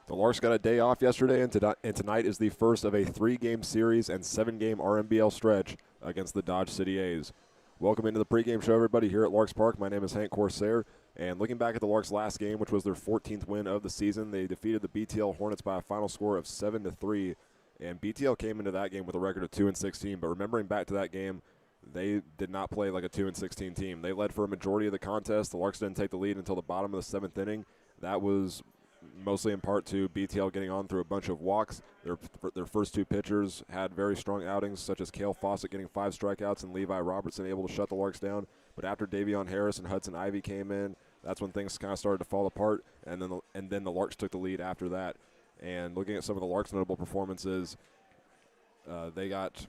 The Larks got a day off yesterday, and tonight is the first of a 3-game series and 7-game RMBL stretch against the Dodge City A's. Welcome into the pregame show, everybody, here at Larks Park. My name is Hank Corsair, and looking back at the Larks' last game, which was their 14th win of the season, they defeated the BTL Hornets by a final score of 7-3, and BTL came into that game with a record of 2-16. But remembering back to that game, they did not play like a 2-16 team. They led for a majority of the contest. The Larks didn't take the lead until the bottom of the 7th inning. That was mostly in part to BTL getting on through a bunch of walks. Their first two pitchers had very strong outings, such as Cale Fawcett getting 5 strikeouts and Levi Robertson able to shut the Larks down. But after Davion Harris and Hudson Ivey came in, that's when things kind of started to fall apart, and then the Larks took the lead after that. And looking at some of the Larks' notable performances, they got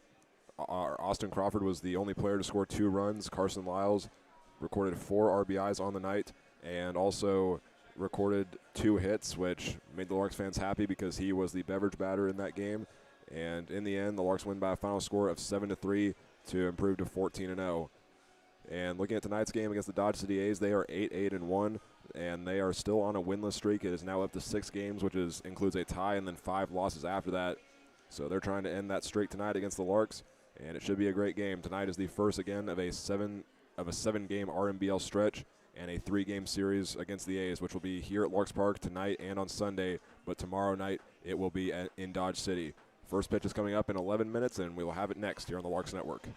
Austin Crawford was the only player to score 2 runs. Carson Lyles recorded 4 RBIs on the night, and also recorded 2 hits, which made the Larks fans happy because he was the beverage batter in that game. And in the end, the Larks win by a final score of 7-3 to improve to 14-0. And looking at tonight's game against the Dodge City A's, they are 8-1, and they are still on a winless streak. It is now up to 6 games, which includes a tie and then 5 losses after that. So they're trying to end that streak tonight against the Larks, and it should be a great game. Tonight is the first again of a 7-game RMBL stretch and a 3-game series against the A's, which will be here at Larks Park tonight and on Sunday, but tomorrow night it will be in Dodge City. First pitch is coming up in 11 minutes, and we will have it next here on the Larks Network.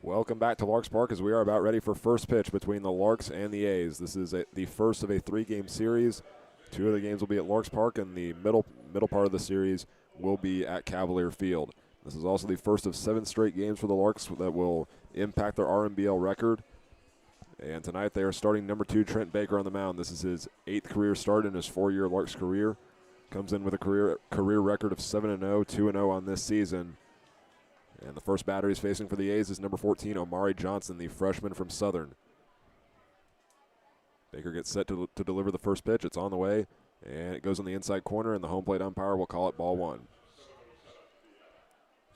Welcome back to Larks Park as we are about ready for first pitch between the Larks and the A's. This is the first of a three-game series. Two of the games will be at Larks Park, and the middle part of the series will be at Cavalier Field. This is also the first of 7 straight games for the Larks that will impact their RMBL record. And tonight they are starting number 2 Trent Baker on the mound. This is his 8th career start in his 4-year Larks career. Comes in with a career record of 7-0, 2-0 on this season. And the first batter he's facing for the A's is number 14, Omari Johnson, the freshman from Southern. Baker gets set to deliver the first pitch. It's on the way, and it goes on the inside corner, and the home plate umpire will call it ball 1.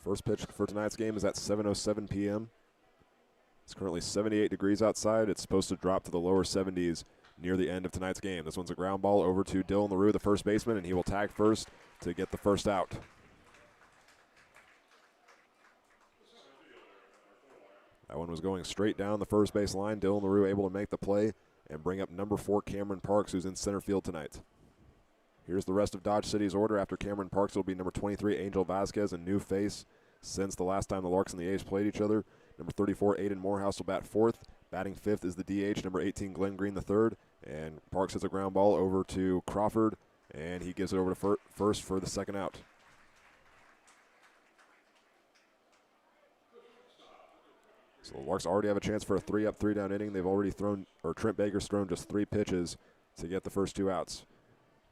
First pitch for tonight's game is at 7:07 p.m. It's currently 78 degrees outside. It's supposed to drop to the lower 70s near the end of tonight's game. This one's a ground ball over to Dylan LaRue, the first baseman, and he will tag first to get the first out. That one was going straight down the first base line. Dylan LaRue able to make the play and bring up number 4 Cameron Parks, who's in center field tonight. Here's the rest of Dodge City's order. After Cameron Parks, it'll be number 23 Angel Vasquez, a new face since the last time the Larks and the A's played each other. Number 34 Aiden Morehouse will bat 4th. Batting 5th is the DH, number 18 Glenn Green the 3rd. And Parks hits a ground ball over to Crawford, and he gives it over to first for the second out. So the Larks already have a chance for a 3-up, 3-down inning. They've already Trent Baker's thrown just 3 pitches to get the first 2 outs.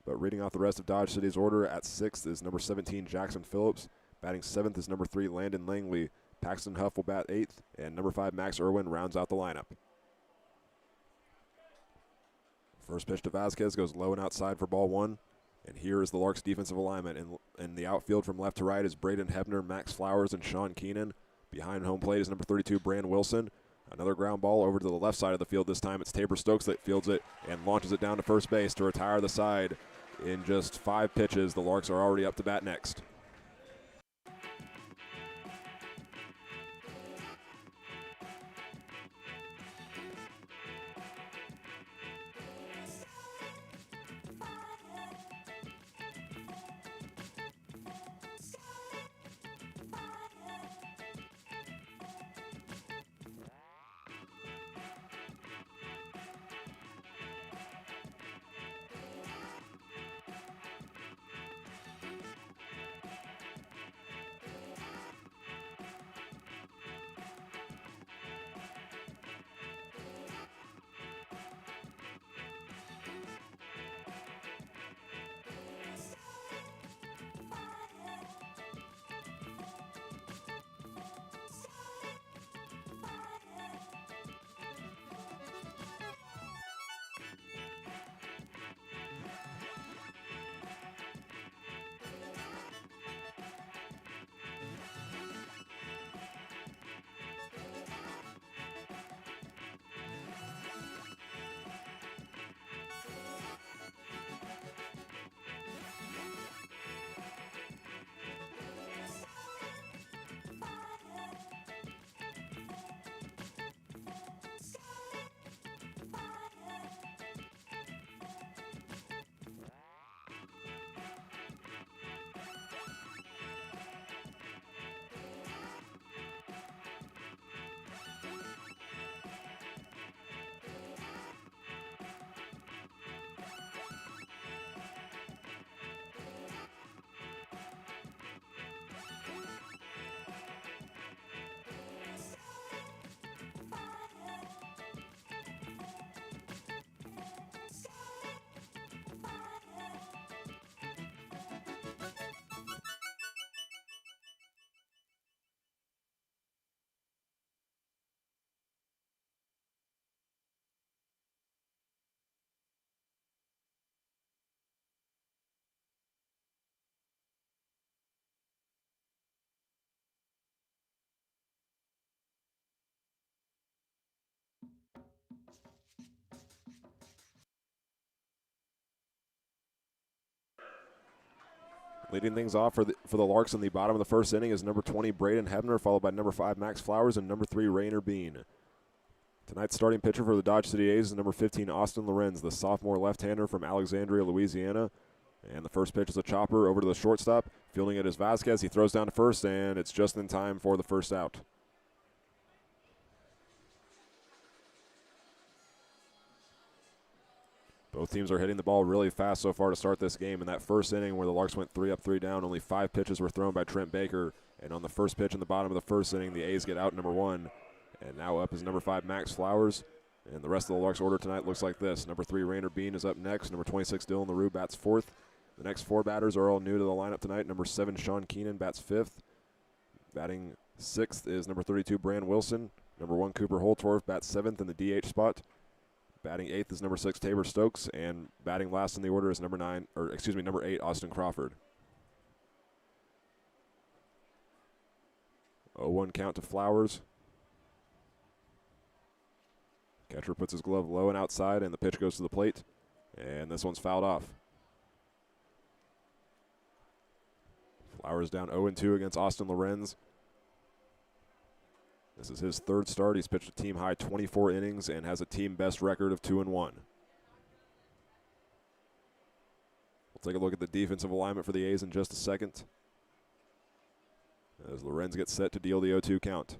But reading off the rest of Dodge City's order, at 6th is number 17 Jackson Phillips. Batting 7th is number 3 Landon Langley. Paxton Huff will bat 8th, and number 5 Max Irwin rounds out the lineup. First pitch to Vasquez goes low and outside for ball 1. And here is the Larks' defensive alignment. In the outfield from left to right is Braden Hebner, Max Flowers, and Sean Keenan. Behind home plate is number 32, Brand Wilson. Another ground ball over to the left side of the field. This time it's Tabor Stokes that fields it and launches it down to first base to retire the side. In just 5 pitches, the Larks are already up to bat next. Leading things off for the Larks in the bottom of the first inning is number 20, Braden Hebner, followed by number 5, Max Flowers, and number 3, Rainer Bean. Tonight's starting pitcher for the Dodge City A's is number 15, Austin Lorenz, the sophomore left-hander from Alexandria, Louisiana. And the first pitch is a chopper over to the shortstop. Fielding it is Vasquez. He throws down to first, and it's just in time for the first out. Both teams are hitting the ball really fast so far to start this game. In that first inning where the Larks went 3 up, 3 down, only 5 pitches were thrown by Trent Baker. And on the first pitch in the bottom of the first inning, the A's get out number 1. And now up is number 5, Max Flowers. And the rest of the Larks order tonight looks like this. Number 3, Rainer Bean is up next. Number 26, Dylan LaRue bats 4th. The next 4 batters are all new to the lineup tonight. Number 7, Sean Keenan bats 5th. Batting 6th is number 32, Bran Wilson. Number 1, Cooper Holtorf bats 7th in the DH spot. Batting 8th is number 6, Tabor Stokes, and batting last in the order is number 8, Austin Crawford. 0-1 count to Flowers. Catcher puts his glove low and outside, and the pitch goes to the plate, and this one's fouled off. Flowers down 0-2 against Austin Lorenz. This is his 3rd start. He's pitched a team-high 24 innings and has a team-best record of 2-1. We'll take a look at the defensive alignment for the A's in just a second, as Lorenz gets set to deal the 0-2 count.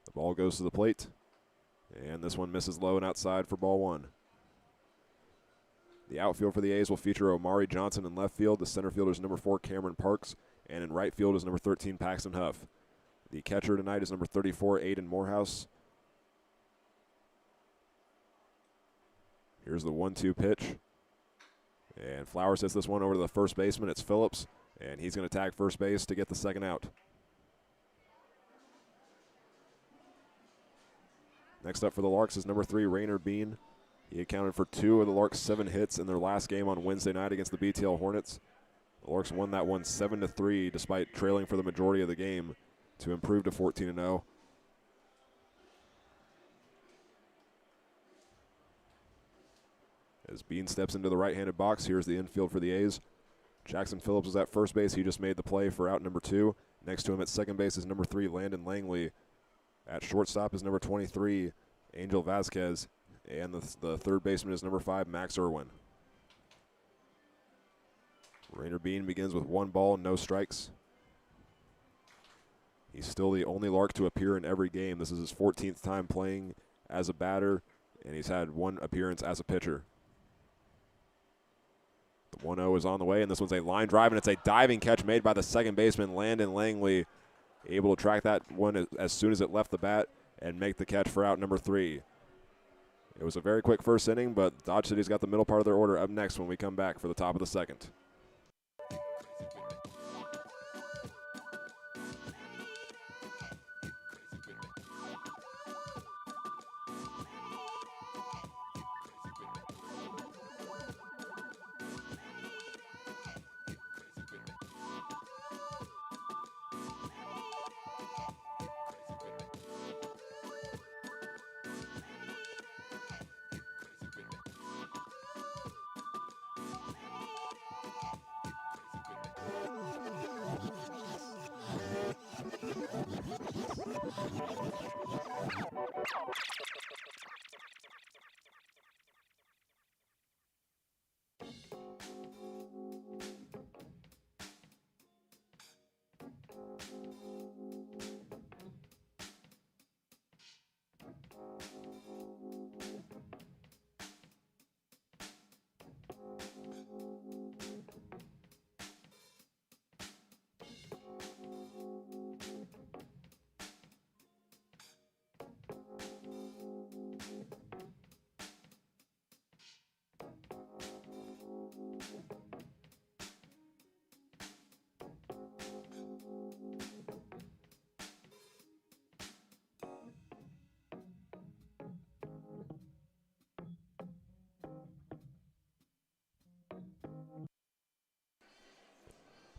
The ball goes to the plate, and this one misses low and outside for ball 1. The outfield for the A's will feature Omari Johnson in left field. The center fielder is number 4, Cameron Parks, and in right field is number 13, Paxton Huff. The catcher tonight is number 34, Aiden Morehouse. Here's the 1-2 pitch. And Flowers hits this one over to the first baseman. It's Phillips, and he's going to tag first base to get the second out. Next up for the Larks is number 3, Rainer Bean. He accounted for 2 of the Larks' 7 hits in their last game on Wednesday night against the BTL Hornets. The Larks won that one 7-3 despite trailing for the majority of the game to improve to 14-0. As Bean steps into the right-handed box, here's the infield for the A's. Jackson Phillips is at first base. He just made the play for out number 2. Next to him at second base is number 3, Landon Langley. At shortstop is number 23, Angel Vasquez. And the third baseman is number 5, Max Irwin. Rainer Bean begins with 1 ball and no strikes. He's still the only Lark to appear in every game. This is his 14th time playing as a batter, and he's had 1 appearance as a pitcher. The 1-0 is on the way, and this one's a line drive, and it's a diving catch made by the second baseman, Landon Langley, able to track that one as soon as it left the bat and make the catch for out number 3. It was a very quick first inning, but Dodge City's got the middle part of their order up next when we come back for the top of the second.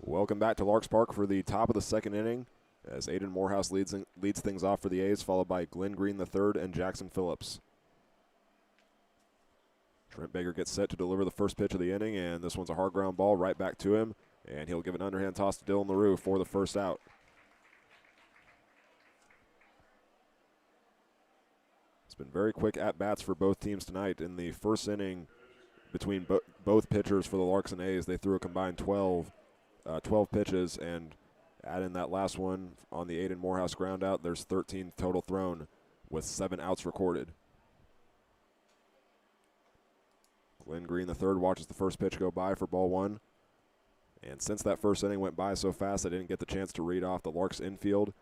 Welcome back to Larks Park for the top of the second inning, as Aiden Morehouse leads things off for the A's, followed by Glenn Green III and Jackson Phillips. Trent Baker gets set to deliver the first pitch of the inning, and this one's a hard ground ball right back to him, and he'll give an underhand toss to Dylan LaRue for the first out. It's been very quick at-bats for both teams tonight. In the first inning, between both pitchers for the Larks and A's, they threw a combined 12 pitches, and add in that last one on the Aiden Morehouse ground out, there's 13 total thrown with 7 outs recorded. Glenn Green, the third, watches the first pitch go by for ball 1. And since that first inning went by so fast, I didn't get the chance to read off the Larks infield,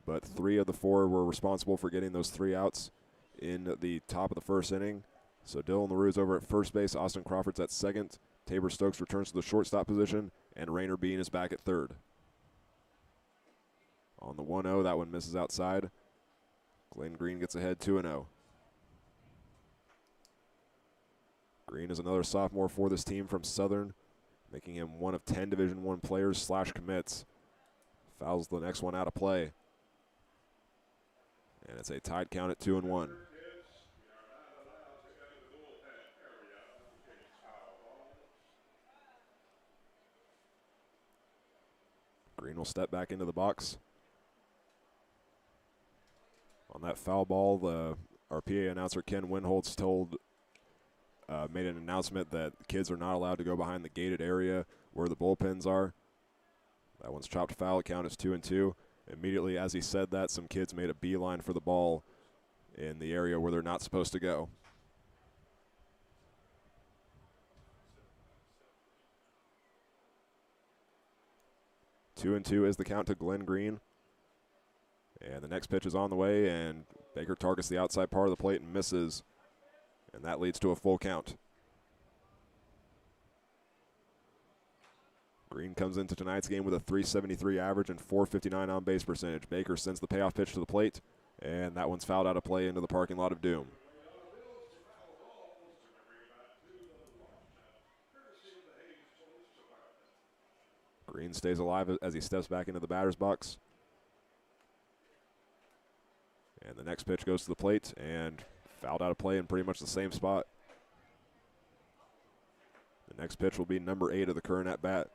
but 3 of the 4 were responsible for getting those 3 outs in the top of the first inning. So Dylan LaRue's over at first base, Austin Crawford's at second, Tabor Stokes returns to the shortstop position, and Rainer Bean is back at third. On the 1-0, that one misses outside. Glenn Green gets ahead 2-0. Green is another sophomore for this team from Southern, making him one of 10 Division I players / commits. Fouls the next one out of play. And it's a tied count at 2-1. Green will step back into the box. On that foul ball, our PA announcer Ken Winholtz made an announcement that kids are not allowed to go behind the gated area where the bullpens are. That one's chopped foul. The count is 2-2. Immediately as he said that, some kids made a beeline for the ball in the area where they're not supposed to go. Two and 2 is the count to Glenn Green. And the next pitch is on the way, and Baker targets the outside part of the plate and misses. And that leads to a full count. Green comes into tonight's game with a .373 average and .459 on-base percentage. Baker sends the payoff pitch to the plate, and that one's fouled out of play into the parking lot of doom. Green stays alive as he steps back into the batter's box. And the next pitch goes to the plate, and fouled out of play in pretty much the same spot. The next pitch will be number 8 of the current at-bat.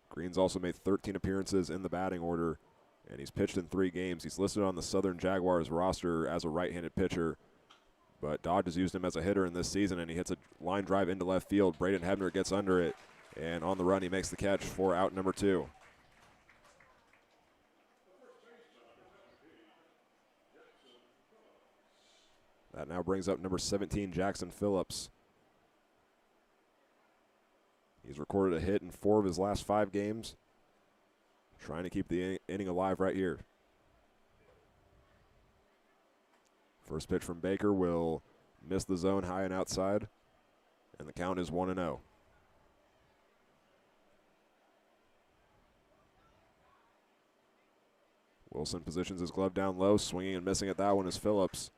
Green's also made 13 appearances in the batting order, and he's pitched in 3 games. He's listed on the Southern Jaguars roster as a right-handed pitcher, but Dodge has used him as a hitter in this season, and he hits a line drive into left field. Braden Hebner gets under it, and on the run he makes the catch for out number 2. That now brings up number 17, Jackson Phillips. He's recorded a hit in 4 of his last 5 games. Trying to keep the inning alive right here. First pitch from Baker will miss the zone high and outside, and the count is 1-0. Wilson positions his glove down low. Swinging and missing at that one is Phillips.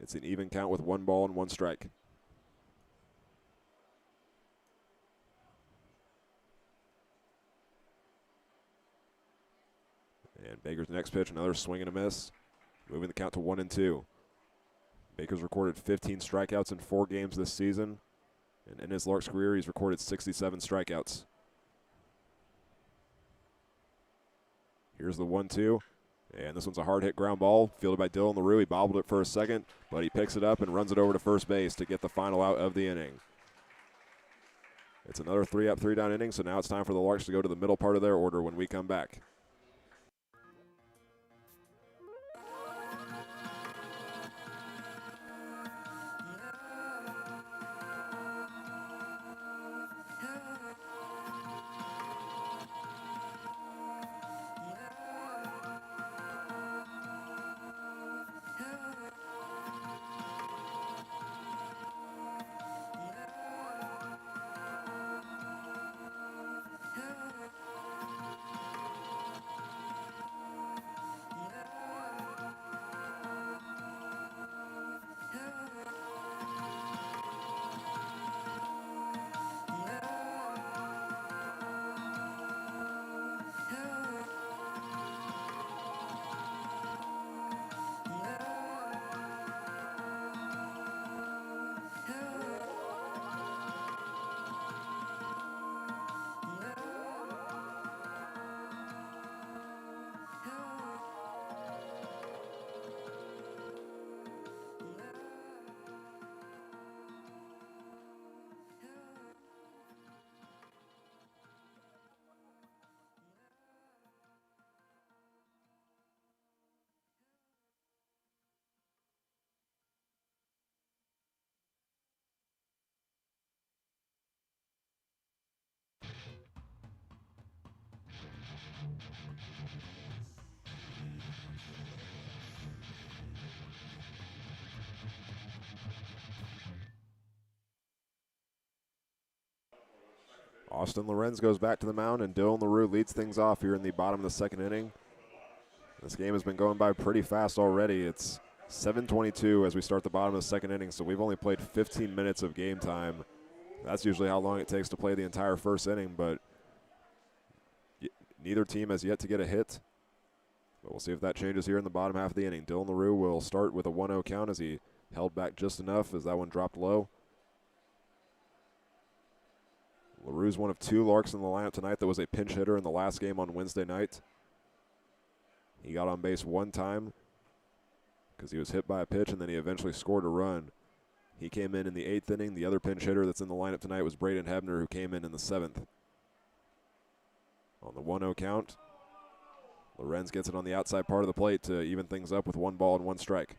It's an even count with 1 ball and 1 strike. And Baker's next pitch, another swing and a miss, moving the count to 1-2. Baker's recorded 15 strikeouts in 4 games this season, and in his Larks career, he's recorded 67 strikeouts. Here's the 1-2, and this one's a hard hit ground ball, fielded by Dylan LaRue. He bobbled it for a second, but he picks it up and runs it over to first base to get the final out of the inning. It's another 3-up, 3-down inning, so now it's time for the Larks to go to the middle part of their order when we come back. Austin Lorenz goes back to the mound, and Dylan LaRue leads things off here in the bottom of the second inning. This game has been going by pretty fast already. It's 7:22 as we start the bottom of the second inning, so we've only played 15 minutes of game time. That's usually how long it takes to play the entire first inning, but neither team has yet to get a hit. But we'll see if that changes here in the bottom half of the inning. Dylan LaRue will start with a 1-0 count as he held back just enough as that one dropped low. LaRue's one of 2 Larks in the lineup tonight that was a pinch hitter in the last game on Wednesday night. He got on base one time because he was hit by a pitch, and then he eventually scored a run. He came in the 8th inning. The other pinch hitter that's in the lineup tonight was Braden Hebner, who came in the 7th. On the 1-0 count, Lorenz gets it on the outside part of the plate to even things up with 1 ball and 1 strike.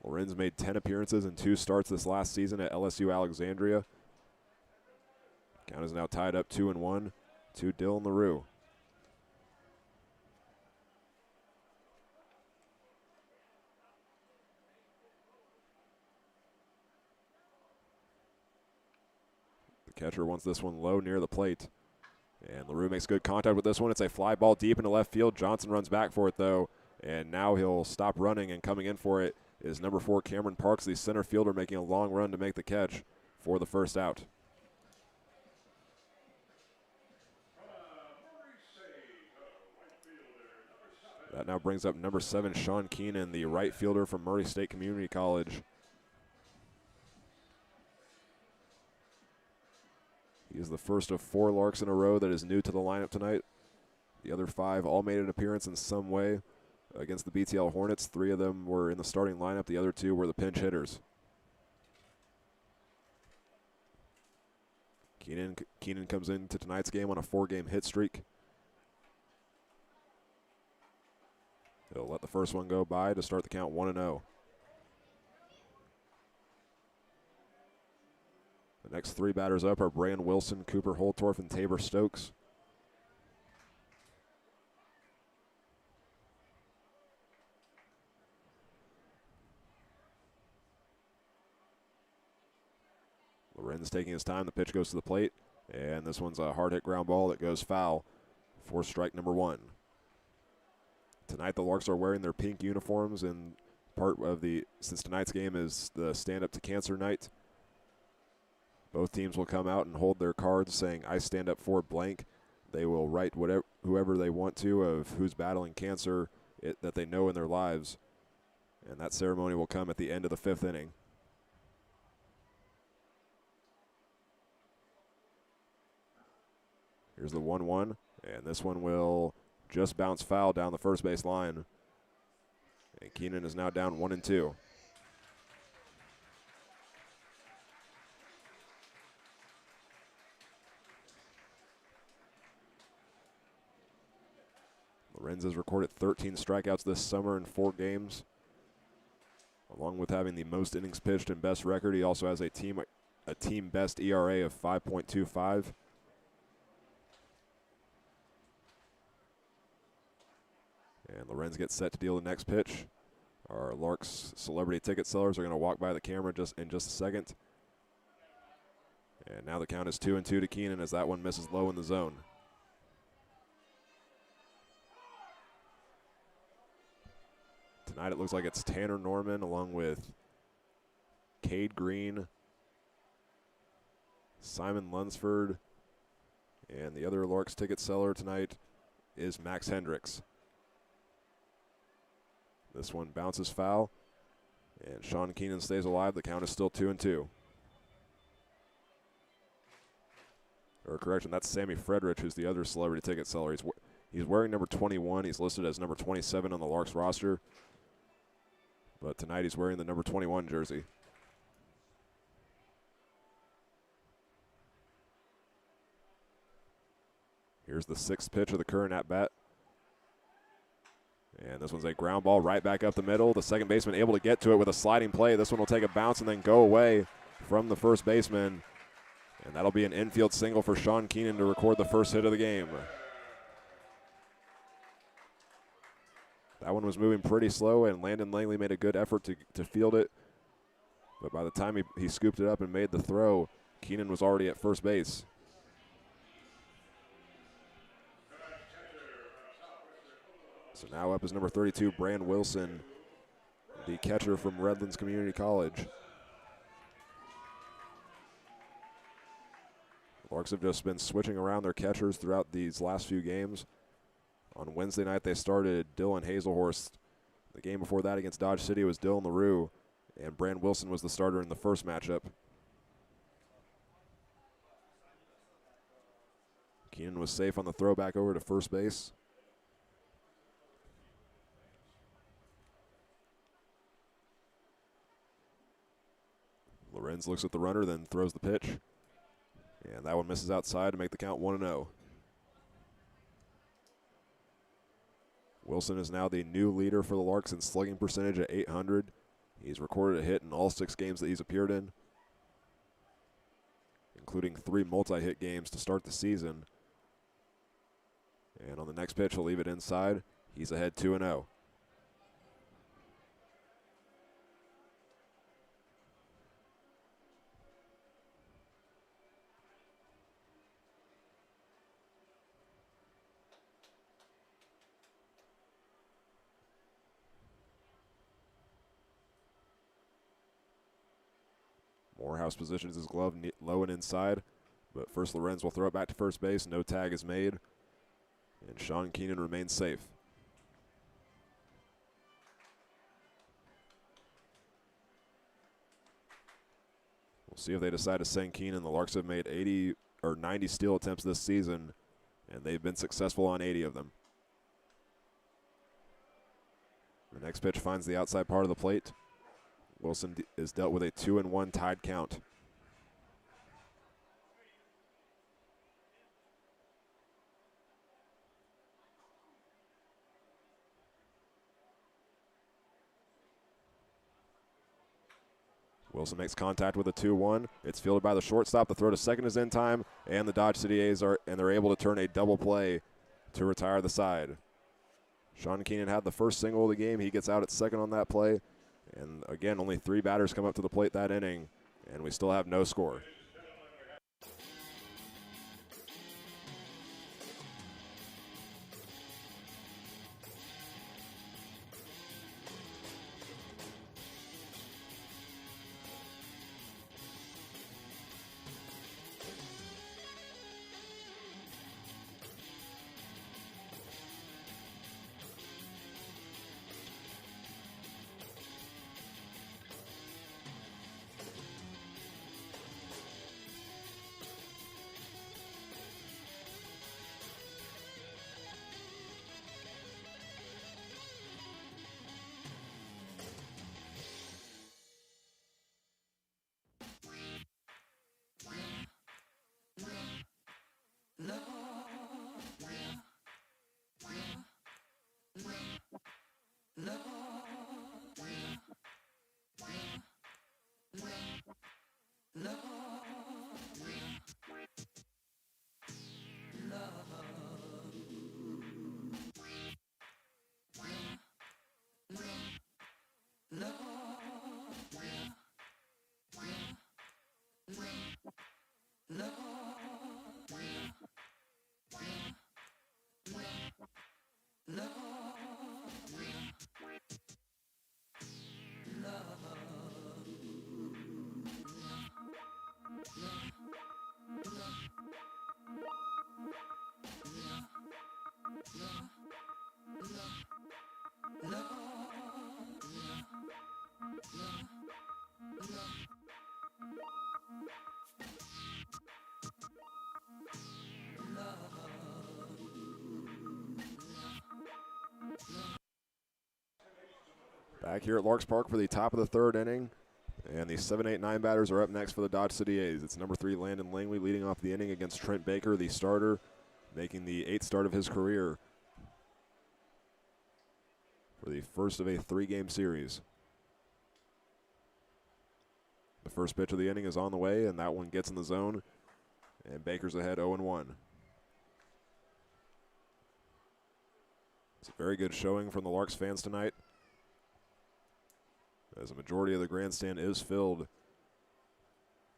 Lorenz made 10 appearances and 2 starts this last season at LSU Alexandria. Count is now tied up 2-1 to Dylan LaRue. The catcher wants this one low near the plate. And LaRue makes good contact with this one. It's a fly ball deep into left field. Johnson runs back for it, though. And now he'll stop running, and coming in for it is number 4, Cameron Parks, the center fielder, making a long run to make the catch for the first out. That now brings up number 7, Sean Keenan, the right fielder from Murray State Community College. He is the first of 4 Larks in a row that is new to the lineup tonight. The other 5 all made an appearance in some way against the BTL Hornets. 3 of them were in the starting lineup. The other 2 were the pinch hitters. Keenan comes into tonight's game on a 4-game hit streak. He'll let the first one go by to start the count 1-0. The next 3 batters up are Brian Wilson, Cooper Holtorf, and Tabor Stokes. Lorenz taking his time. The pitch goes to the plate, and this one's a hard hit ground ball that goes foul for strike number 1. Tonight the Larks are wearing their pink uniforms, and part of since tonight's game is the Stand Up to Cancer night. Both teams will come out and hold their cards saying, "I stand up for blank." They will write whoever they want to of who's battling cancer that they know in their lives. And that ceremony will come at the end of the 5th inning. Here's the 1-1, and this one will just bounce foul down the first base line. And Keenan is now down 1-2. Lorenz has recorded 13 strikeouts this summer in 4 games. Along with having the most innings pitched and best record, he also has a team best ERA of 5.25. And Lorenz gets set to deal the next pitch. Our Larks celebrity ticket sellers are going to walk by the camera in just a second. And now the count is 2-2 to Keenan as that one misses low in the zone. Tonight it looks like it's Tanner Norman along with Cade Green, Simon Lunsford, and the other Larks ticket seller tonight is Max Hendricks. This one bounces foul, and Sean Keenan stays alive. The count is still 2-2. Or correction, that's Sammy Fredrich, who's the other celebrity ticket seller. He's wearing number 21. He's listed as number 27 on the Larks roster. But tonight he's wearing the number 21 jersey. Here's the 6th pitch of the current at-bat. And this one's a ground ball right back up the middle. The second baseman able to get to it with a sliding play. This one will take a bounce and then go away from the first baseman. And that'll be an infield single for Sean Keenan to record the first hit of the game. That one was moving pretty slow, and Landon Langley made a good effort to field it. But by the time he scooped it up and made the throw, Keenan was already at first base. So now up is number 32, Brand Wilson, the catcher from Redlands Community College. Larks have just been switching around their catchers throughout these last few games. On Wednesday night, they started Dylan Hazelhorst. The game before that against Dodge City was Dylan LaRue, and Brand Wilson was the starter in the first matchup. Keenan was safe on the throw back over to first base. Lorenz looks at the runner, then throws the pitch. And that one misses outside to make the count 1-0. Wilson is now the new leader for the Larks in slugging percentage at .800. He's recorded a hit in all 6 games that he's appeared in, including 3 multi-hit games to start the season. And on the next pitch, he'll leave it inside. He's ahead 2-0. Morehouse positions his glove low and inside, but first Lorenz will throw it back to first base. No tag is made, and Sean Keenan remains safe. We'll see if they decide to send Keenan. The Larks have made 90 steal attempts this season, and they've been successful on 80 of them. The next pitch finds the outside part of the plate. Wilson is dealt with a 2-1 tied count. Wilson makes contact with a 2-1. It's fielded by the shortstop. The throw to second is in time, and the Dodge City A's they're able to turn a double play to retire the side. Sean Keenan had the first single of the game. He gets out at second on that play. And again, only 3 batters come up to the plate that inning, and we still have no score. Back here at Larks Park for the top of the 3rd inning. And the 7, 8, 9 batters are up next for the Dodge City A's. It's number 3, Landon Langley, leading off the inning against Trent Baker, the starter, making the 8th start of his career for the first of a 3-game series. The first pitch of the inning is on the way, and that one gets in the zone. And Baker's ahead 0-1. It's a very good showing from the Larks fans tonight. as a majority of the grandstand is filled.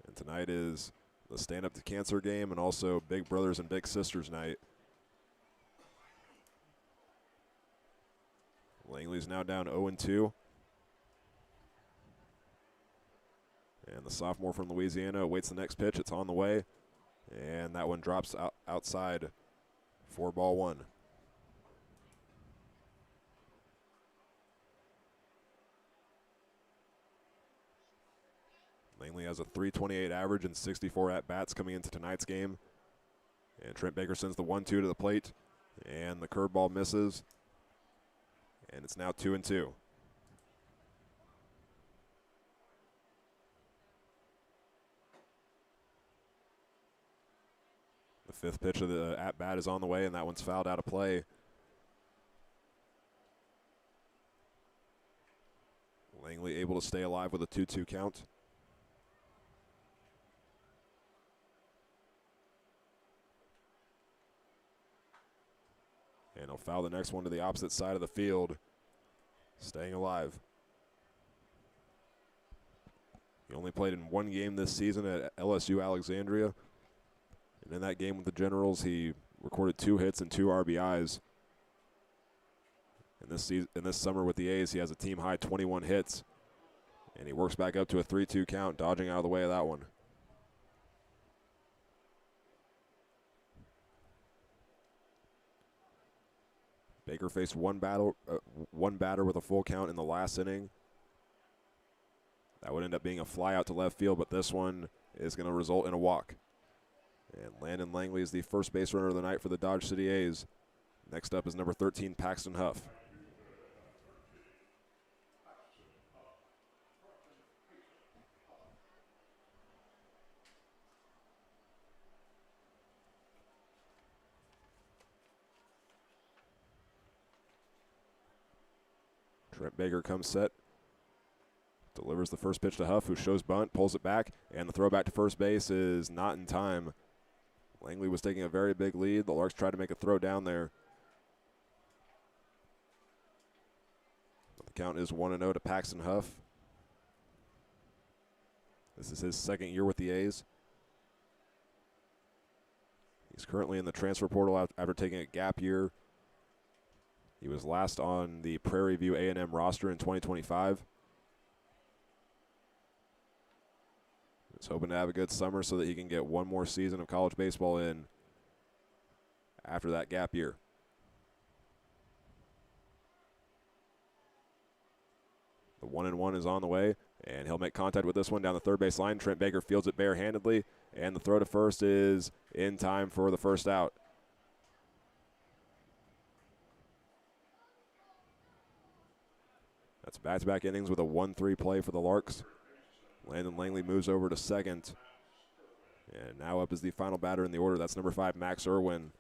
And tonight is the Stand Up to Cancer game and also Big Brothers and Big Sisters night. Langley's now down 0-2. And the sophomore from Louisiana awaits the next pitch. It's on the way. And that one drops outside for ball one. Langley has a .328 average and 64 at-bats coming into tonight's game. And Trent Baker sends the 1-2 to the plate. And the curveball misses. And it's now 2-2. The fifth pitch of the at-bat is on the way, and that one's fouled out of play. Langley able to stay alive with a 2-2 count. And he'll foul the next one to the opposite side of the field, staying alive. He only played in one game this season at LSU Alexandria. And in that game with the Generals, he recorded 2 hits and 2 RBIs. In this summer with the A's, he has a team-high 21 hits. And he works back up to a 3-2 count, dodging out of the way of that one. Baker faced one batter with a full count in the last inning. That would end up being a fly out to left field, but this one is going to result in a walk. And Landon Langley is the first base runner of the night for the Dodge City A's. Next up is number 13, Paxton Huff. Trent Baker comes set, delivers the first pitch to Huff, who shows bunt, pulls it back, and the throw back to first base is not in time. Langley was taking a very big lead. The Larks tried to make a throw down there. But the count is 1-0 to Paxton Huff. This is his second year with the A's. He's currently in the transfer portal after taking a gap year. He was last on the Prairie View A&M roster in 2025. He's hoping to have a good summer so that he can get one more season of college baseball in after that gap year. The 1-1 is on the way, and he'll make contact with this one down the third base line. Trent Baker fields it barehandedly, and the throw to first is in time for the first out. That's back-to-back innings with a 1-3 play for the Larks. Landon Langley moves over to second. And now up is the final batter in the order. That's number 5, Max Irwin.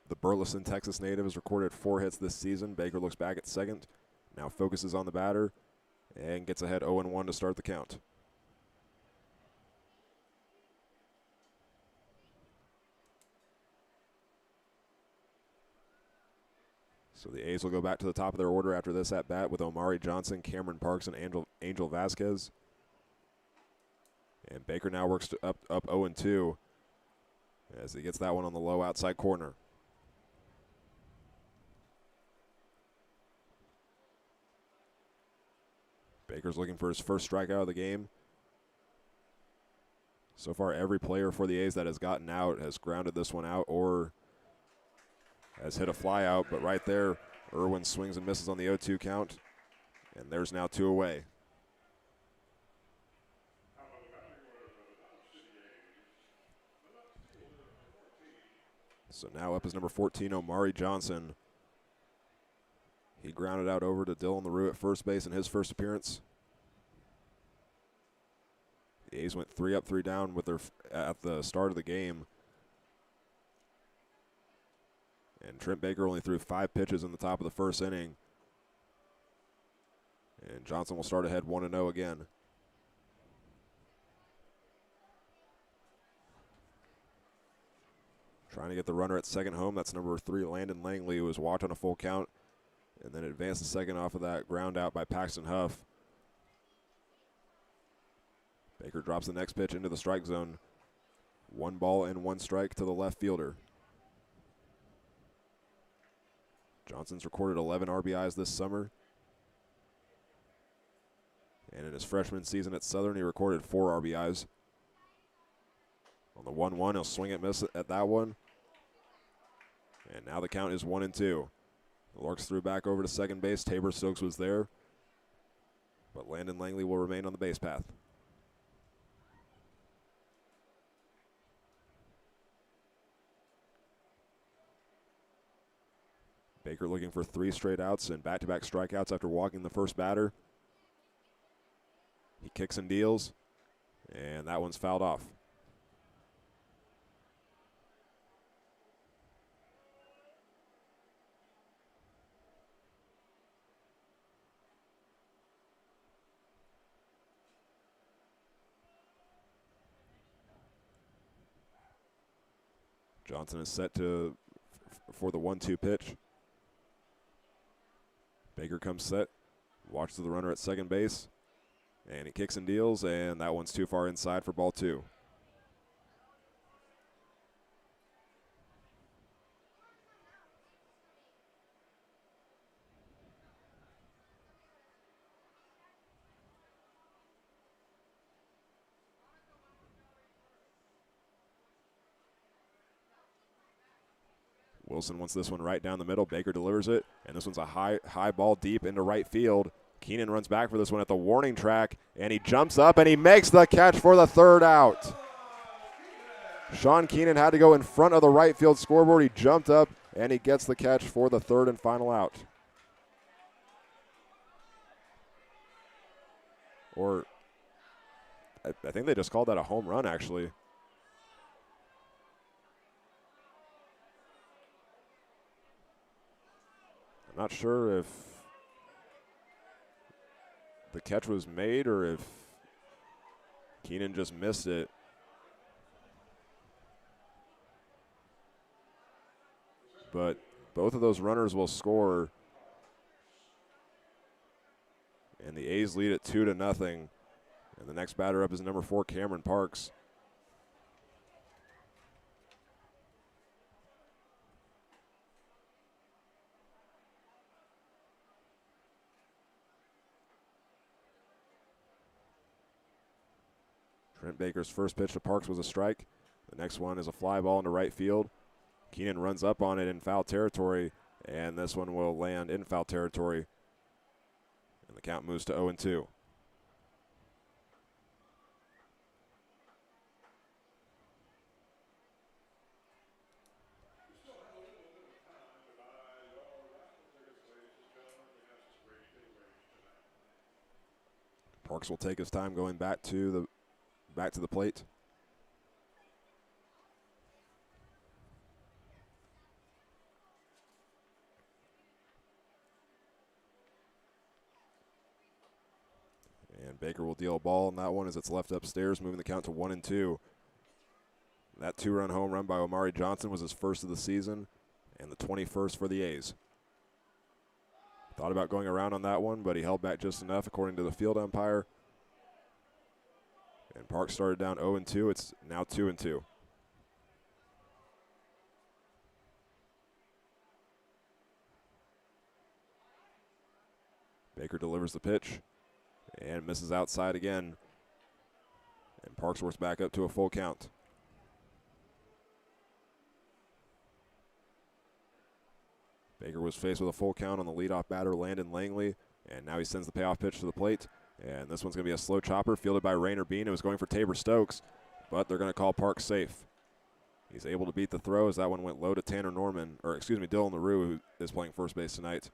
The Burleson, Texas native has recorded 4 hits this season. Baker looks back at second, now focuses on the batter, and gets ahead 0-1 to start the count. So the A's will go back to the top of their order after this at-bat with Omari Johnson, Cameron Parks, and Angel Vasquez. And Baker now works up 0-2 as he gets that one on the low outside corner. Baker's looking for his first strikeout of the game. So far, every player for the A's that has gotten out has grounded this one out or has hit a fly out, but right there, Irwin swings and misses on the 0-2 count, and there's now 2 away. So now up is number 14, Omari Johnson. He grounded out over to Dylan LaRue at first base in his first appearance. The A's went 3 up, 3 down at the start of the game. And Trent Baker only threw 5 pitches in the top of the first inning. And Johnson will start ahead 1-0 again. Trying to get the runner at second home. That's number 3, Landon Langley, who was walked on a full count. And then advanced the second off of that ground out by Paxton Huff. Baker drops the next pitch into the strike zone. 1 ball and 1 strike to the left fielder. Johnson's recorded 11 RBIs this summer. And in his freshman season at Southern, he recorded 4 RBIs. On the 1-1, he'll swing and miss at that one. And now the count is 1-2. The Larks threw back over to second base. Tabor Stokes was there. But Landon Langley will remain on the base path. Baker looking for 3 straight outs and back-to-back strikeouts after walking the first batter. He kicks and deals, and that one's fouled off. Johnson is set for the 1-2 pitch. Baker comes set, watches the runner at second base, and he kicks and deals, and that one's too far inside for ball 2. Wilson wants this one right down the middle. Baker delivers it, and this one's a high ball deep into right field. Keenan runs back for this one at the warning track, and he jumps up, and he makes the catch for the 3rd out. Sean Keenan had to go in front of the right field scoreboard. He jumped up, and he gets the catch for the 3rd and final out. Or I think they just called that a home run, actually. I'm not sure if the catch was made or if Keenan just missed it. But both of those runners will score. And the A's lead it 2-0. And the next batter up is number 4, Cameron Parks. Trent Baker's first pitch to Parks was a strike. The next one is a fly ball into right field. Keenan runs up on it in foul territory, and this one will land in foul territory. And the count moves to 0-2. Parks will take his time going back to the plate. And Baker will deal a ball on that one as it's left upstairs, moving the count to 1-2. That 2-run home run by Omari Johnson was his first of the season and the 21st for the A's. Thought about going around on that one, but he held back just enough according to the field umpire. And Parks started down 0-2. It's now 2-2. Baker delivers the pitch and misses outside again. And Parks works back up to a full count. Baker was faced with a full count on the leadoff batter, Landon Langley, and now he sends the payoff pitch to the plate. And this one's going to be a slow chopper fielded by Rainer Bean, who was going for Tabor Stokes, but they're going to call Parks safe. He's able to beat the throw as that one went low to Dylan LaRue, who is playing first base tonight.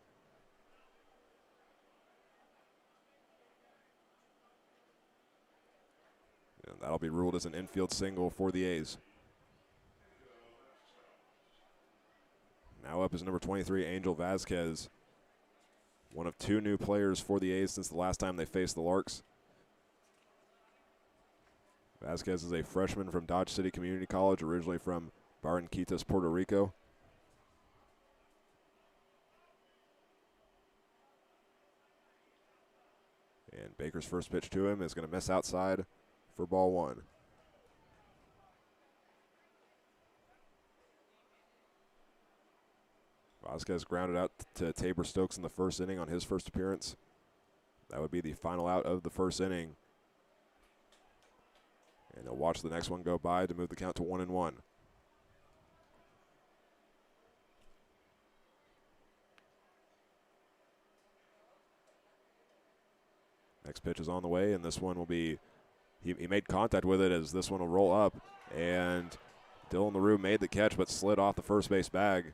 And that'll be ruled as an infield single for the A's. Now up is number 23, Angel Vasquez. One of 2 new players for the A's since the last time they faced the Larks. Vasquez is a freshman from Dodge City Community College, originally from Barranquitas, Puerto Rico. And Baker's first pitch to him is going to miss outside for ball one. Vasquez grounded out to Tabor Stokes in the first inning on his first appearance. That would be the final out of the first inning. And they'll watch the next one go by to move the count to 1-1. Next pitch is on the way, and this one will be, he made contact with it as this one will roll up. And Dylan LaRue made the catch but slid off the first base bag.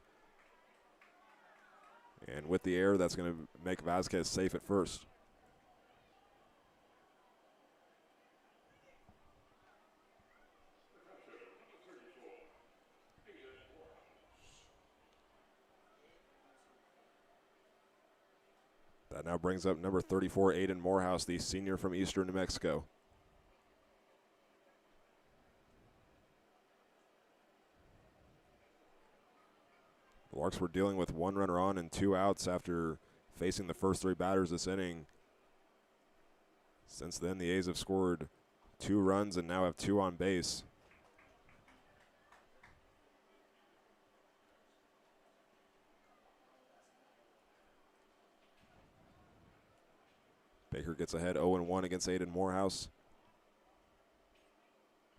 And with the air, that's going to make Vasquez safe at first. That now brings up number 34, Aiden Morehouse, the senior from Eastern New Mexico. The Larks were dealing with one runner on and 2 outs after facing the first 3 batters this inning. Since then, the A's have scored 2 runs and now have 2 on base. Baker gets ahead 0-1 against Aiden Morehouse.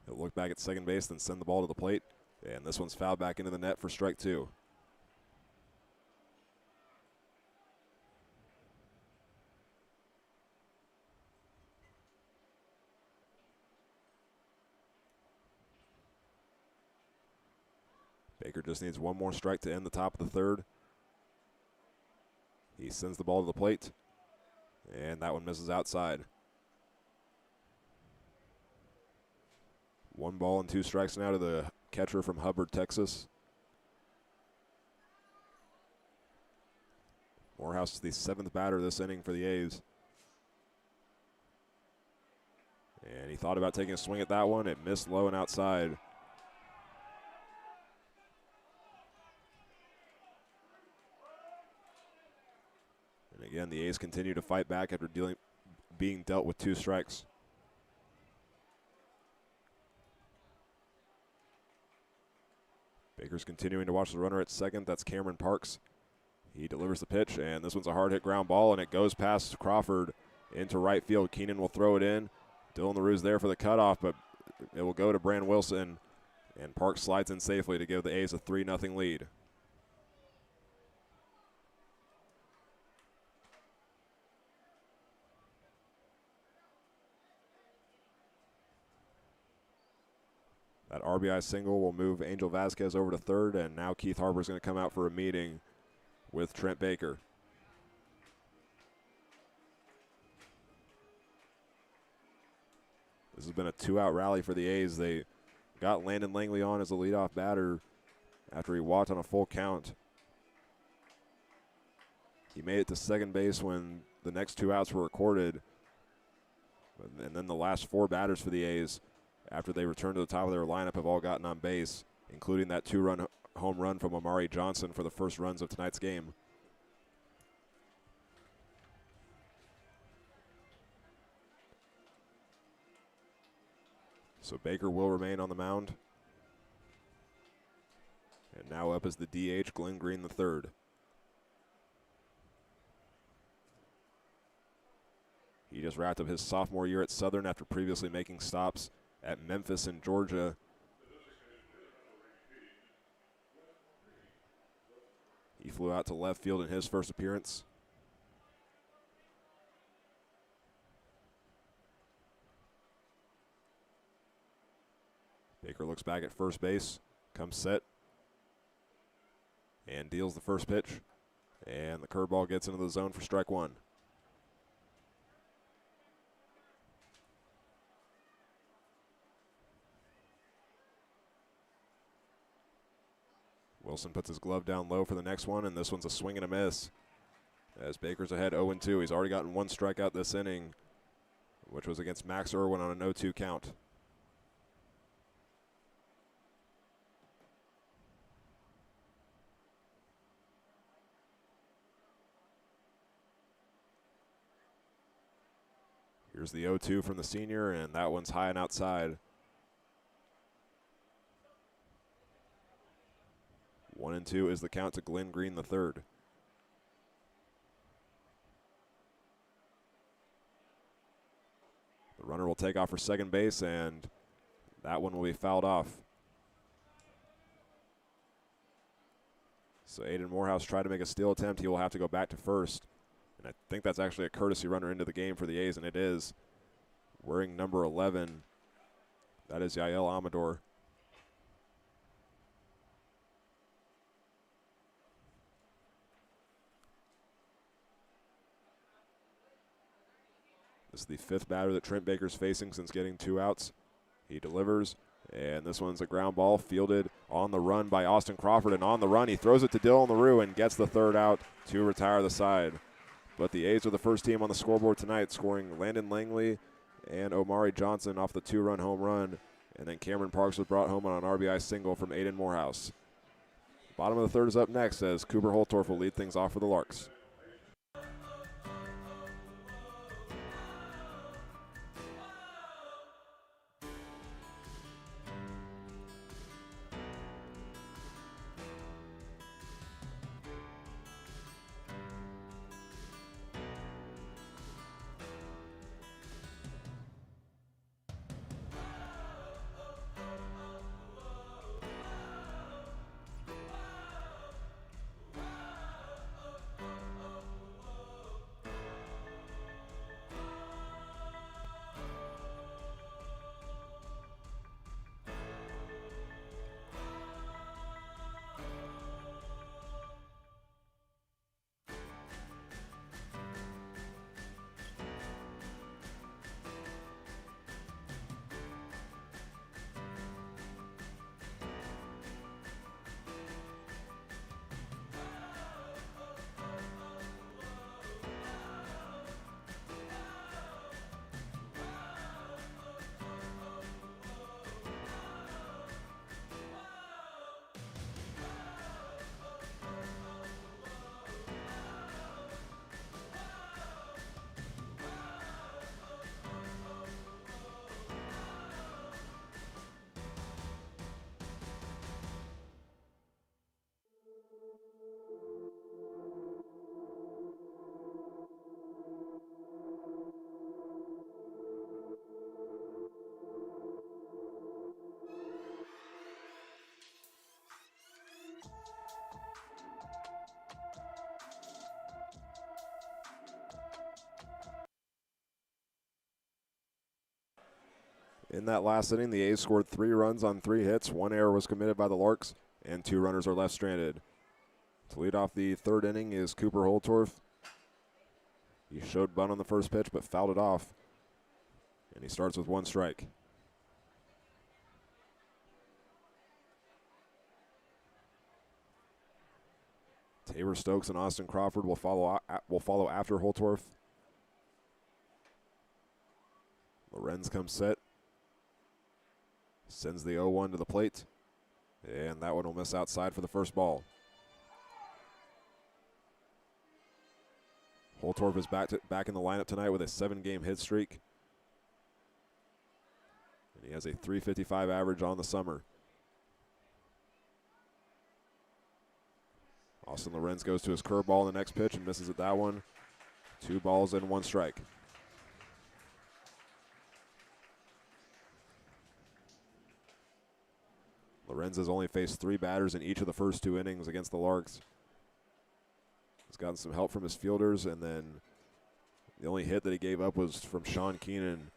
He'll look back at second base, then send the ball to the plate. And this one's fouled back into the net for strike 2. Baker just needs one more strike to end the top of the third. He sends the ball to the plate. And that one misses outside. 1 ball and 2 strikes now to the catcher from Hubbard, Texas. Morehouse is the 7th batter this inning for the A's. And he thought about taking a swing at that one. It missed low and outside. And again, the A's continue to fight back after being dealt with 2 strikes. Baker's continuing to watch the runner at second. That's Cameron Parks. He delivers the pitch, and this one's a hard hit ground ball, and it goes past Crawford into right field. Keenan will throw it in. Dylan LaRue's there for the cutoff, but it will go to Brand Wilson, and Parks slides in safely to give the A's a 3-0 lead. That RBI single will move Angel Vasquez over to third, and now Keith Harper's going to come out for a meeting with Trent Baker. This has been a 2-out rally for the A's. They got Landon Langley on as a leadoff batter after he walked on a full count. He made it to second base when the next 2 outs were recorded. And then the last 4 batters for the A's, after they returned to the top of their lineup, have all gotten on base, including that 2-run home run from Amari Johnson for the first runs of tonight's game. So Baker will remain on the mound. And now up is the DH, Glenn Green III. He just wrapped up his sophomore year at Southern after previously making stops at Memphis and Georgia. He flew out to left field in his first appearance. Baker looks back at first base, comes set, and deals the first pitch. And the curveball gets into the zone for strike 1. Wilson puts his glove down low for the next one, and this one's a swing and a miss. As Baker's ahead 0-2. He's already gotten 1 strikeout this inning, which was against Max Irwin on a 0-2 count. Here's the 0-2 from the senior, and that one's high and outside. 1-2 is the count to Glenn Green III. The runner will take off for second base, and that one will be fouled off. So Aiden Morehouse tried to make a steal attempt. He will have to go back to first. And I think that's actually a courtesy runner into the game for the A's, and it is. Wearing number 11, that is Yael Amador. This is the fifth batter that Trent Baker's facing since getting 2 outs. He delivers, and this one's a ground ball fielded on the run by Austin Crawford, and on the run he throws it to Dylan LaRue and gets the third out to retire the side. But the A's are the first team on the scoreboard tonight, scoring Landon Langley and Omari Johnson off the 2-run home run, and then Cameron Parks was brought home on an RBI single from Aiden Morehouse. Bottom of the third is up next as Cooper Holtorf will lead things off for the Larks. In that last inning, the A's scored 3 runs on 3 hits. 1 error was committed by the Larks, and 2 runners are left stranded. To lead off the third inning is Cooper Holtorf. He showed bunt on the first pitch, but fouled it off, and he starts with 1 strike. Tabor Stokes and Austin Crawford will follow after Holtorf. Lorenz comes set. Sends the 0-1 to the plate, and that one will miss outside for the first ball. Holtorf is back in the lineup tonight with a 7-game hit streak, and he has a .355 average on the summer. Austin Lorenz goes to his curveball in the next pitch and misses at that one. 2 balls and 1 strike. Lorenz has only faced 3 batters in each of the first 2 innings against the Larks. He's gotten some help from his fielders, and then the only hit that he gave up was from Sean Keenan,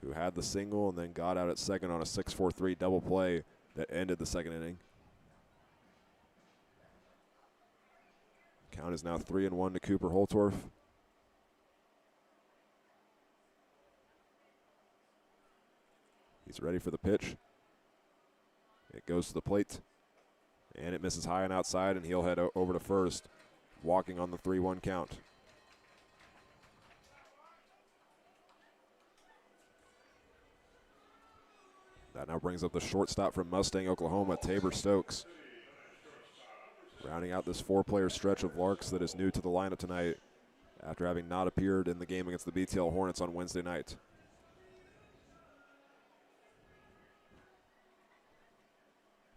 who had the single and then got out at second on a 6-4-3 double play that ended the second inning. Count is now 3-1 to Cooper Holtorf. He's ready for the pitch. It goes to the plate, and it misses high and outside, and he'll head over to first, walking on the 3-1 count. That now brings up the shortstop from Mustang, Oklahoma, Tabor Stokes. Rounding out this 4-player stretch of Larks that is new to the lineup tonight, after having not appeared in the game against the BTL Hornets on Wednesday night.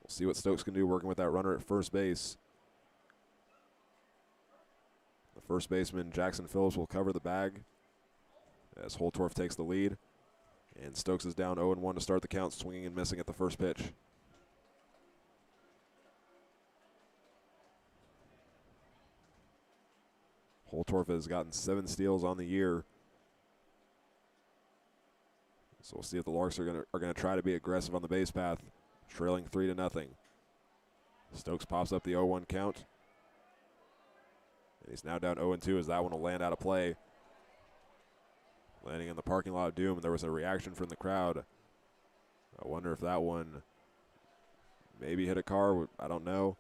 We'll see what Stokes can do working with that runner at first base. The first baseman, Jackson Phillips, will cover the bag as Holtorf takes the lead. And Stokes is down 0-1 to start the count, swinging and missing at the first pitch. Holtorf has gotten 7 steals on the year. So we'll see if the Larks are going to try to be aggressive on the base path, trailing 3-0. Stokes pops up the 0-1 count. And he's now down 0-2 as that one will land out of play. Landing in the parking lot of Doom, and there was a reaction from the crowd. I wonder if that one maybe hit a car. I don't know.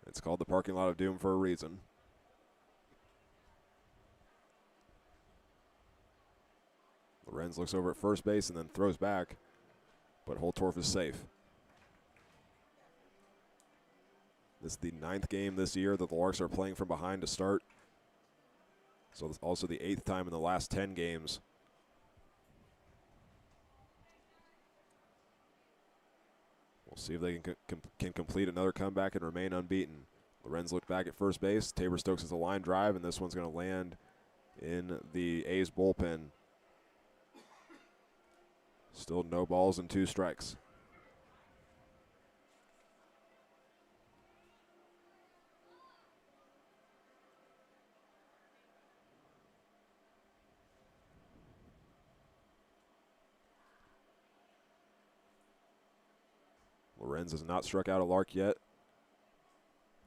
It's called the parking lot of Doom for a reason. Lorenz looks over at first base and then throws back, but Holtorf is safe. This is the 9th game this year that the Larks are playing from behind to start. So it's also the 8th time in the last 10 games. We'll see if they can complete another comeback and remain unbeaten. Lorenz looked back at first base. Tabor Stokes has a line drive, and this one's going to land in the A's bullpen. Still no balls and 2 strikes. Lorenz has not struck out a Lark yet.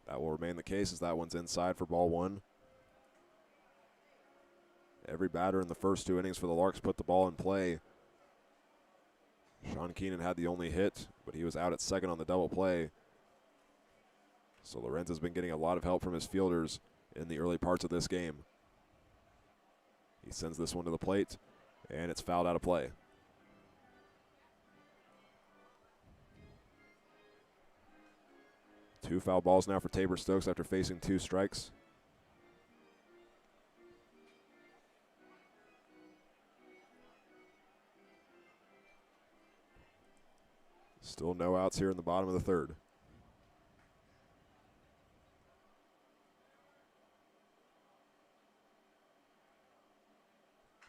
That will remain the case as that one's inside for ball 1. Every batter in the first 2 innings for the Larks put the ball in play. Sean Keenan had the only hit, but he was out at second on the double play. So Lorenz has been getting a lot of help from his fielders in the early parts of this game. He sends this one to the plate, and it's fouled out of play. Two foul balls now for Tabor Stokes after facing 2 strikes. Still no outs here in the bottom of the 3rd.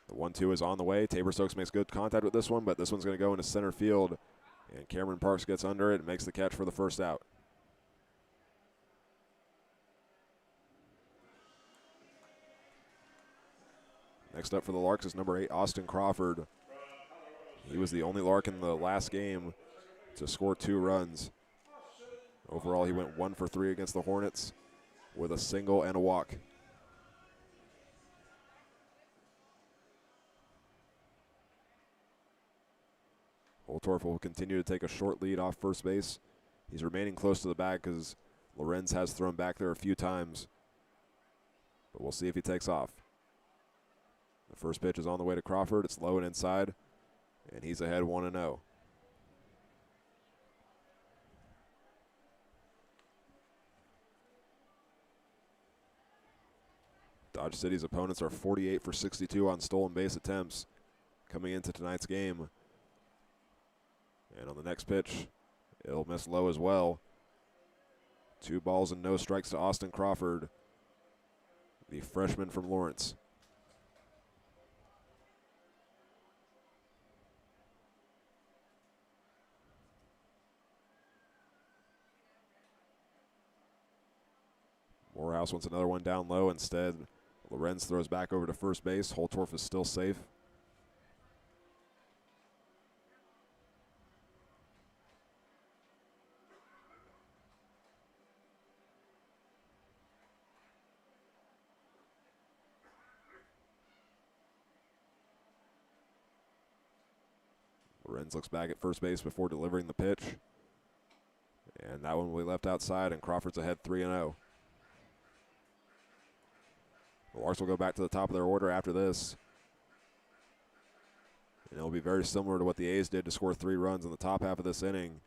The 1-2 is on the way. Tabor Stokes makes good contact with this one, but this one's going to go into center field. And Cameron Parks gets under it and makes the catch for the first out. Next up for the Larks is number 8, Austin Crawford. He was the only Lark in the last game to score 2 runs. Overall, he went 1 for 3 against the Hornets with a single and a walk. Holtorf will continue to take a short lead off first base. He's remaining close to the bag because Lorenz has thrown back there a few times. But we'll see if he takes off. The first pitch is on the way to Crawford. It's low and inside, and he's ahead 1-0. Dodge City's opponents are 48 for 62 on stolen base attempts coming into tonight's game. And on the next pitch, it'll miss low as well. 2 balls and no strikes to Austin Crawford, the freshman from Lawrence. Morehouse wants another one down low. Instead, Lorenz throws back over to first base. Holtorf is still safe. Lorenz looks back at first base before delivering the pitch. And that one will be left outside, and Crawford's ahead 3-0. The Larks will go back to the top of their order after this. And it'll be very similar to what the A's did to score 3 runs in the top half of this inning.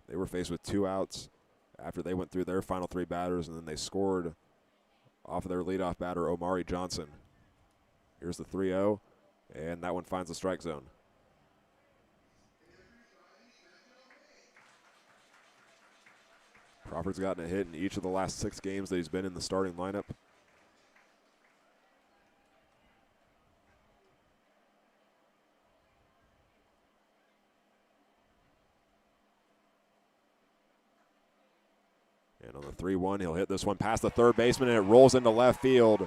They were faced with 2 outs after they went through their final 3 batters, and then they scored off of their leadoff batter, Omari Johnson. Here's the 3-0, and that one finds the strike zone. Crawford's gotten a hit in each of the last 6 games that he's been in the starting lineup. And on the 3-1, he'll hit this one past the third baseman, and it rolls into left field.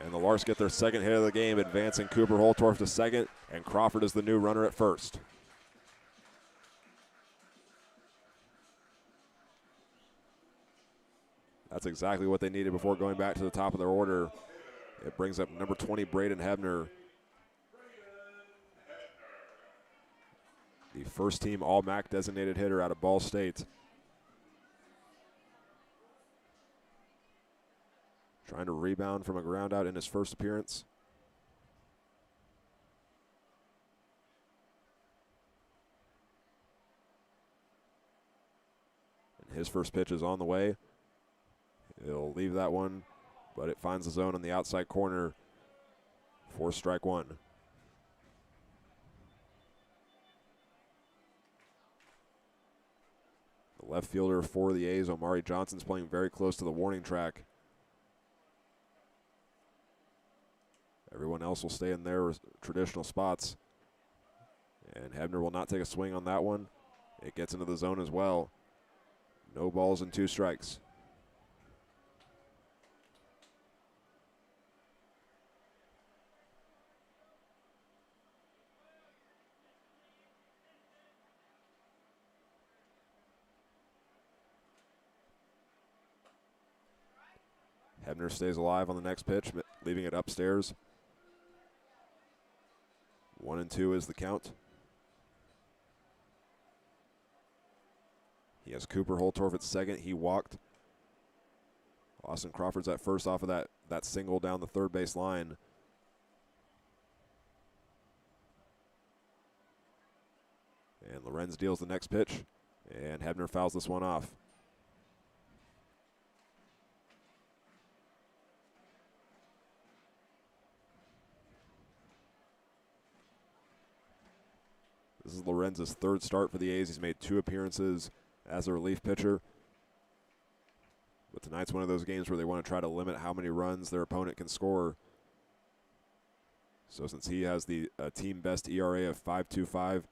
And the Larks get their second hit of the game, advancing Cooper Holtorf to second, and Crawford is the new runner at first. That's exactly what they needed before going back to the top of their order. It brings up number 20, Braden Hebner, the first team All-MAC designated hitter out of Ball State. Trying to rebound from a ground out in his first appearance. And his first pitch is on the way. He'll leave that one, but it finds the zone on the outside corner for strike one. The left fielder for the A's, Omari Johnson's playing very close to the warning track. Everyone else will stay in their traditional spots. And Hebner will not take a swing on that one. It gets into the zone as well. No balls and 2 strikes. Hebner stays alive on the next pitch, leaving it upstairs. 1-2 is the count. He has Cooper Holtorf at second. He walked. Austin Crawford's at first off of that single down the third base line. And Lorenz deals the next pitch, and Hebner fouls this one off. This is Lorenz's third start for the A's. He's made 2 appearances as a relief pitcher. But tonight's one of those games where they want to try to limit how many runs their opponent can score. So since he has the team best ERA of 5.25,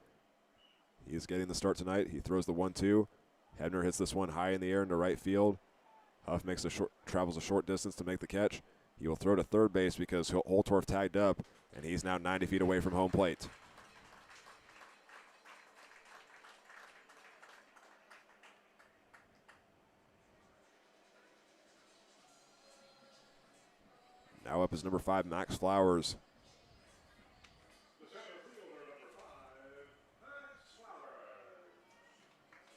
he is getting the start tonight. He throws the 1-2. Hebner hits this one high in the air into right field. Huff travels a short distance to make the catch. He will throw to third base because Holtorf tagged up, and he's now 90 feet away from home plate. Now up is number 5, Max Flowers.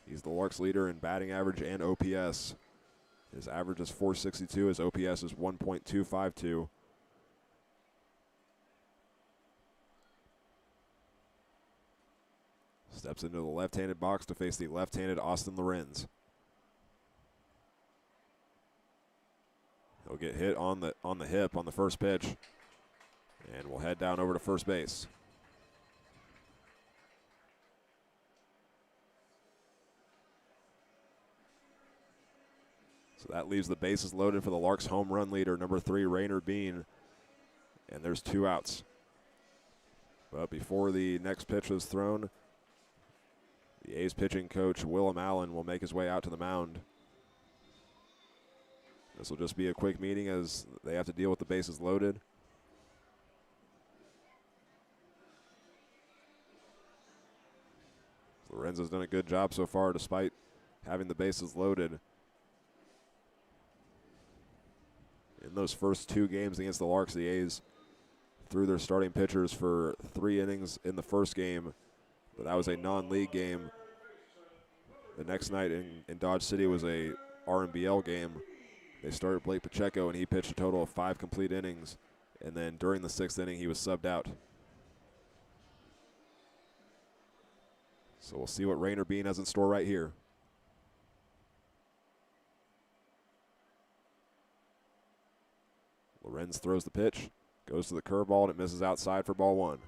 He's the Larks leader in batting average and OPS. His average is .462. His OPS is 1.252. Steps into the left-handed box to face the left-handed Austin Lorenz. He'll get hit on the hip on the first pitch, and we'll head down over to first base. So that leaves the bases loaded for the Larks home run leader, number 3, Raynard Bean, and there's 2 outs. But before the next pitch is thrown, the A's pitching coach, Willem Allen, will make his way out to the mound. This will just be a quick meeting as they have to deal with the bases loaded. Lorenzo's done a good job so far despite having the bases loaded. In those first 2 games against the Larks, the A's threw their starting pitchers for 3 innings in the first game, but that was a non-league game. The next night in Dodge City was a RMBL game. They started Blake Pacheco, and he pitched a total of 5 complete innings, and then during the 6th inning, he was subbed out. So we'll see what Raynard Bean has in store right here. Lorenz throws the pitch, goes to the curveball, and it misses outside for ball one.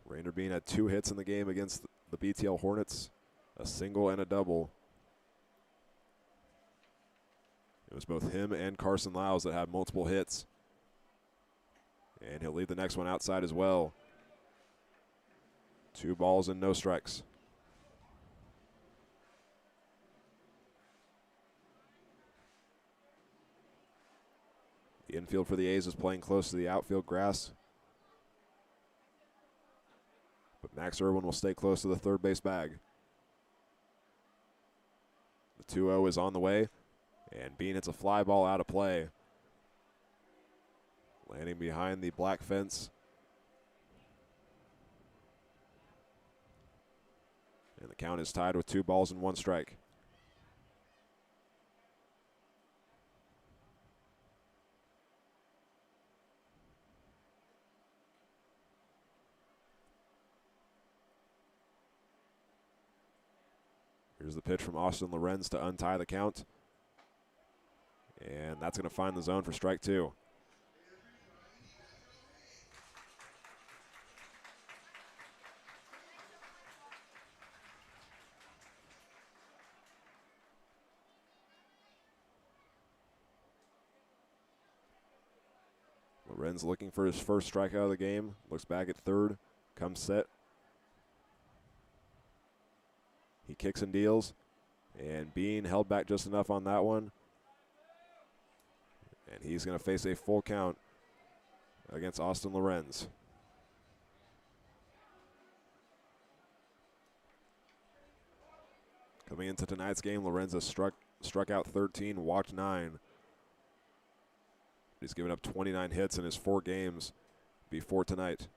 Rainer Bean had 2 hits in the game against the BTL Hornets, a single and a double. It was both him and Carson Lyles that had multiple hits. And he'll leave the next one outside as well. 2 balls and no strikes. The infield for the A's is playing close to the outfield grass. But Max Irwin will stay close to the third base bag. The 2-0 is on the way, and Bean hits a fly ball out of play. Landing behind the black fence. And the count is tied with 2 balls and 1 strike. Here's the pitch from Austin Lorenz to untie the count. And that's going to find the zone for strike 2. Lorenz looking for his first strikeout of the game. Looks back at third. Comes set. He kicks and deals. And Bean held back just enough on that one. And he's going to face a full count against Austin Lorenz. Coming into tonight's game, Lorenz has struck out 13, walked 9. He's given up 29 hits in his 4 games before tonight.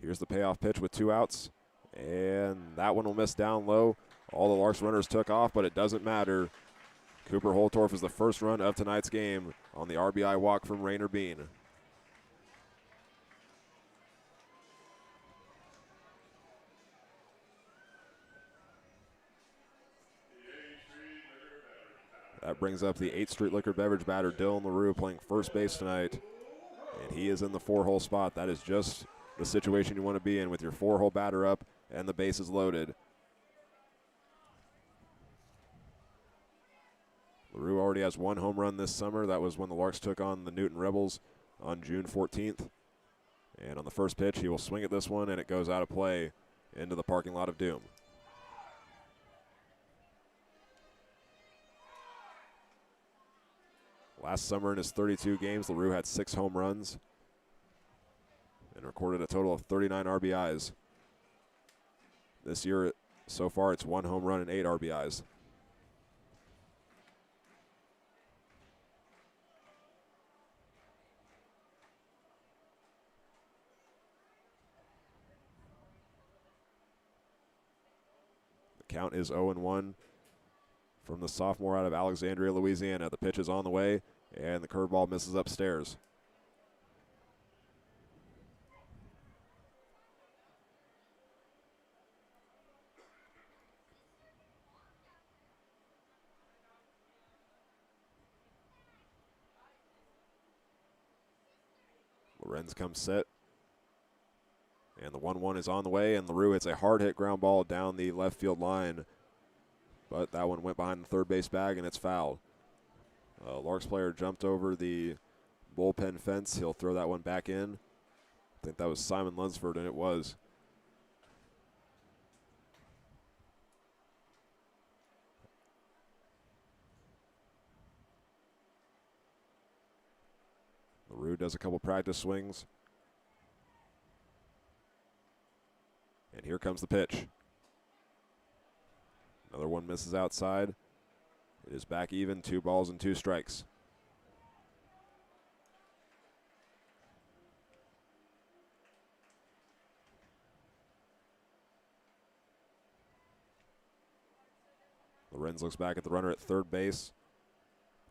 Here's the payoff pitch with 2 outs, and that one will miss down low. All the Larks runners took off, but it doesn't matter. Cooper Holtorf is the first run of tonight's game on the RBI walk from Rainer Bean. That brings up the 8th Street Liquor Beverage batter, Dylan LaRue, playing first base tonight. And he is in the 4-hole spot. That is just the situation you want to be in with your 4-hole batter up and the bases loaded. LaRue already has 1 home run this summer. That was when the Larks took on the Newton Rebels on June 14th. And on the first pitch, he will swing at this one, and it goes out of play into the parking lot of doom. Last summer in his 32 games, LaRue had 6 home runs and recorded a total of 39 RBIs. This year, so far, it's 1 home run and 8 RBIs. The count is 0-1 from the sophomore out of Alexandria, Louisiana. The pitch is on the way, and the curveball misses upstairs. Lorenz comes set, and the 1-1 is on the way, and LaRue hits a hard hit ground ball down the left field line. But that one went behind the third base bag, and it's fouled. Larks player jumped over the bullpen fence. He'll throw that one back in. I think that was Simon Lunsford, and it was. LaRue does a couple practice swings. And here comes the pitch. Another one misses outside. It is back even, 2 balls and 2 strikes. Lorenz looks back at the runner at third base.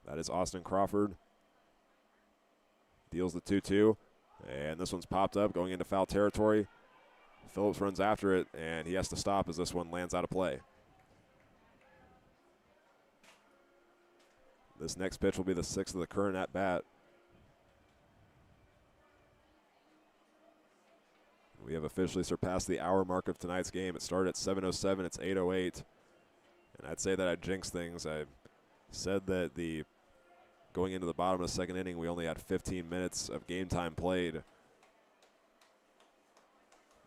That is Austin Crawford. Deals the 2-2, and this one's popped up going into foul territory. Phillips runs after it, and he has to stop as this one lands out of play. This next pitch will be the 6th of the current at bat. We have officially surpassed the hour mark of tonight's game. It started at 7:07. It's 8:08. And I'd say that I jinxed things. I said that going into the bottom of the second inning, we only had 15 minutes of game time played.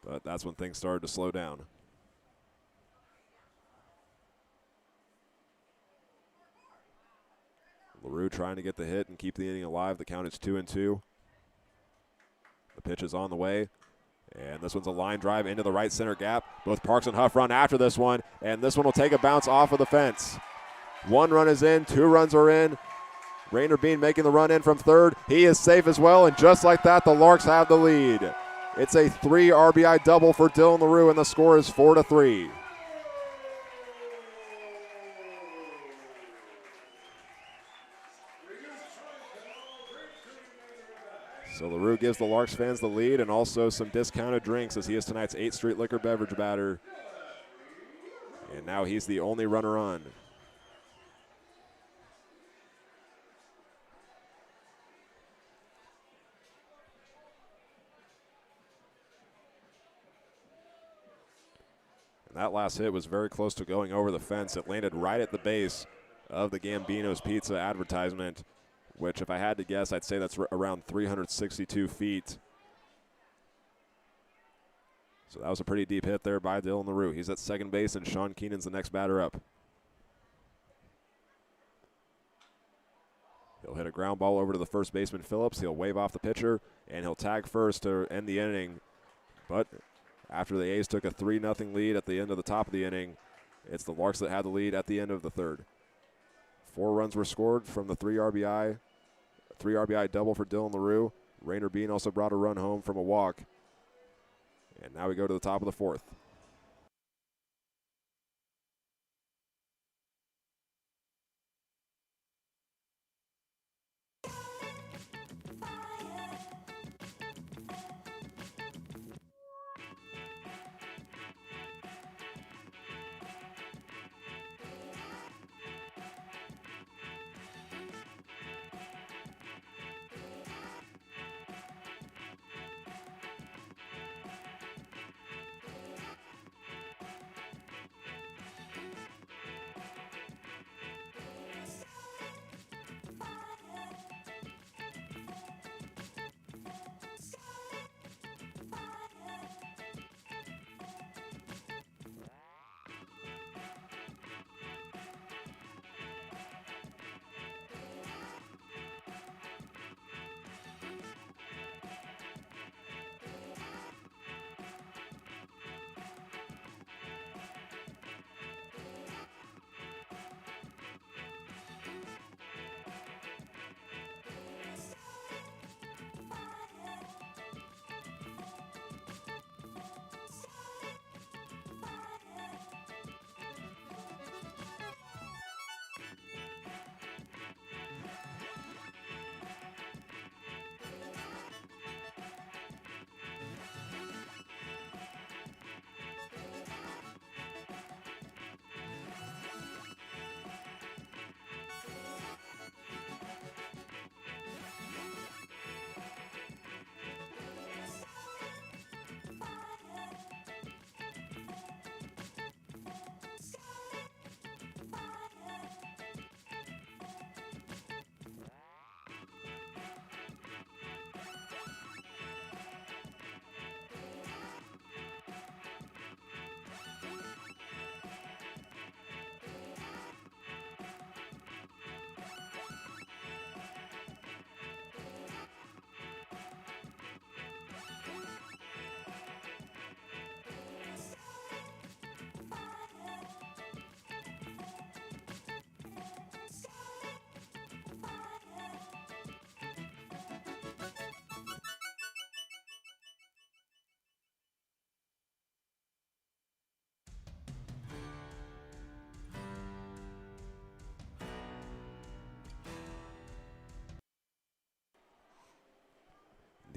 But that's when things started to slow down. LaRue trying to get the hit and keep the inning alive. The count is 2-2. The pitch is on the way. And this one's a line drive into the right center gap. Both Parks and Huff run after this one, and this one will take a bounce off of the fence. 1 run is in, 2 runs are in. Rainer Bean making the run in from third. He is safe as well, and just like that, the Larks have the lead. It's a 3 RBI double for Dylan LaRue, and the score is 4-3. So LaRue gives the Larks fans the lead and also some discounted drinks as he is tonight's 8th Street Liquor beverage batter. And now he's the only runner on. And that last hit was very close to going over the fence. It landed right at the base of the Gambino's Pizza advertisement, which if I had to guess, I'd say that's around 362 feet. So that was a pretty deep hit there by Dylan LaRue. He's at second base, and Sean Keenan's the next batter up. He'll hit a ground ball over to the first baseman, Phillips. He'll wave off the pitcher, and he'll tag first to end the inning. But after the A's took a 3-0 lead at the end of the top of the inning, it's the Larks that had the lead at the end of the third. 4 runs were scored from the 3 RBI double for Dylan LaRue. Rainer Bean also brought a run home from a walk. And now we go to the top of the 4th.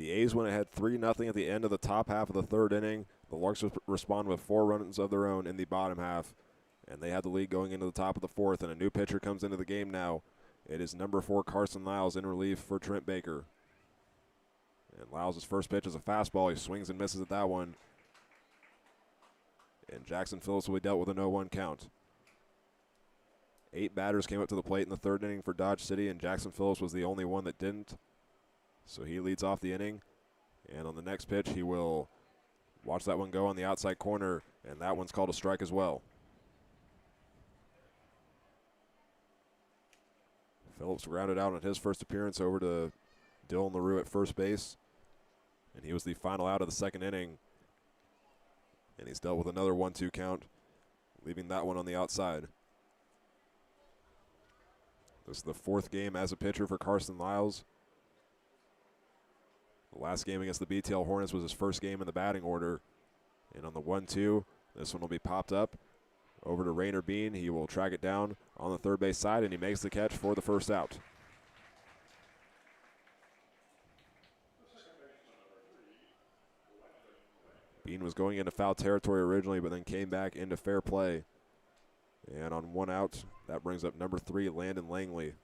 The A's went ahead 3-0 at the end of the top half of the third inning. The Larks respond with 4 runs of their own in the bottom half, and they had the lead going into the top of the fourth, and a new pitcher comes into the game now. It is number 4, Carson Lyles, in relief for Trent Baker. And Lyles' first pitch is a fastball. He swings and misses at that one. And Jackson Phillips will be dealt with a 0-1 count. 8 batters came up to the plate in the third inning for Dodge City, and Jackson Phillips was the only one that didn't. So he leads off the inning. And on the next pitch, he will watch that one go on the outside corner, and that one's called a strike as well. Phillips grounded out on his first appearance over to Dylan LaRue at first base, and he was the final out of the second inning. And he's dealt with another 1-2 count, leaving that one on the outside. This is the 4th game as a pitcher for Carson Lyles. The last game against the BTL Hornets was his first game in the batting order. And on the 1-2, this one will be popped up over to Rainer Bean. He will track it down on the third base side, and he makes the catch for the first out. Bean was going into foul territory originally, but then came back into fair play. And on 1 out, that brings up number 3, Landon Langley.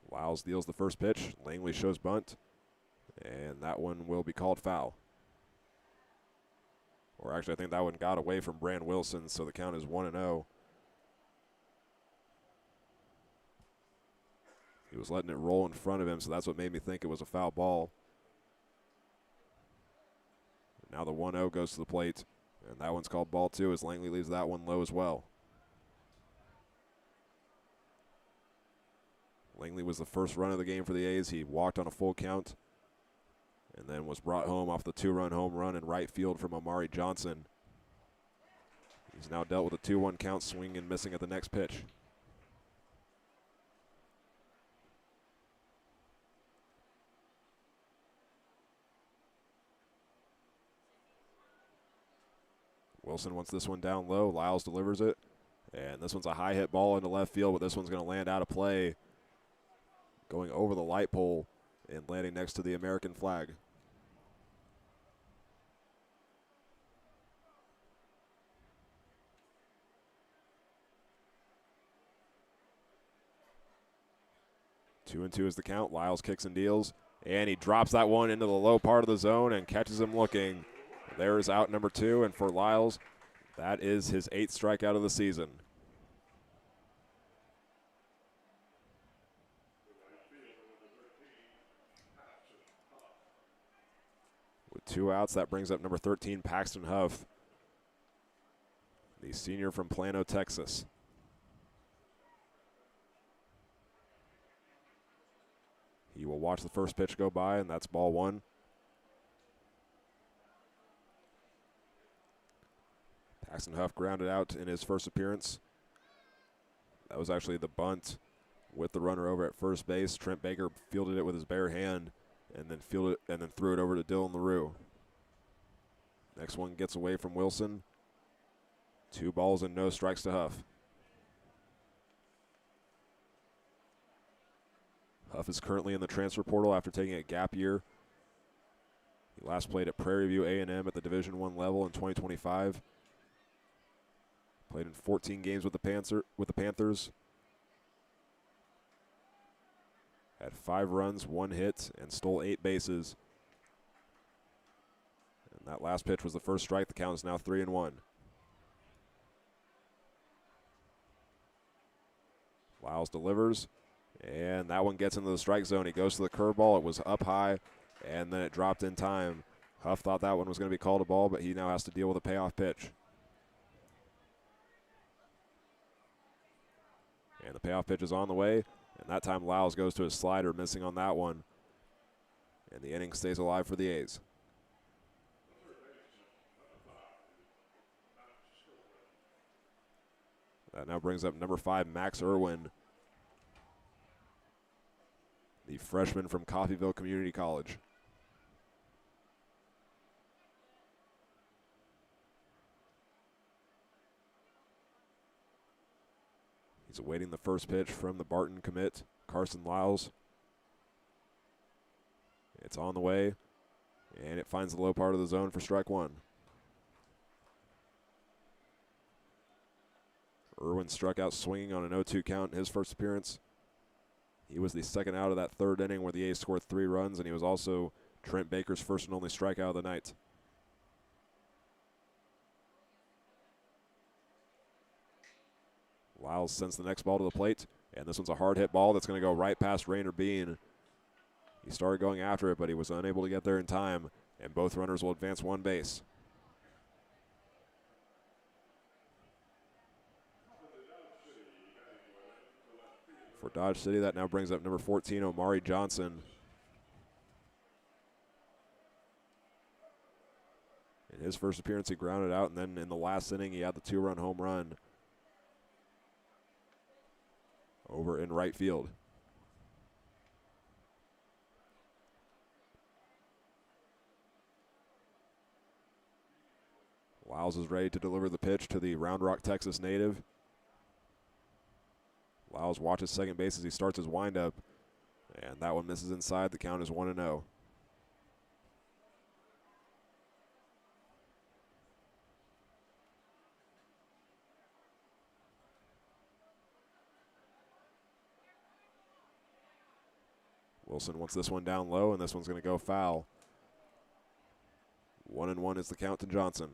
Lyles deals the first pitch. Langley shows bunt, and that one will be called foul. Or actually, I think that one got away from Brand Wilson, so the count is 1-0. He was letting it roll in front of him, so that's what made me think it was a foul ball. Now the 1-0 goes to the plate, and that one's called ball 2 as Langley leaves that one low as well. Langley was the first run of the game for the A's. He walked on a full count and then was brought home off the 2-run home run in right field from Amari Johnson. He's now dealt with a 2-1 count, swinging and missing at the next pitch. Wilson wants this one down low. Lyles delivers it. And this one's a high hit ball into left field, but this one's going to land out of play, going over the light pole and landing next to the American flag. Two and two is the count. Lyles kicks and deals, and he drops that one into the low part of the zone and catches him looking. There's out number 2, and for Lyles, that is his 8th strikeout of the season. With 2 outs, that brings up number 13, Paxton Huff, the senior from Plano, Texas. He will watch the first pitch go by, and that's ball 1. Paxton Huff grounded out in his first appearance. That was actually the bunt with the runner over at first base. Trent Baker fielded it with his bare hand and then threw it over to Dylan LaRue. Next one gets away from Wilson. 2 balls and no strikes to Huff. Huff is currently in the transfer portal after taking a gap year. He last played at Prairie View A&M at the Division I level in 2025. Played in 14 games with the Panthers. Had 5 runs, 1 hit, and stole 8 bases. And that last pitch was the first strike. The count is now 3-1. Lyles delivers, and that one gets into the strike zone. He goes to the curveball. It was up high, and then it dropped in time. Huff thought that one was going to be called a ball, but he now has to deal with a payoff pitch. And the payoff pitch is on the way, and that time Lyles goes to his slider, missing on that one. And the inning stays alive for the A's. That now brings up number 5, Max Irwin, the freshman from Coffeyville Community College. He's awaiting the first pitch from the Barton commit, Carson Lyles. It's on the way, and it finds the low part of the zone for strike one. Irwin struck out swinging on an 0-2 count in his first appearance. He was the second out of that third inning where the A's scored 3 runs, and he was also Trent Baker's first and only strikeout of the night. Lyles sends the next ball to the plate, and this one's a hard hit ball that's going to go right past Rainer Bean. He started going after it, but he was unable to get there in time, and both runners will advance one base. For Dodge City, that now brings up number 14, Omari Johnson. In his first appearance, he grounded out, and then in the last inning, he had the 2-run home run over in right field. Lyles is ready to deliver the pitch to the Round Rock, Texas native. Lyles watches second base as he starts his windup, and that one misses inside. The count is 1-0. Wilson wants this one down low, and this one's going to go foul. 1-1 is the count to Johnson.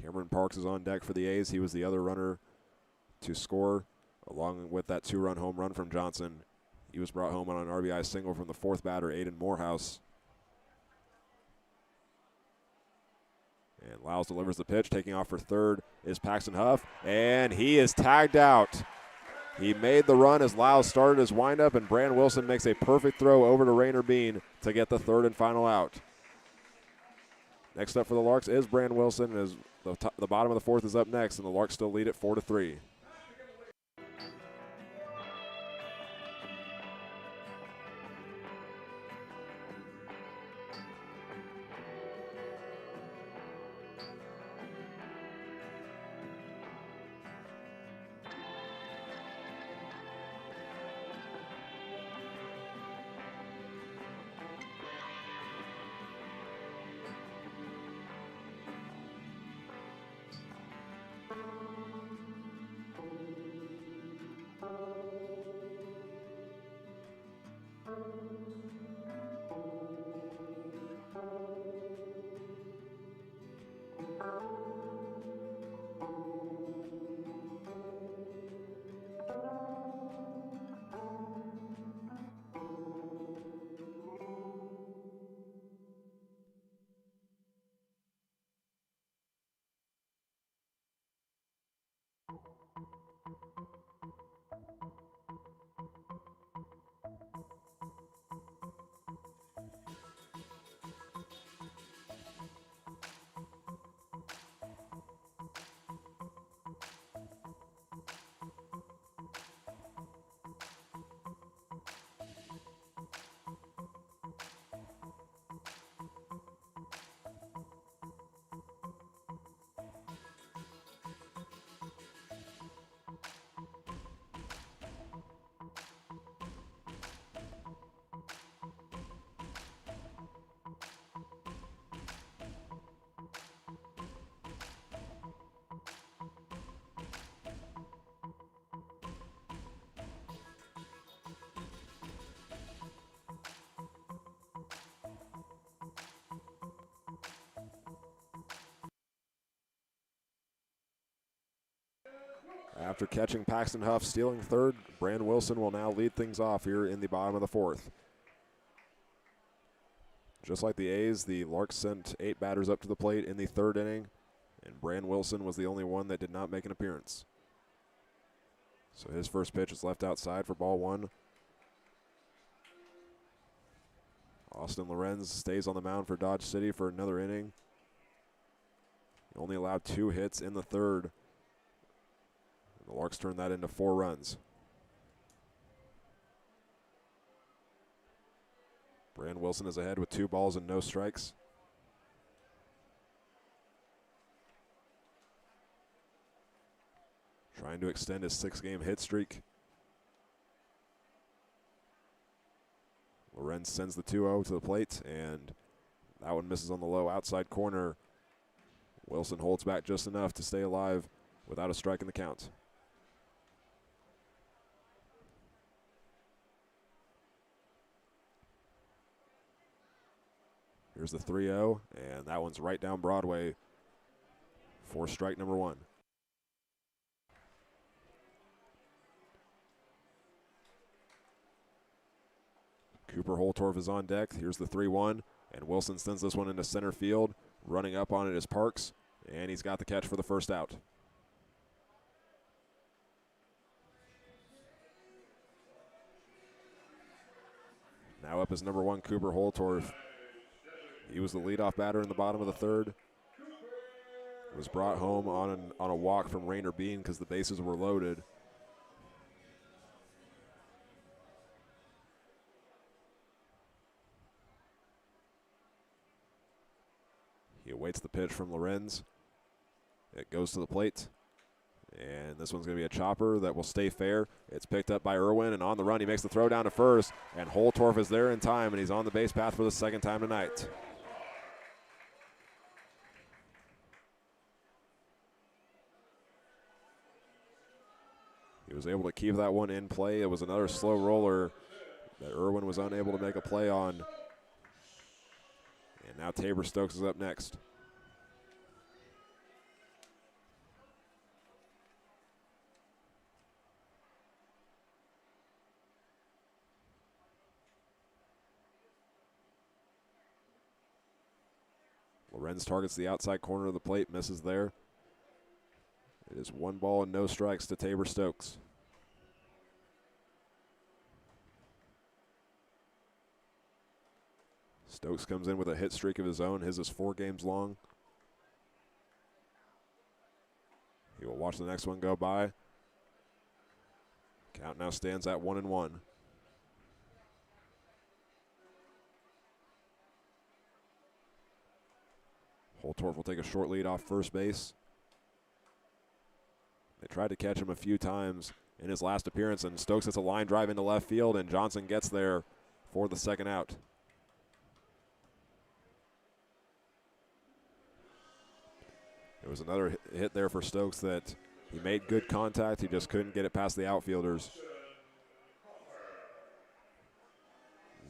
Cameron Parks is on deck for the A's. He was the other runner to score, along with that 2-run home run from Johnson. He was brought home on an RBI single from the fourth batter, Aiden Morehouse. And Lyles delivers the pitch. Taking off for third is Paxton Huff, and he is tagged out. He made the run as Lyles started his windup, and Brand Wilson makes a perfect throw over to Rainer Bean to get the third and final out. Next up for the Larks is Brand Wilson, as the bottom of the fourth is up next, and the Larks still lead it 4-3. After catching Paxton Huff stealing third, Brand Wilson will now lead things off here in the bottom of the fourth. Just like the A's, the Larks sent 8 batters up to the plate in the third inning, and Brand Wilson was the only one that did not make an appearance. So his first pitch is left outside for ball one. Austin Lorenz stays on the mound for Dodge City for another inning. He only allowed 2 hits in the third. The Larks turned that into 4 runs. Brand Wilson is ahead with 2 balls and no strikes. trying to extend his 6-game hit streak. Lorenz sends the 2-0 to the plate, and that one misses on the low outside corner. Wilson holds back just enough to stay alive without a strike in the count. Here's the 3-0, and that one's right down Broadway for strike number 1. Cooper Holtorf is on deck. Here's the 3-1, and Wilson sends this one into center field. Running up on it is Parks, and he's got the catch for the first out. Now up is number 1, Cooper Holtorf. He was the leadoff batter in the bottom of the third. Was brought home on a walk from Rainer Bean because the bases were loaded. He awaits the pitch from Lorenz. It goes to the plate. And this one's going to be a chopper that will stay fair. It's picked up by Irwin, and on the run he makes the throw down to first. And Holtorf is there in time, and he's on the base path for the second time tonight. He was able to keep that one in play. It was another slow roller that Irwin was unable to make a play on. And now Tabor Stokes is up next. Lorenz targets the outside corner of the plate, misses there. It is 1 ball and no strikes to Tabor Stokes. Stokes comes in with a hit streak of his own. His is 4 games long. He will watch the next one go by. Count now stands at 1-1. Holtorf will take a short lead off first base. They tried to catch him a few times in his last appearance, and Stokes hits a line drive into left field, and Johnson gets there for the second out. There was another hit there for Stokes that he made good contact. He just couldn't get it past the outfielders.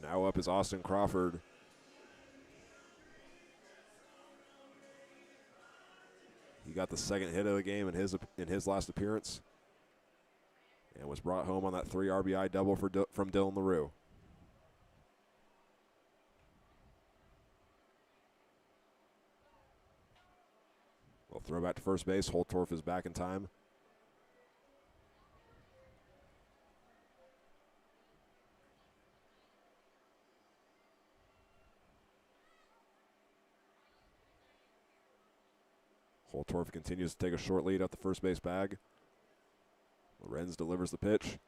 Now up is Austin Crawford. He got the second hit of the game in his last appearance, and was brought home on that 3 RBI double from Dylan LaRue. We'll throw back to first base. Holtorf is back in time. Holtorf continues to take a short lead up the first base bag. Lorenz delivers the pitch,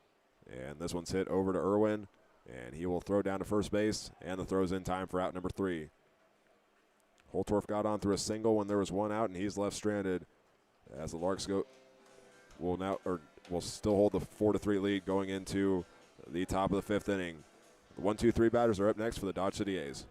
and this one's hit over to Irwin, and he will throw down to first base, and the throw's in time for out number 3. Holtorf got on through a single when there was 1 out, and he's left stranded as the Larks will still hold the 4-3 lead going into the top of the 5th inning. The 1-2-3 batters are up next for the Dodge City A's.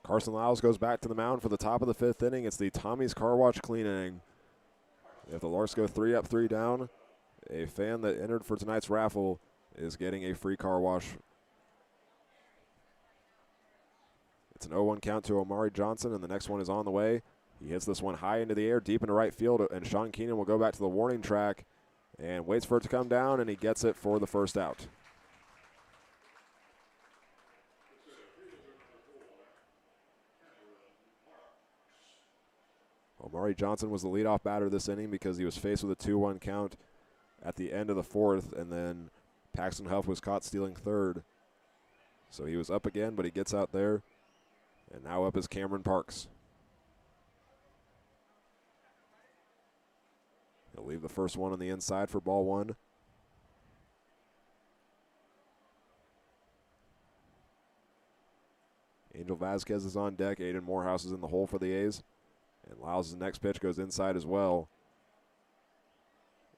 Carson Lyles goes back to the mound for the top of the 5th inning. It's the Tommy's Car Wash clean inning. If the Larks go 3 up, 3 down, a fan that entered for tonight's raffle is getting a free car wash. It's an 0-1 count to Omari Johnson, and the next one is on the way. He hits this one high into the air, deep into right field, and Sean Keenan will go back to the warning track and waits for it to come down, and he gets it for the first out. Omari Johnson was the leadoff batter this inning because he was faced with a 2-1 count at the end of the 4th, and then Paxton Huff was caught stealing 3rd. So he was up again, but he gets out there, and now up is Cameron Parks. He'll leave the first one on the inside for ball 1. Angel Vasquez is on deck. Aiden Morehouse is in the hole for the A's. And Lyles' next pitch goes inside as well.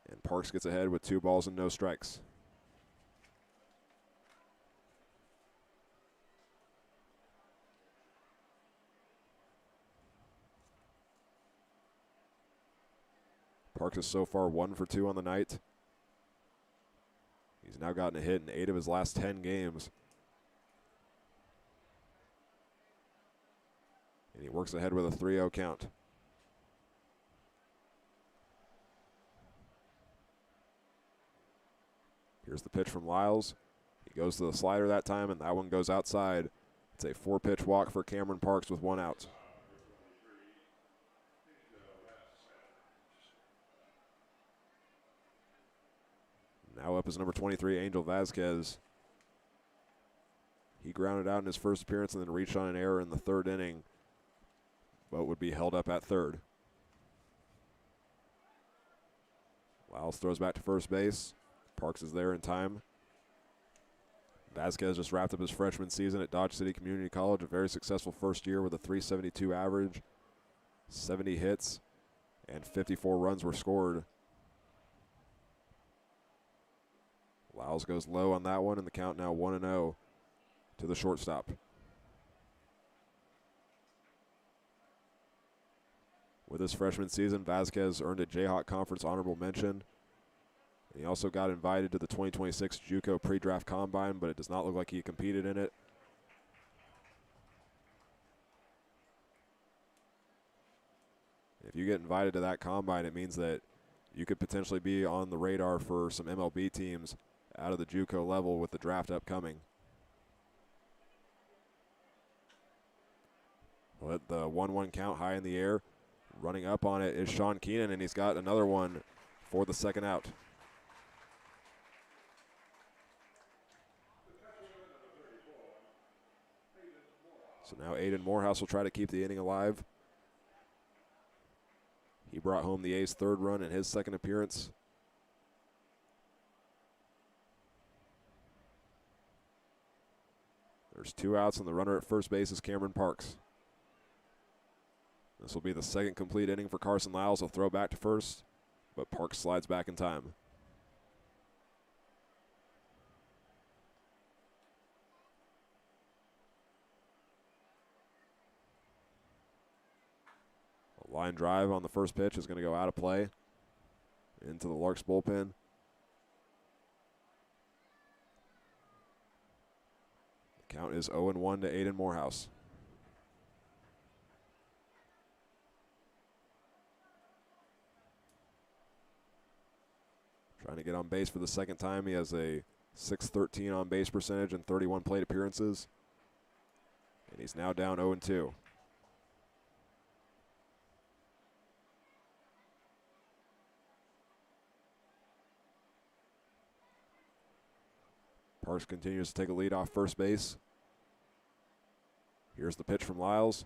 And Parks gets ahead with 2 balls and no strikes. Parks is so far 1 for 2 on the night. He's now gotten a hit in 8 of his last 10 games. And he works ahead with a 3-0 count. Here's the pitch from Lyles. He goes to the slider that time, and that one goes outside. It's a 4-pitch walk for Cameron Parks with 1 out. Now up is number 23, Angel Vasquez. He grounded out in his first appearance and then reached on an error in the 3rd inning, but would be held up at 3rd. Lyles throws back to first base. Parks is there in time. Vasquez just wrapped up his freshman season at Dodge City Community College, a very successful first year with a .372 average, 70 hits, and 54 runs were scored. Lyles goes low on that one, and the count now 1-0 to the shortstop. With his freshman season, Vasquez earned a Jayhawk Conference honorable mention. He also got invited to the 2026 JUCO pre-draft combine, but it does not look like he competed in it. If you get invited to that combine, it means that you could potentially be on the radar for some MLB teams out of the JUCO level with the draft upcoming. Let the 1-1 count high in the air. Running up on it is Sean Keenan, and he's got another one for the 2nd out. So now Aiden Morehouse will try to keep the inning alive. He brought home the A's 3rd run in his 2nd appearance. There's 2 outs, and the runner at first base is Cameron Parks. This will be the 2nd complete inning for Carson Lyles. He'll throw back to first, but Parks slides back in time. A line drive on the first pitch is going to go out of play into the Larks bullpen. The count is 0-1 to Aiden Morehouse. Trying to get on base for the 2nd time. He has a .613 on base percentage and 31 plate appearances. And he's now down 0-2. Parks continues to take a lead off first base. Here's the pitch from Lyles.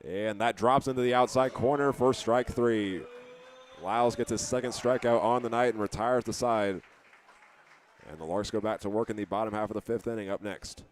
And that drops into the outside corner for strike 3. Lyles gets his 2nd strikeout on the night and retires the side. And the Larks go back to work in the bottom half of the 5th inning up next.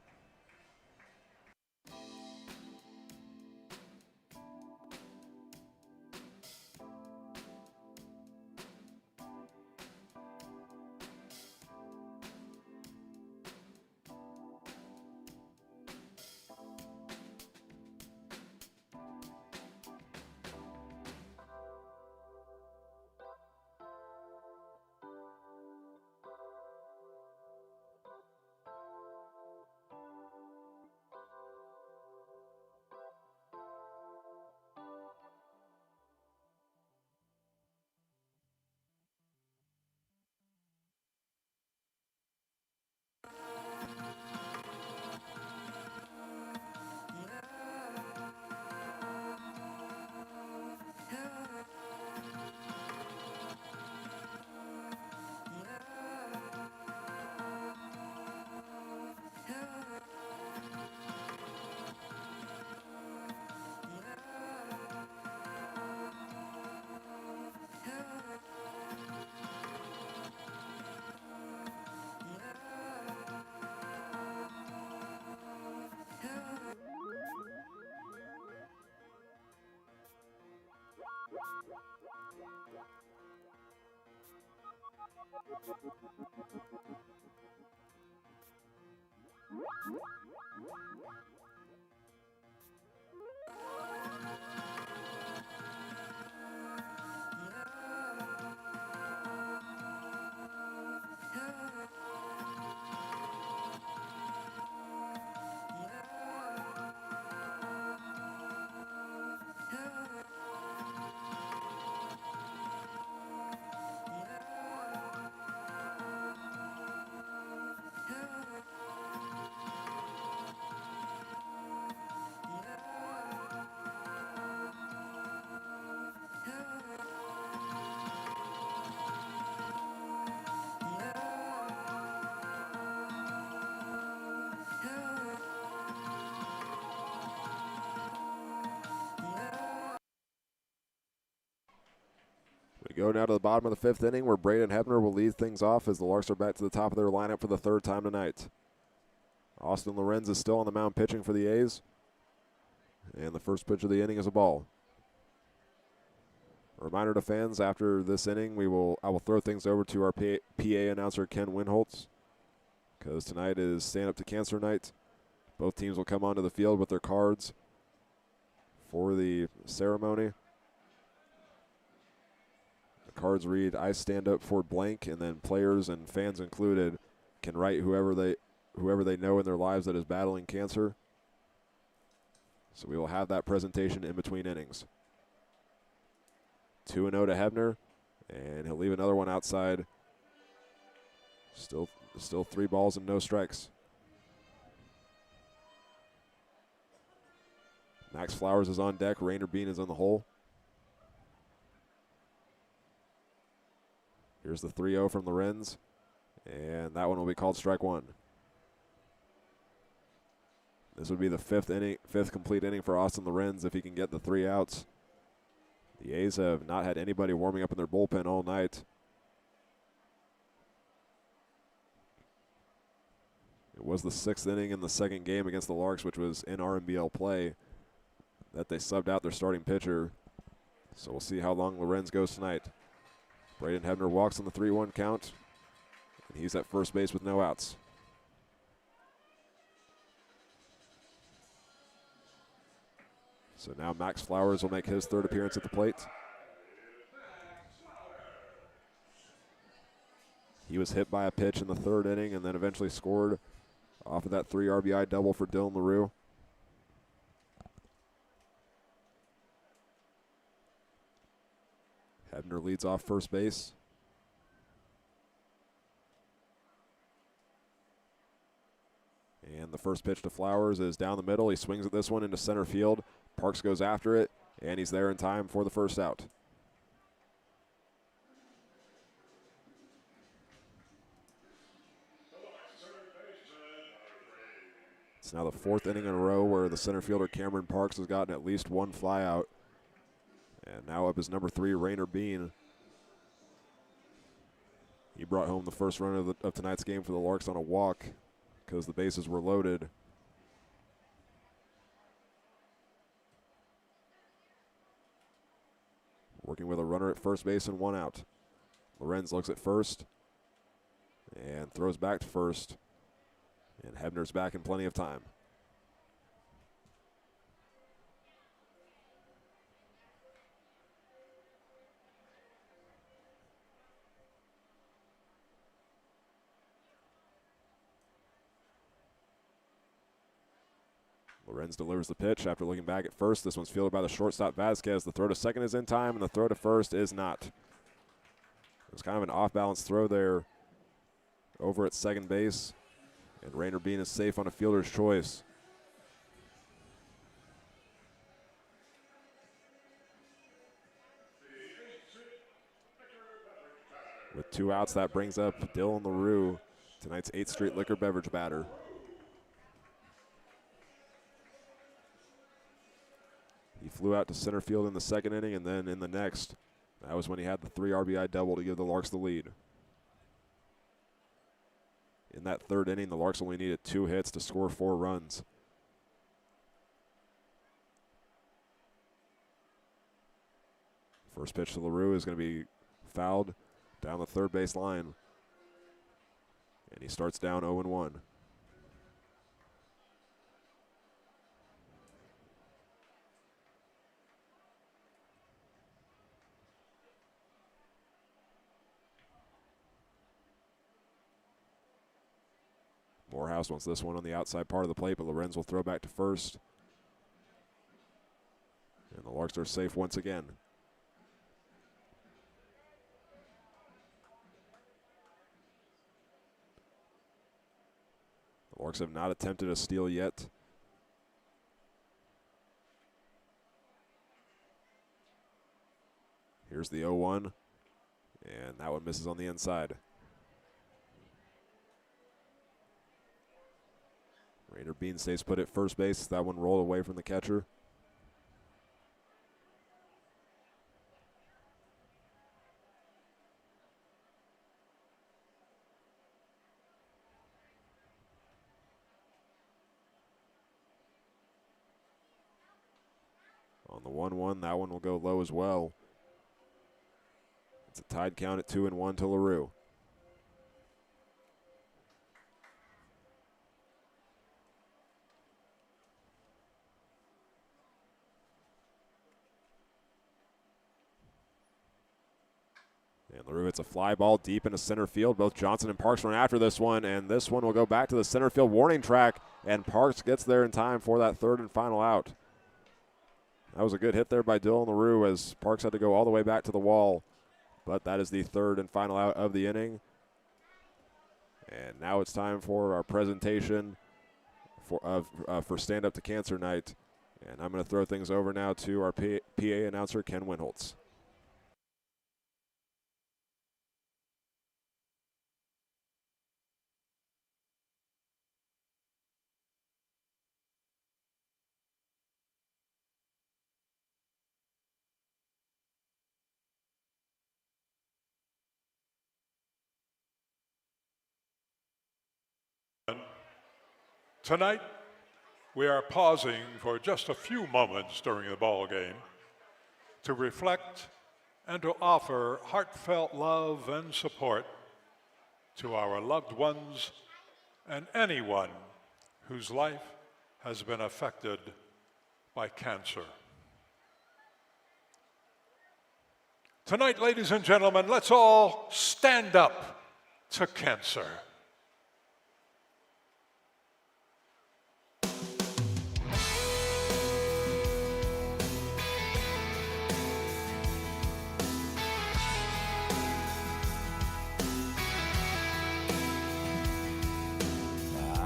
We go now to the bottom of the fifth inning where Braden Hebner will lead things off as the Larks are back to the top of their lineup for the third time tonight. Austin Lorenz is still on the mound pitching for the A's. And the first pitch of the inning is a ball. A reminder to fans, after this inning, I will throw things over to our PA announcer, Ken Winholtz, because tonight is Stand Up to Cancer night. Both teams will come onto the field with their cards for the ceremony. The cards read, "I stand up for blank," and then players and fans included can write whoever they know in their lives that is battling cancer. So we will have that presentation in between innings. 2-0 to Hebner, and he'll leave another one outside. Still 3 balls and no strikes. Max Flowers is on deck. Rainer Bean is in the hole. Here's the 3-0 from Lorenz, and that one will be called strike one. This would be the fifth complete inning for Austin Lorenz if he can get the 3 outs. The A's have not had anybody warming up in their bullpen all night. It was the 6th inning in the second game against the Larks, which was in RMBL play, that they subbed out their starting pitcher. So we'll see how long Lorenz goes tonight. Braden Hebner walks on the 3-1 count, and he's at first base with no outs. So now Max Flowers will make his 3rd appearance at the plate. He was hit by a pitch in the 3rd inning and then eventually scored off of that 3 RBI double for Dylan LaRue. Hebner leads off first base. And the first pitch to Flowers is down the middle. He swings at this one into center field. Parks goes after it, and he's there in time for the first out. It's now the 4th inning in a row where the center fielder Cameron Parks has gotten at least 1 flyout. And now up is number 3, Rainer Bean. He brought home the first run of tonight's game for the Larks on a walk because the bases were loaded. Working with a runner at first base and 1 out. Lorenz looks at first and throws back to first. And Hebner's back in plenty of time. Lorenz delivers the pitch after looking back at first. This one's fielded by the shortstop Vasquez. The throw to second is in time, and the throw to first is not. It was kind of an off-balance throw there over at second base, and Rainer Bean is safe on a fielder's choice. With 2 outs, that brings up Dylan LaRue, tonight's 8th Street Liquor Beverage batter. He flew out to center field in the 2nd inning, and then in the next, that was when he had the 3 RBI double to give the Larks the lead. In that 3rd inning, the Larks only needed 2 hits to score 4 runs. First pitch to LaRue is going to be fouled down the third base line. And he starts down 0-1. Morehouse wants this one on the outside part of the plate, but Lorenz will throw back to first. And the Larks are safe once again. The Larks have not attempted a steal yet. Here's the 0-1, and that one misses on the inside. Rainer Bean stays put at first base. That one rolled away from the catcher. On the 1-1, that one will go low as well. It's a tied count at 2-1 to LaRue. And LaRue hits a fly ball deep into center field. Both Johnson and Parks run after this one, and this one will go back to the center field warning track, and Parks gets there in time for that third and final out. That was a good hit there by Dylan LaRue as Parks had to go all the way back to the wall. But that is the third and final out of the inning. And now it's time for our presentation for Stand Up to Cancer Night. And I'm going to throw things over now to our PA announcer, Ken Winholtz. Tonight, we are pausing for just a few moments during the ball game to reflect and to offer heartfelt love and support to our loved ones and anyone whose life has been affected by cancer. Tonight, ladies and gentlemen, let's all stand up to cancer.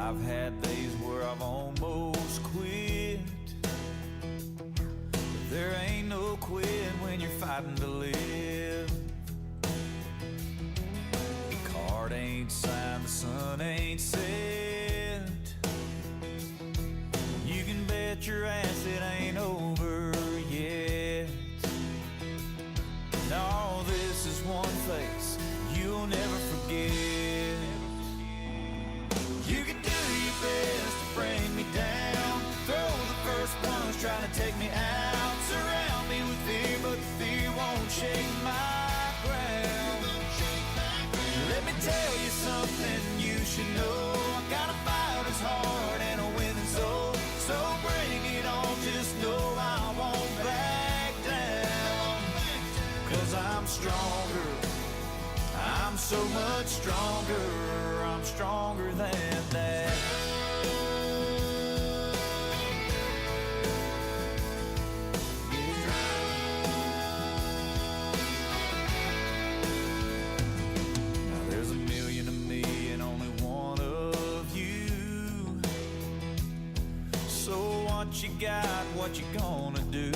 I've had days where I've almost quit, but there ain't no quit when you're fighting to live. The card ain't signed, the sun ain't set. You can bet your ass it ain't over yet. No, this is one face you'll never forget. You can do your best to bring me down, throw the first punch trying to take me out, surround me with fear, but the fear won't shake my ground. Let me tell you something you should know, I got a fighter's heart and a winning soul, so bring it on, just know I won't back down, 'cause I'm stronger, I'm so much stronger, I'm stronger than that. Now there's a million of me and only one of you. So what you got, what you gonna do?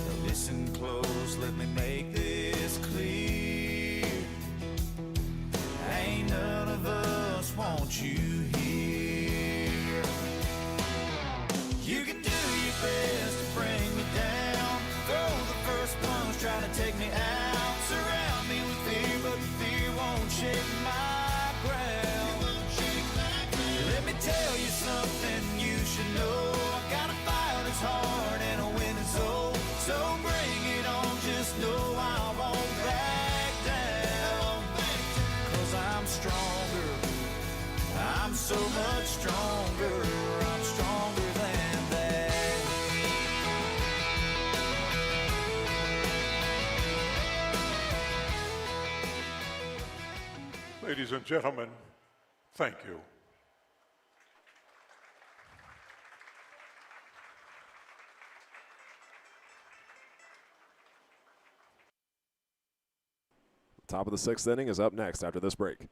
Now listen close, let me make this clear. Ain't none of us want you here. You can do your best to bring me down, throw the first punch trying to take me out, surround me with fear, but the fear won't shake my ground. Let me tell you something you should know, I got a fighter's heart and a winning soul, so bring it on, just know stronger. I'm stronger than that. Ladies and gentlemen, thank you. Top of the sixth inning is up next after this break.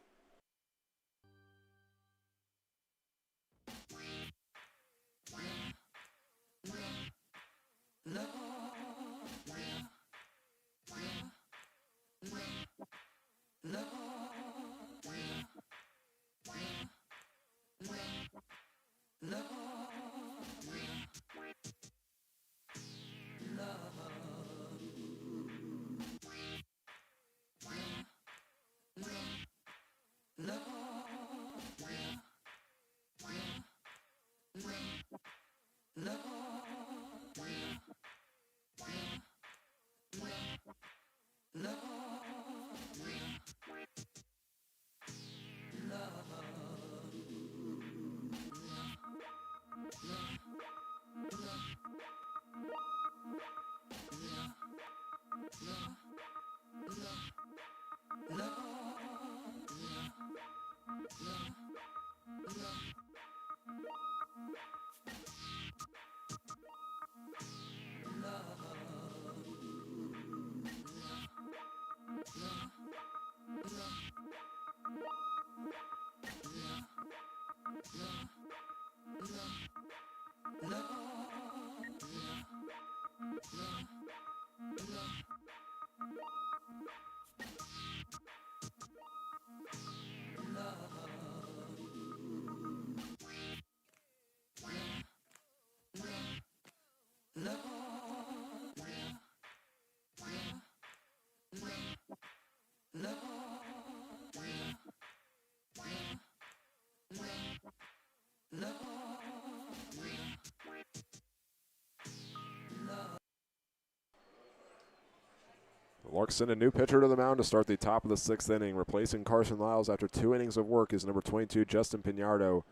The Larks send a new pitcher to the mound to start the top of the sixth inning. Replacing Carson Lyles after 2 innings of work is number 22, Justin Pinardo,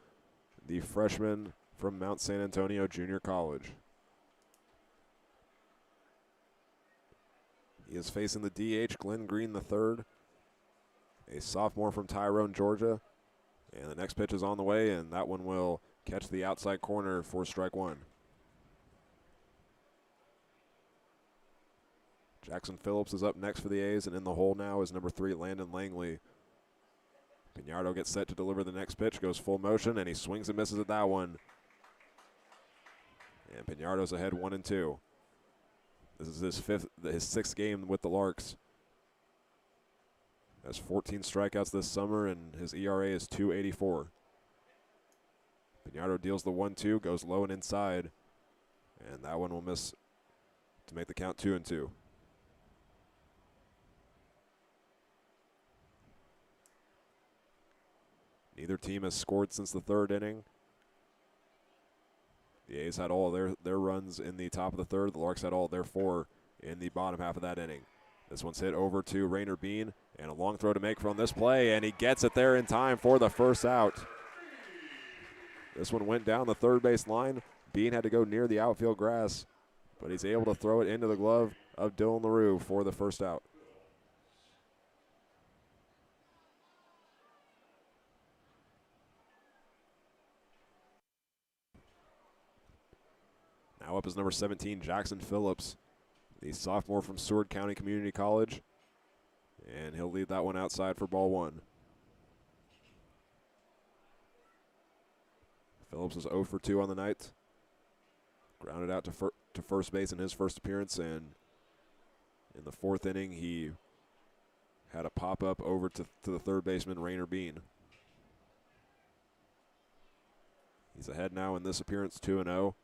the freshman from Mount San Antonio Junior College. He is facing the DH, Glenn Green III, a sophomore from Tyrone, Georgia. And the next pitch is on the way, and that one will catch the outside corner for strike one. Jackson Phillips is up next for the A's, and in the hole now is number 3, Landon Langley. Pinardo gets set to deliver the next pitch, goes full motion, and he swings and misses at that one. And Pinardo's ahead 1-2. This is his sixth game with the Larks. Has 14 strikeouts this summer, and his ERA is .284. Pinardo deals the 1-2, goes low and inside, and that one will miss to make the count 2-2. Neither team has scored since the third inning. The A's had all their runs in the top of the third. The Larks had all their 4 in the bottom half of that inning. This one's hit over to Rainer Bean, and a long throw to make from this play, and he gets it there in time for the first out. This one went down the third base line. Bean had to go near the outfield grass, but he's able to throw it into the glove of Dylan LaRue for the first out. Now up is number 17, Jackson Phillips, the sophomore from Seward County Community College. And he'll lead that one outside for ball one. Phillips is 0 for 2 on the night. Grounded out to first base in his first appearance, and in the fourth inning he had a pop-up over to the third baseman, Rainer Bean. He's ahead now in this appearance, 2-0.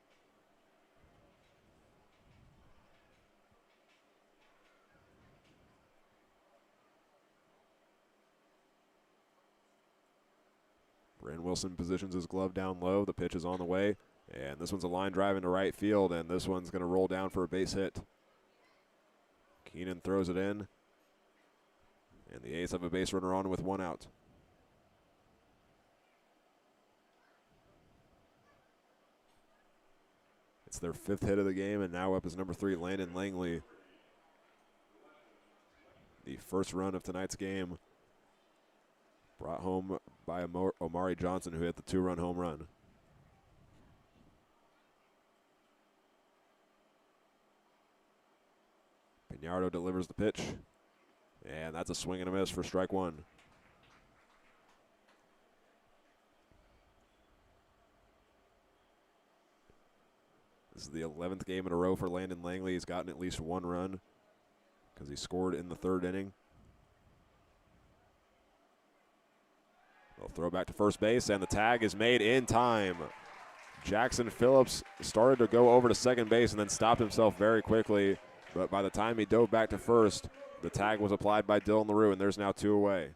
Brandon Wilson positions his glove down low. The pitch is on the way, and this one's a line drive into right field, and this one's going to roll down for a base hit. Keenan throws it in, and the A's have a base runner on with 1 out. It's their 5th hit of the game, and now up is number 3, Landon Langley. The first run of tonight's game brought home by Omari Johnson, who hit the 2-run home run. Piñardo delivers the pitch, and that's a swing and a miss for strike 1. This is the 11th game in a row for Landon Langley. He's gotten at least 1 run because he scored in the 3rd inning. They'll throw back to first base, and the tag is made in time. Jackson Phillips started to go over to second base and then stopped himself very quickly. But by the time he dove back to first, the tag was applied by Dylan LaRue, and there's now 2 away.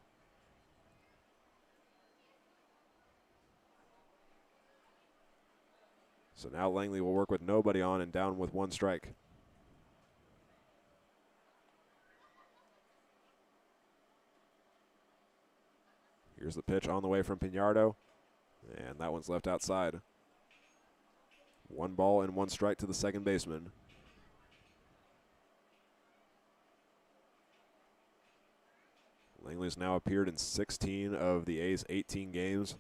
So now Langley will work with nobody on and down with 1 strike. Here's the pitch on the way from Piñardo, and that one's left outside. 1 ball and 1 strike to the second baseman. Langley's now appeared in 16 of the A's 18 games.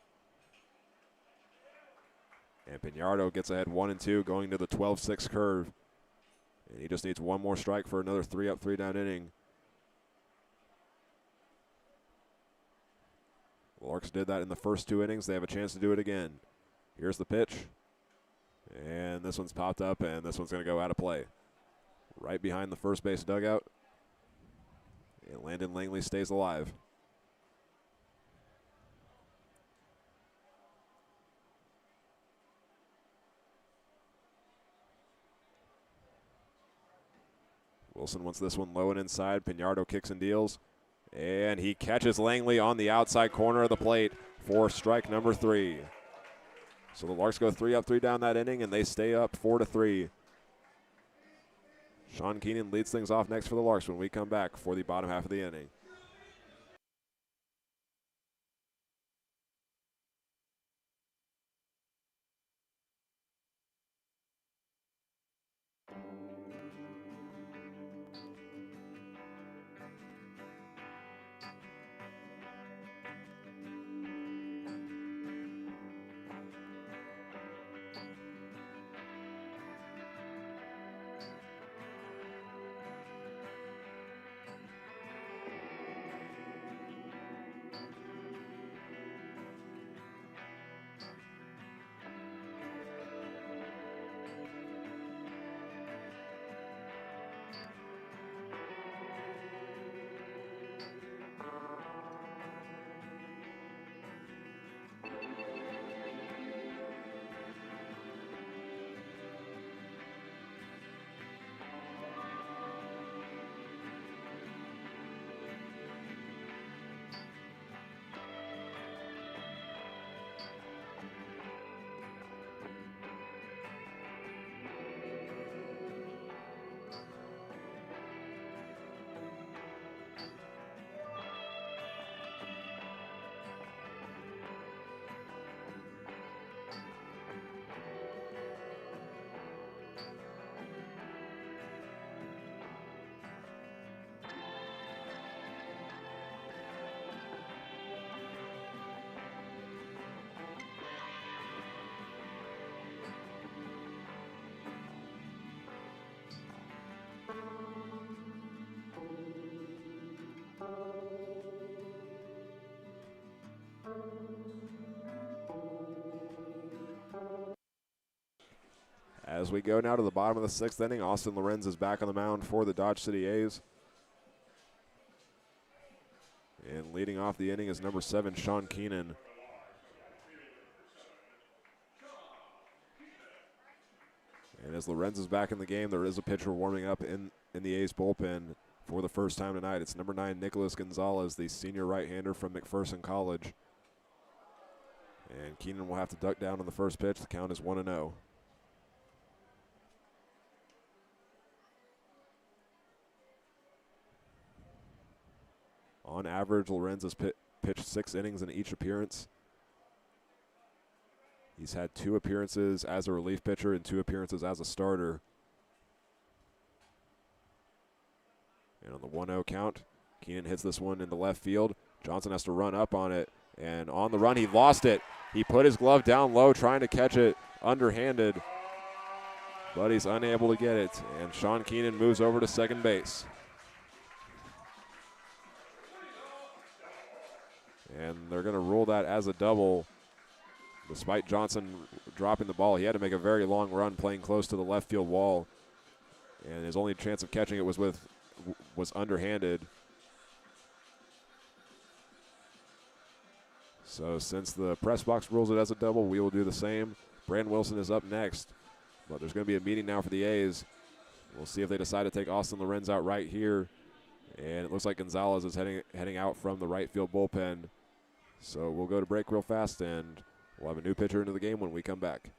And Piñardo gets ahead 1-2 going to the 12-6 curve. And he just needs 1 more strike for another 3-up, 3-down inning. The Larks did that in the first 2 innings. They have a chance to do it again. Here's the pitch. And this one's popped up, and this one's going to go out of play. Right behind the first base dugout. And Landon Langley stays alive. Wilson wants this one low and inside. Piñardo kicks and deals. And he catches Langley on the outside corner of the plate for strike number 3. So the Larks go 3-up, 3-down that inning, and they stay up 4-3. Sean Keenan leads things off next for the Larks when we come back for the bottom half of the inning. As we go now to the bottom of the 6th inning, Austin Lorenz is back on the mound for the Dodge City A's. And leading off the inning is number 7, Sean Keenan. And as Lorenz is back in the game, there is a pitcher warming up in the A's bullpen for the first time tonight. It's number 9, Nicholas Gonzalez, the senior right-hander from McPherson College. And Keenan will have to duck down on the first pitch. The count is 1-0. On average, Lorenz has pitched 6 innings in each appearance. He's had 2 appearances as a relief pitcher and 2 appearances as a starter. And on the 1-0 count, Keenan hits this one into left field. Johnson has to run up on it, and on the run, he lost it. He put his glove down low, trying to catch it underhanded, but he's unable to get it, and Sean Keenan moves over to second base. And they're going to rule that as a double. Despite Johnson dropping the ball, he had to make a very long run playing close to the left field wall, and his only chance of catching it was underhanded. So since the press box rules it as a double, we will do the same. Brand Wilson is up next, but there's going to be a meeting now for the A's. We'll see if they decide to take Austin Lorenz out right here. And it looks like Gonzalez is heading out from the right field bullpen. So we'll go to break real fast, and we'll have a new pitcher into the game when we come back.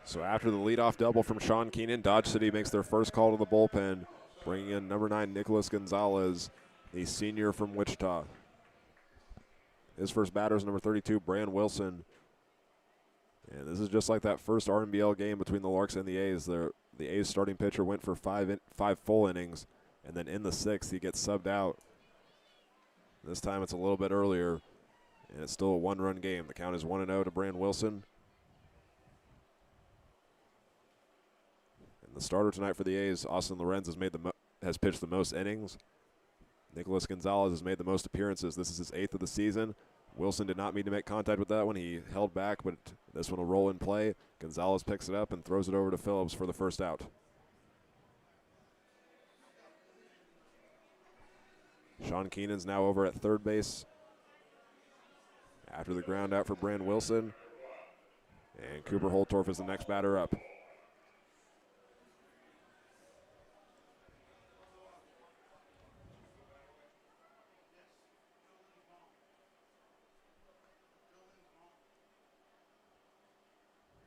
So after the leadoff double from Sean Keenan, Dodge City makes their first call to the bullpen, bringing in number 9 Nicholas Gonzalez, the senior from Wichita. His first batter is number 32, Brand Wilson. And this is just like that first RMBL game between the Larks and the A's. The A's starting pitcher went for five full innings, and then in the 6th he gets subbed out. This time it's a little bit earlier, and it's still a 1-run game. The count is 1-0 to Brand Wilson. The starter tonight for the A's, Austin Lorenz, has pitched the most innings. Nicholas Gonzalez has made the most appearances. This is his 8th of the season. Wilson did not mean to make contact with that one. He held back, but this one will roll in play. Gonzalez picks it up and throws it over to Phillips for the first out. Sean Keenan's now over at third base after the ground out for Brand Wilson. And Cooper Holtorf is the next batter up.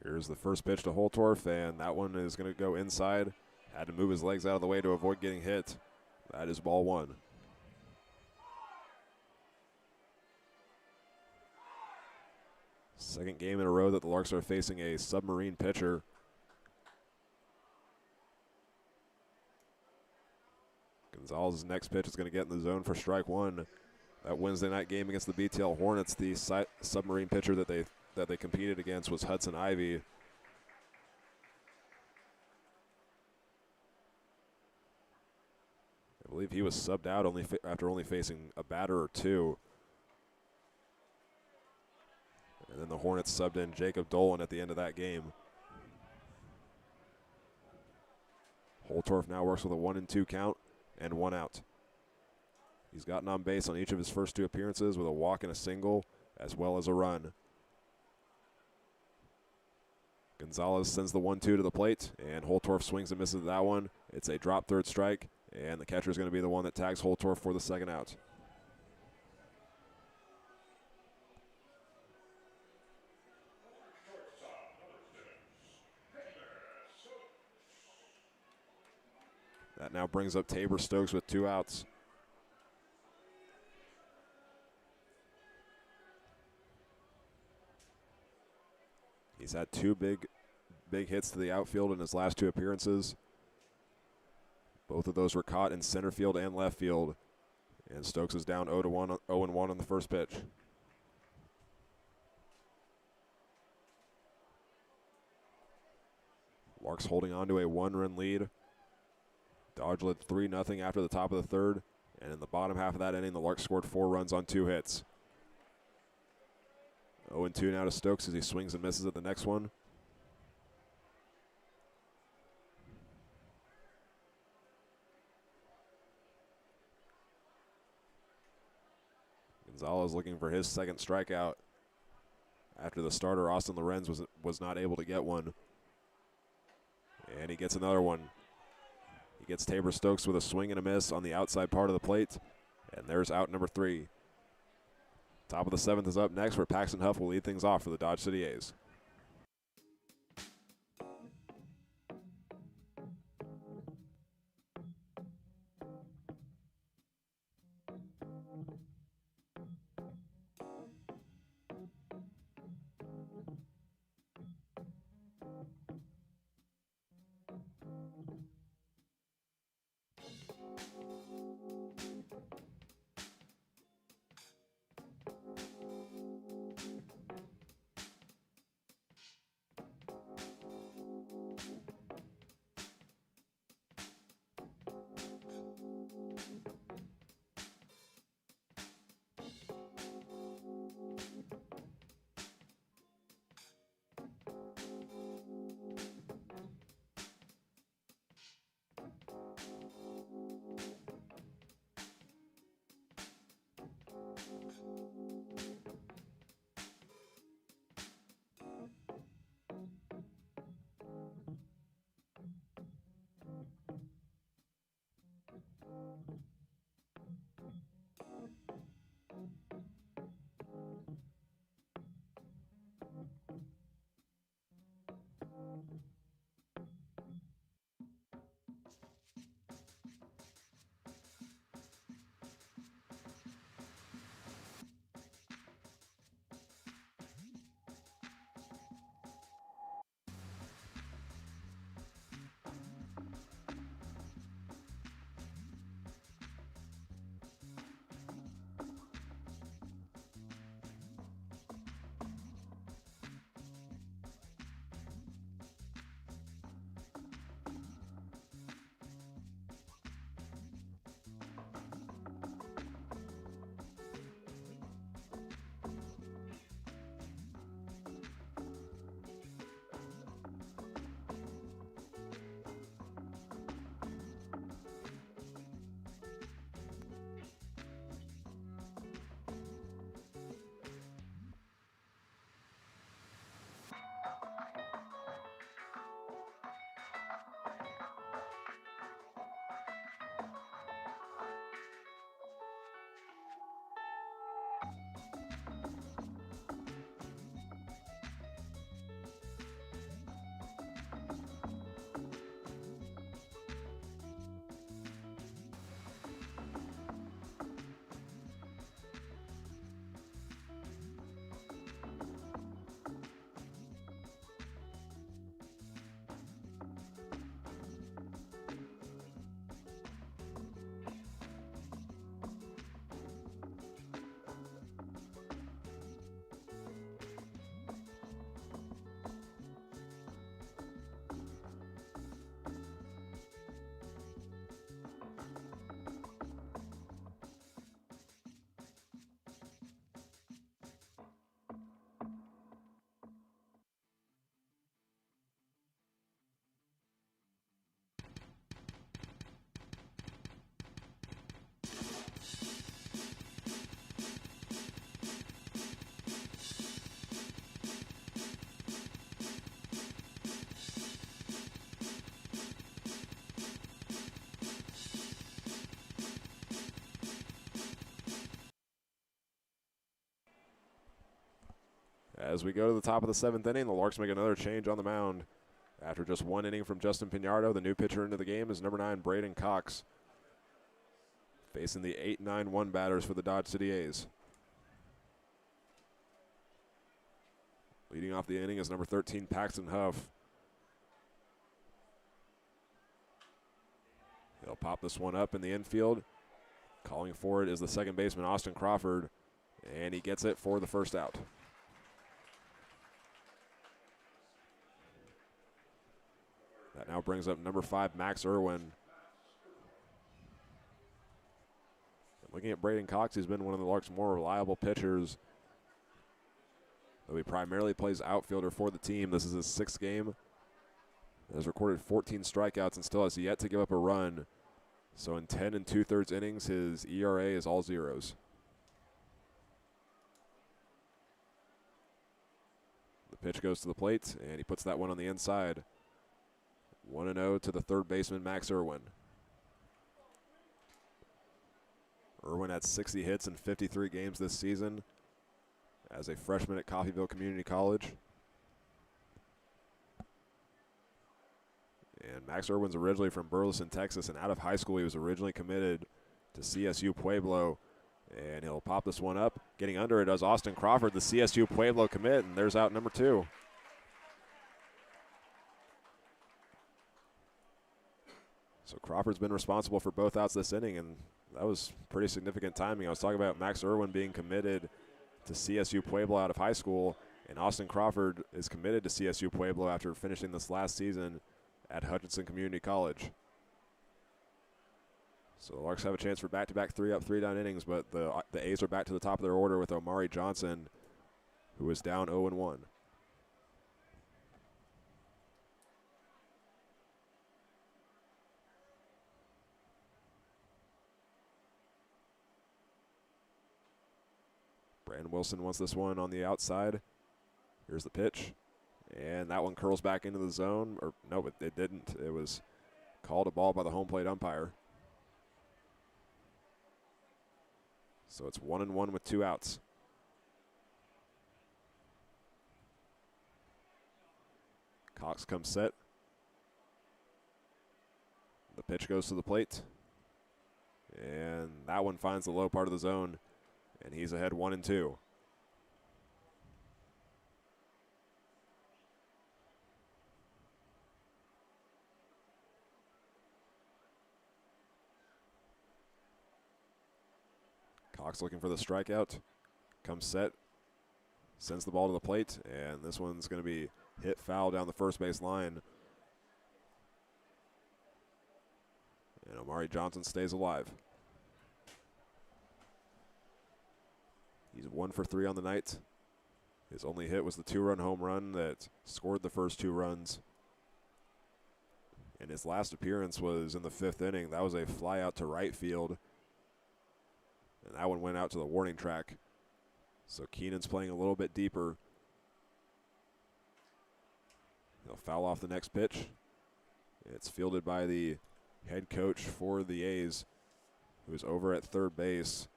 Here's the first pitch to Holtorf, and that one is going to go inside. Had to move his legs out of the way to avoid getting hit. That is ball 1. Second game in a row that the Larks are facing a submarine pitcher. Gonzalez's next pitch is going to get in the zone for strike 1. That Wednesday night game against the BTL Hornets, the submarine pitcher that they competed against was Hudson Ivy. believe he was subbed out after only facing a batter or two. And then the Hornets subbed in Jacob Dolan at the end of that game. Holtorf now works with a 1-2 count and 1 out. He's gotten on base on each of his first 2 appearances with a walk and a single, as well as a run. Gonzalez sends the 1-2 to the plate, and Holtorf swings and misses that one. It's a drop third strike, and the catcher is going to be the one that tags Holtorf for the second out. That now brings up Tabor Stokes with 2 outs. He's had 2 big hits to the outfield in his last 2 appearances. Both of those were caught in center field and left field. And Stokes is down 0-1 on the first pitch. Larks holding on to a 1-run lead. Dodge led 3-0 after the top of the third. And in the bottom half of that inning, the Larks scored 4 runs on 2 hits. 0-2 now to Stokes as he swings and misses at the next one. Gonzalez looking for his second strikeout after the starter, Austin Lorenz, was not able to get one. And he gets another one. He gets Tabor Stokes with a swing and a miss on the outside part of the plate. And there's out number 3. Top of the 7th is up next, where Paxton Huff will lead things off for the Dodge City A's. As we go to the top of the 7th inning, the Larks make another change on the mound. After just one inning from Justin Pinardo, the new pitcher into the game is number 9, Braden Cox, facing the 8-9-1 batters for the Dodge City A's. Leading off the inning is number 13, Paxton Huff. He'll pop this one up in the infield. Calling for it is the second baseman, Austin Crawford, and he gets it for the first out. That now brings up number 5, Max Irwin. Looking at Braden Cox, he's been one of the Larks' more reliable pitchers. Though he primarily plays outfielder for the team. This is his 6th game. He has recorded 14 strikeouts and still has yet to give up a run. So in 10 2/3 innings, his ERA is all zeros. The pitch goes to the plate, and he puts that one on the inside. 1-0 to the third baseman, Max Irwin. Irwin had 60 hits in 53 games this season as a freshman at Coffeyville Community College. And Max Irwin's originally from Burleson, Texas, and out of high school he was originally committed to CSU Pueblo. And he'll pop this one up. Getting under it does Austin Crawford, the CSU Pueblo commit, and there's out number 2. So Crawford's been responsible for both outs this inning, and that was pretty significant timing. I was talking about Max Irwin being committed to CSU Pueblo out of high school, and Austin Crawford is committed to CSU Pueblo after finishing this last season at Hutchinson Community College. So the Larks have a chance for back-to-back 3-up, 3-down innings, but the A's are back to the top of their order with Omari Johnson, who is down 0-1. Brandon Wilson wants this one on the outside. Here's the pitch. And that one curls back into the zone. Or no, but it didn't. It was called a ball by the home plate umpire. So it's 1-1 with 2 outs. Cox comes set. The pitch goes to the plate. And that one finds the low part of the zone. And he's ahead 1-2. Cox looking for the strikeout. Comes set. Sends the ball to the plate. And this one's going to be hit foul down the first base line. And Omari Johnson stays alive. He's 1 for 3 on the night. His only hit was the 2-run home run that scored the first 2 runs. And his last appearance was in the 5th inning. That was a fly out to right field. And that one went out to the warning track. So Keenan's playing a little bit deeper. He'll foul off the next pitch. It's fielded by the head coach for the A's, who's over at third base.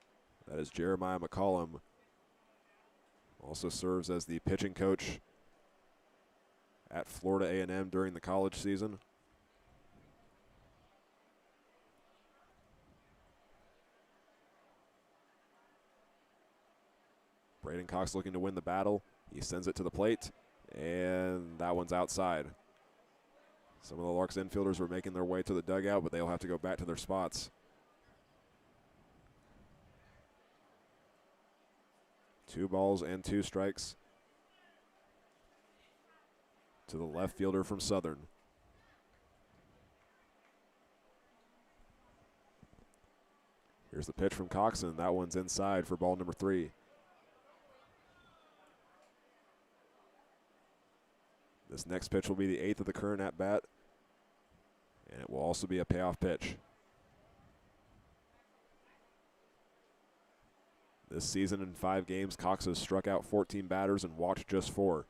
That is Jeremiah McCollum. Also serves as the pitching coach at Florida A&M during the college season. Braden Cox looking to win the battle. He sends it to the plate, and that one's outside. Some of the Larks infielders were making their way to the dugout, but they'll have to go back to their spots. 2 balls and 2 strikes to the left fielder from Southern. Here's the pitch from Cox, and that one's inside for ball number 3. This next pitch will be the 8th of the current at-bat, and it will also be a payoff pitch. This season in 5 games, Cox has struck out 14 batters and walked just 4.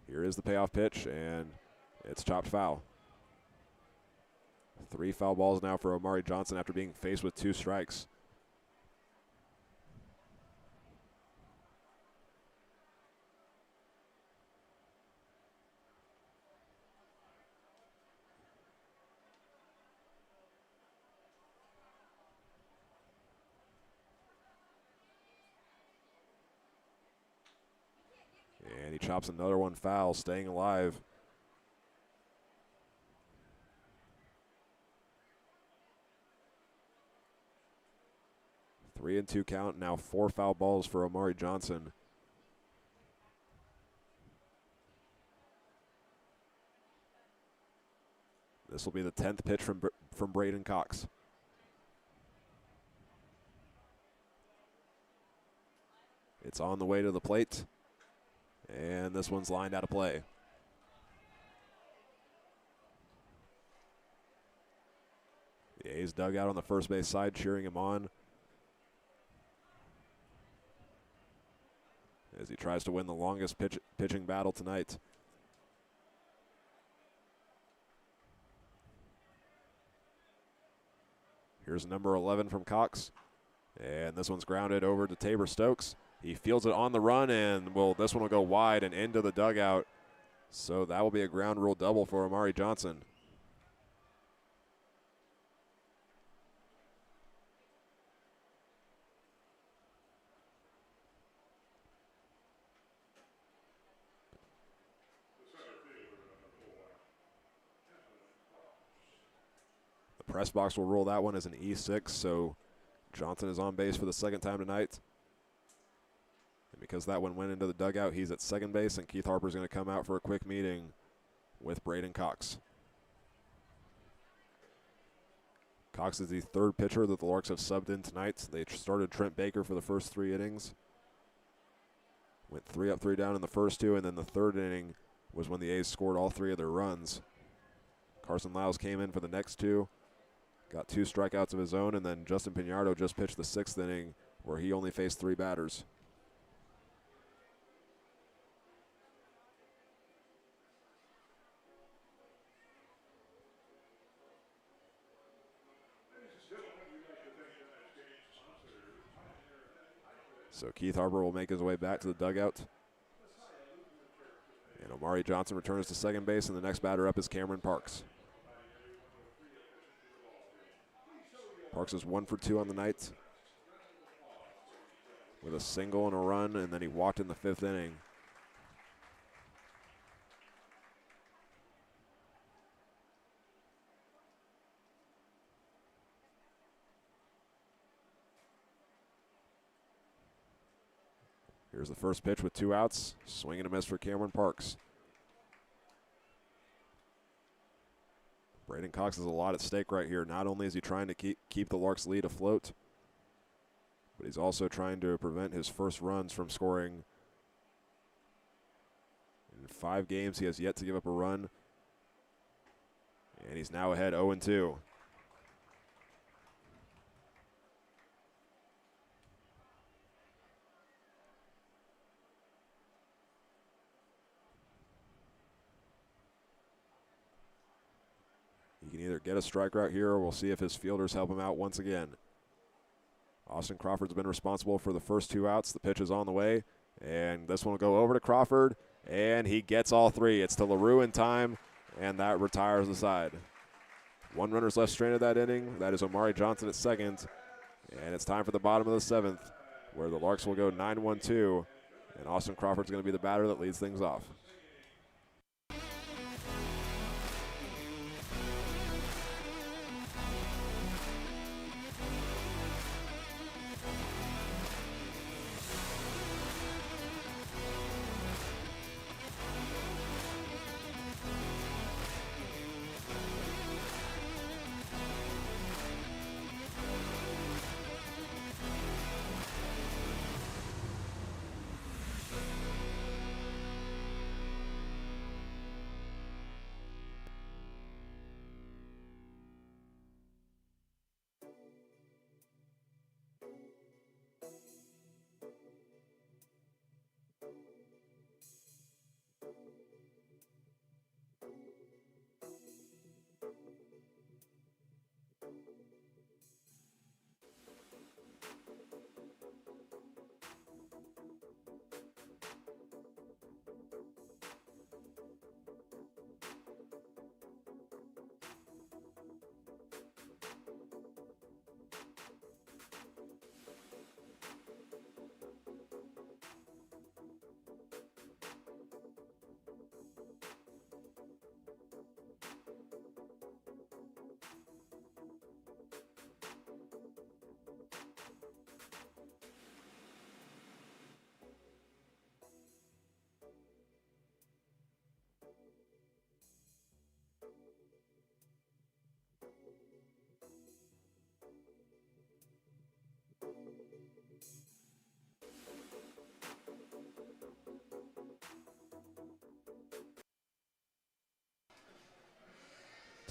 Here is the payoff pitch, and it's chopped foul. 3 foul balls now for Omari Johnson after being faced with 2 strikes. chops another one foul, staying alive. Three and two count, now 4 foul balls for Omari Johnson. This will be the 10th pitch from Braden Cox. It's on the way to the plate, and this one's lined out of play. The A's dugout on the first base side cheering him on as he tries to win the longest pitching battle tonight. Here's number 11 from Cox, and this one's grounded over to Tabor Stokes. He fields it on the run, and this one will go wide and into the dugout. So that will be a ground rule double for Omari Johnson. The press box will rule that one as an E6, so Johnson is on base for the second time tonight. And because that one went into the dugout, he's at second base, and Keith Harper's going to come out for a quick meeting with Braden Cox. Cox is the third pitcher that the Larks have subbed in tonight. They started Trent Baker for the first 3 innings. Went 3 up, 3 down in the first 2, and then the third inning was when the A's scored all 3 of their runs. Carson Lyles came in for the next 2, got 2 strikeouts of his own, and then Justin Piñardo just pitched the 6th inning where he only faced 3 batters. So Keith Harper will make his way back to the dugout. And Omari Johnson returns to second base, and the next batter up is Cameron Parks. Parks is 1 for 2 on the night with a single and a run, and then he walked in the 5th inning. Here's the first pitch with 2 outs. Swing and a miss for Cameron Parks. Braden Cox has a lot at stake right here. Not only is he trying to keep the Larks' lead afloat, but he's also trying to prevent his first runs from scoring. In 5 games, he has yet to give up a run, and he's now ahead 0-2. He can either get a strikeout here, or we'll see if his fielders help him out once again. Austin Crawford's been responsible for the first 2 outs. The pitch is on the way, and this one will go over to Crawford, and he gets all 3. It's to LaRue in time, and that retires the side. 1 runner's left stranded that inning. That is Omari Johnson at second, and it's time for the bottom of the 7th, where the Larks will go 9-1-2, and Austin Crawford's going to be the batter that leads things off.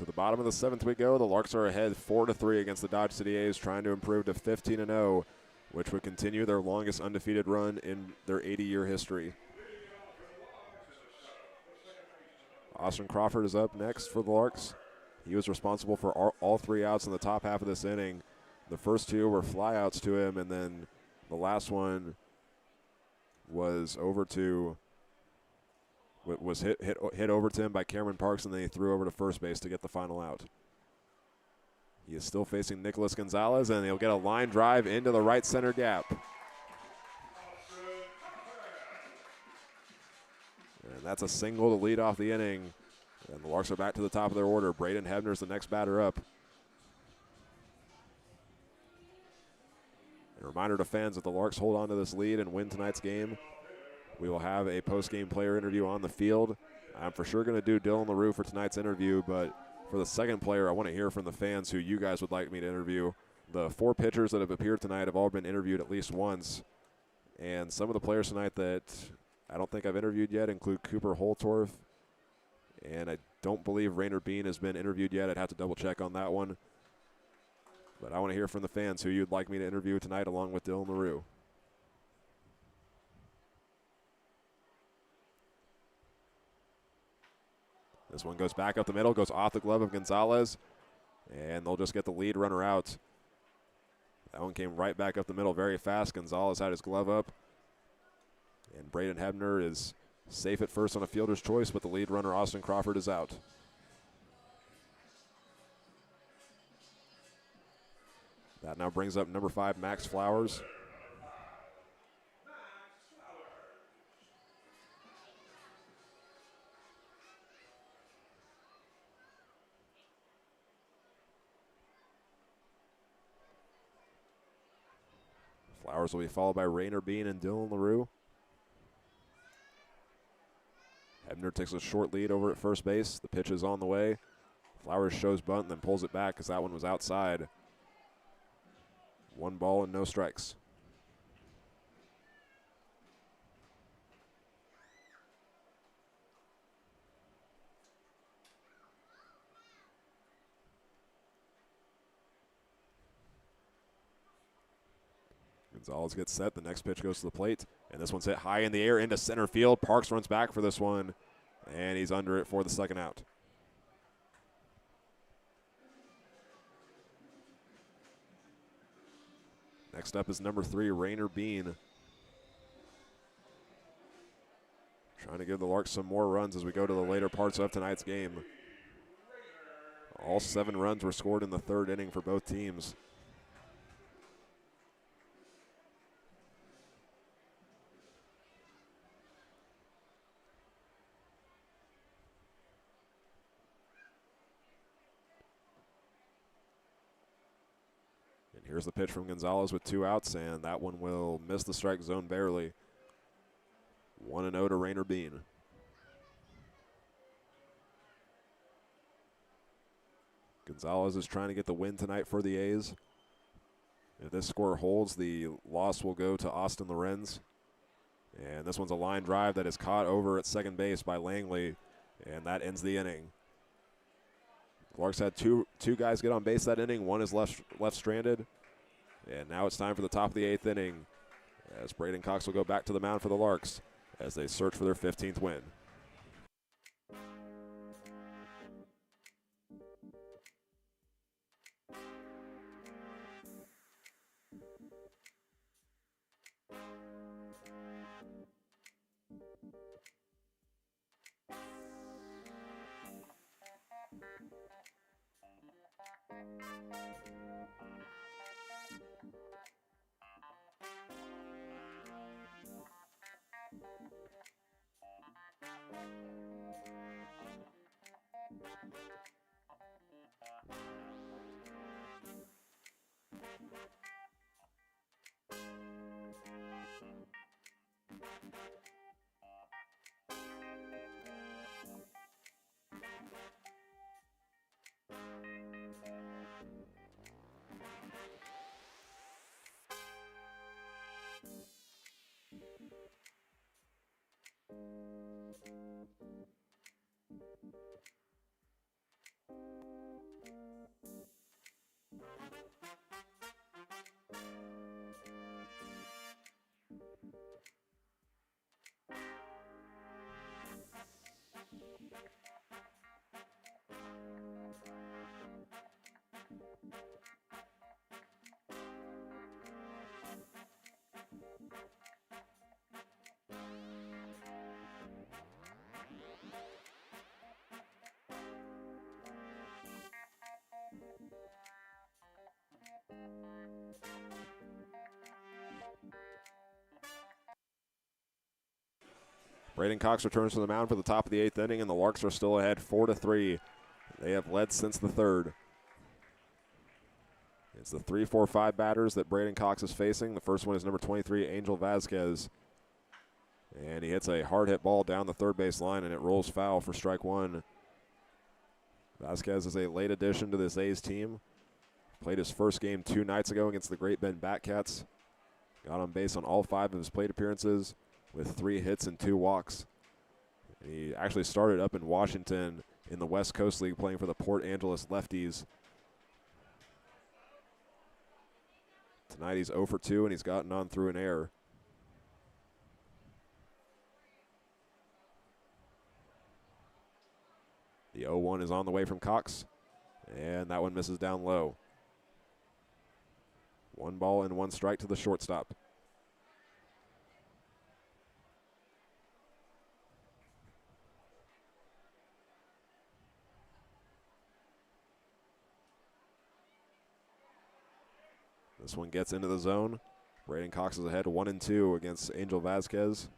To the bottom of the 7th we go. The Larks are ahead 4-3 against the Dodge City A's, trying to improve to 15-0, which would continue their longest undefeated run in their 80-year history. Austin Crawford is up next for the Larks. He was responsible for all 3 outs in the top half of this inning. The first 2 were flyouts to him, and then the last one was hit over to him by Cameron Parks, and then he threw over to first base to get the final out. He is still facing Nicholas Gonzalez, and he'll get a line drive into the right center gap. And that's a single to lead off the inning. And the Larks are back to the top of their order. Braden Hebner's the next batter up. A reminder to fans, if the Larks hold on to this lead and win tonight's game, we will have a post-game player interview on the field. I'm for sure going to do Dylan LaRue for tonight's interview, but for the second player, I want to hear from the fans who you guys would like me to interview. The 4 pitchers that have appeared tonight have all been interviewed at least once. And some of the players tonight that I don't think I've interviewed yet include Cooper Holtorf, and I don't believe Rainer Bean has been interviewed yet. I'd have to double check on that one. But I want to hear from the fans who you'd like me to interview tonight along with Dylan LaRue. This one goes back up the middle, goes off the glove of Gonzalez, and they'll just get the lead runner out. That one came right back up the middle very fast. Gonzalez had his glove up, and Braden Hebner is safe at first on a fielder's choice, but the lead runner, Austin Crawford, is out. That now brings up number 5, Max Flowers. Flowers will be followed by Rainer Bean and Dylan LaRue. Hebner takes a short lead over at first base. The pitch is on the way. Flowers shows bunt and then pulls it back because that one was outside. 1 ball and no strikes. Gonzalez gets set. The next pitch goes to the plate, and this one's hit high in the air into center field. Parks runs back for this one, and he's under it for the second out. Next up is number 3, Rainer Bean. Trying to give the Larks some more runs as we go to the later parts of tonight's game. All 7 runs were scored in the 3rd inning for both teams. Here's the pitch from Gonzalez with 2 outs, and that one will miss the strike zone barely. 1-0 to Rainer Bean. Gonzalez is trying to get the win tonight for the A's. If this score holds, the loss will go to Austin Lorenz. And this one's a line drive that is caught over at second base by Langley, and that ends the inning. Larks had two guys get on base that inning. One is left stranded. And now it's time for the top of the 8th inning as Braden Cox will go back to the mound for the Larks as they search for their 15th win. Braden Cox returns to the mound for the top of the 8th inning, and the Larks are still ahead 4-3. They have led since the 3rd. It's the 3-4-5 batters that Braden Cox is facing. The first one is number 23, Angel Vasquez. And he hits a hard hit ball down the third base line, and it rolls foul for strike 1. Vasquez is a late addition to this A's team. Played his first game 2 nights ago against the Great Bend Batcats. Got on base on all 5 of his plate appearances with 3 hits and 2 walks. He actually started up in Washington in the West Coast League playing for the Port Angeles Lefties. Tonight he's 0 for 2, and he's gotten on through an error. The 0-1 is on the way from Cox, and that one misses down low. 1 ball and 1 strike to the shortstop. This one gets into the zone. Braden Cox is ahead 1-2 against Angel Vasquez.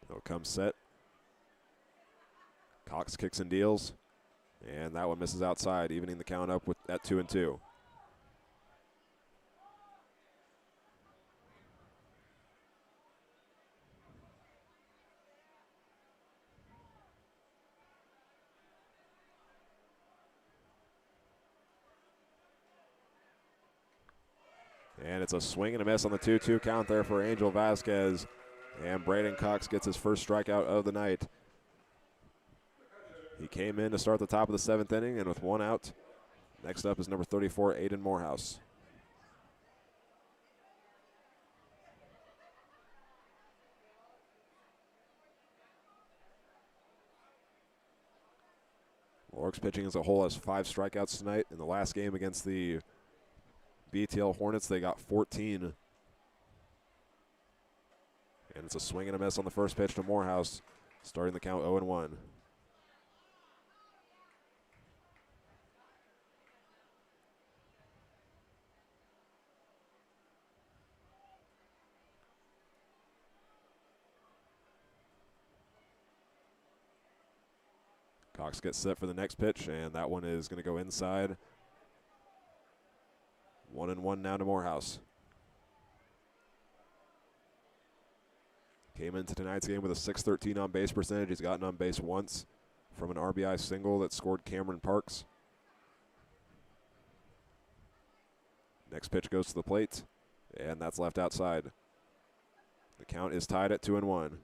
He'll come set. Cox kicks and deals, and that one misses outside, evening the count up at 2-2. And it's a swing and a miss on the 2-2 count there for Angel Vasquez. And Braden Cox gets his first strikeout of the night. He came in to start the top of the 7th inning, and with 1 out, next up is number 34, Aiden Morehouse. Larks pitching as a whole has 5 strikeouts tonight. In the last game against the BTL Hornets, they got 14. And it's a swing and a miss on the first pitch to Morehouse, starting the count 0-1. Cox gets set for the next pitch, and that one is going to go inside. 1-1 now to Morehouse. Came into tonight's game with a .613 on base percentage. He's gotten on base once from an RBI single that scored Cameron Parks. Next pitch goes to the plate, and that's left outside. The count is tied at 2-1.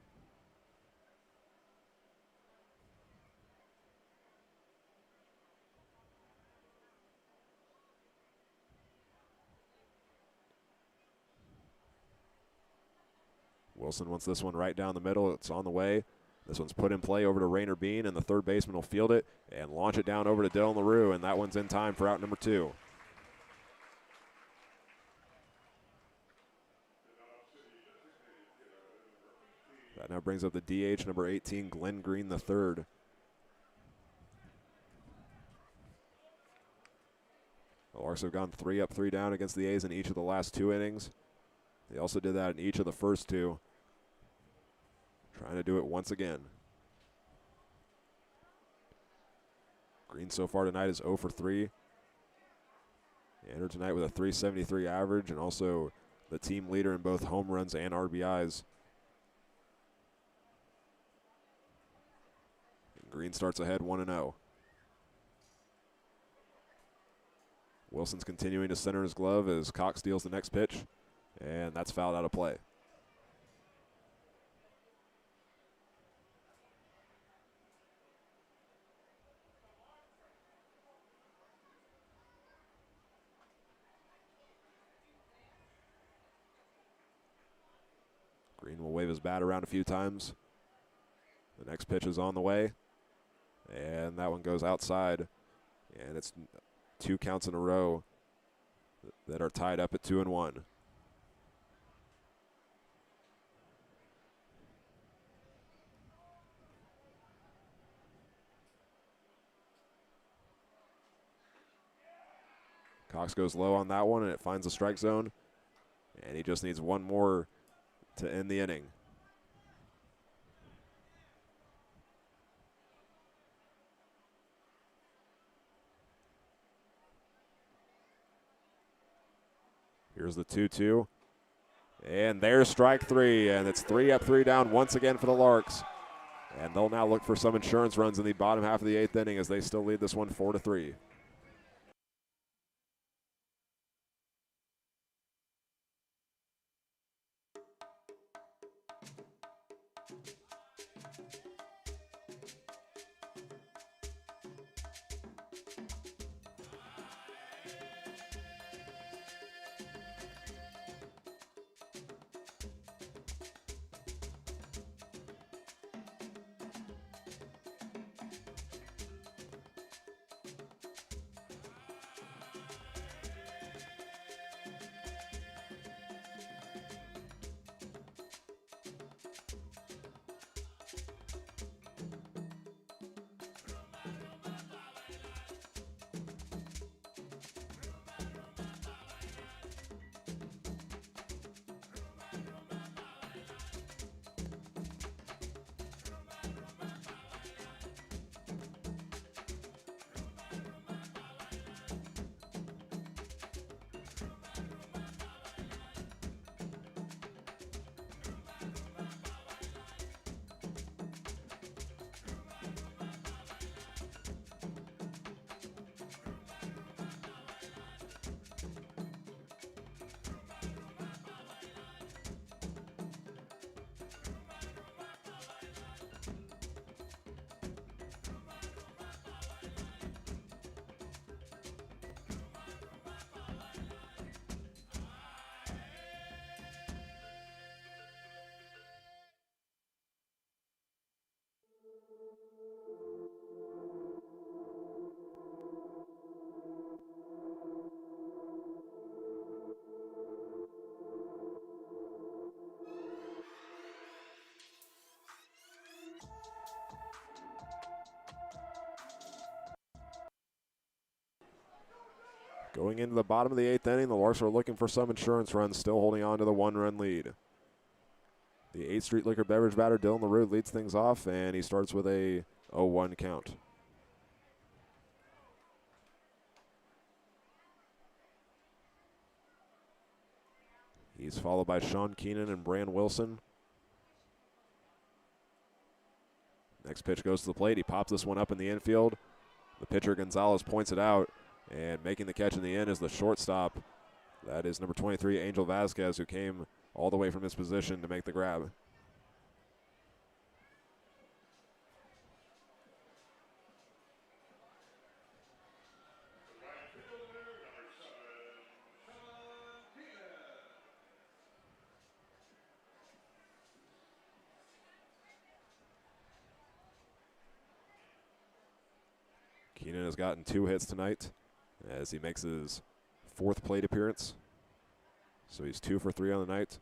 Wilson wants this one right down the middle. It's on the way. This one's put in play over to Rainer Bean, and the third baseman will field it and launch it down over to Dylan LaRue, and that one's in time for out number 2. That now brings up the DH, number 18, Glenn Green III. The Larks have gone 3 up, 3 down against the A's in each of the last 2 innings. They also did that in each of the first 2. Trying to do it once again. Green so far tonight is 0 for 3. He entered tonight with a .373 average and also the team leader in both home runs and RBIs. Green starts ahead 1-0. Wilson's continuing to center his glove as Cox deals the next pitch, and that's fouled out of play. Green will wave his bat around a few times. The next pitch is on the way, and that one goes outside, and it's 2 counts in a row that are tied up at 2-1. Cox goes low on that one, and it finds the strike zone. And he just needs one more to end the inning. Here's the 2-2. And there's strike three, and it's 3 up, 3 down once again for the Larks. And they'll now look for some insurance runs in the bottom half of the 8th inning as they still lead this one 4-3. Going into the bottom of the 8th inning, the Larks are looking for some insurance runs, still holding on to the 1-run lead. The 8th Street Liquor Beverage batter, Dylan LaRue, leads things off, and he starts with a 0-1 count. He's followed by Sean Keenan and Bran Wilson. Next pitch goes to the plate. He pops this one up in the infield. The pitcher, Gonzalez, points it out, and making the catch in the end is the shortstop. That is number 23, Angel Vasquez, who came all the way from his position to make the grab. Keenan has gotten 2 hits tonight as he makes his 4th plate appearance. So he's 2 for 3 on the night.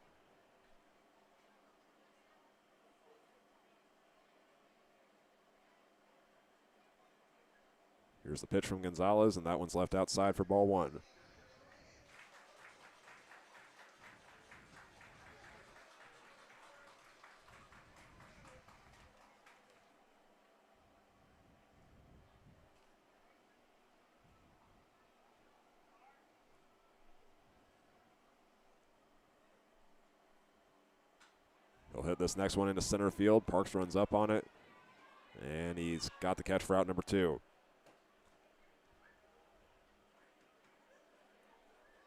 Here's the pitch from Gonzalez, and that one's left outside for ball 1. He'll hit this next one into center field. Parks runs up on it, and he's got the catch for out number 2.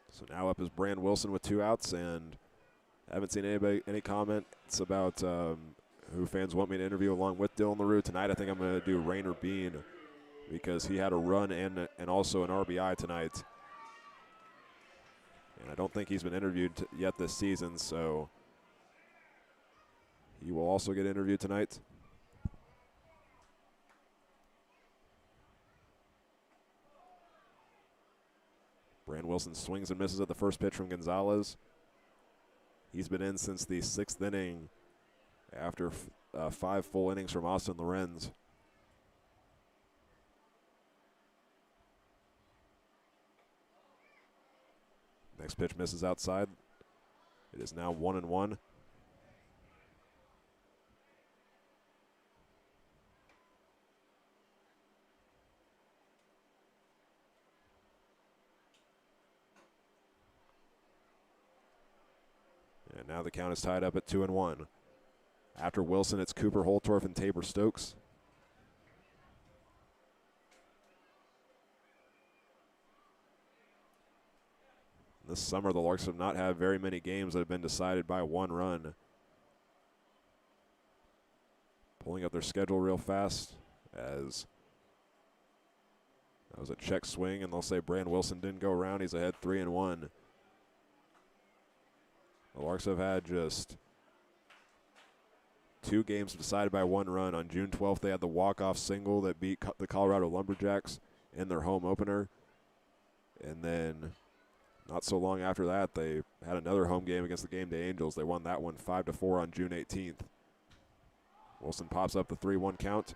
So now up is Bran Wilson with 2 outs, and I haven't seen any comments about who fans want me to interview along with Dylan LaRue. Tonight I think I'm going to do Rainer Bean because he had a run and also an RBI tonight. And I don't think he's been interviewed yet this season, so he will also get interviewed tonight. Bran Wilson swings and misses at the first pitch from Gonzalez. He's been in since the 6th inning after 5 full innings from Austin Lorenz. Next pitch misses outside. It is now 1-1. And now the count is tied up at 2-1. After Wilson, it's Cooper Holtorf and Tabor Stokes. This summer, the Larks have not had very many games that have been decided by one run. Pulling up their schedule real fast as that was a check swing, and they'll say Brand Wilson didn't go around. He's ahead 3-1. The Larks have had just 2 games decided by one run. On June 12th, they had the walk-off single that beat the Colorado Lumberjacks in their home opener. And then not so long after that, they had another home game against the Game Day Angels. They won that one 5-4 on June 18th. Wilson pops up the 3-1 count.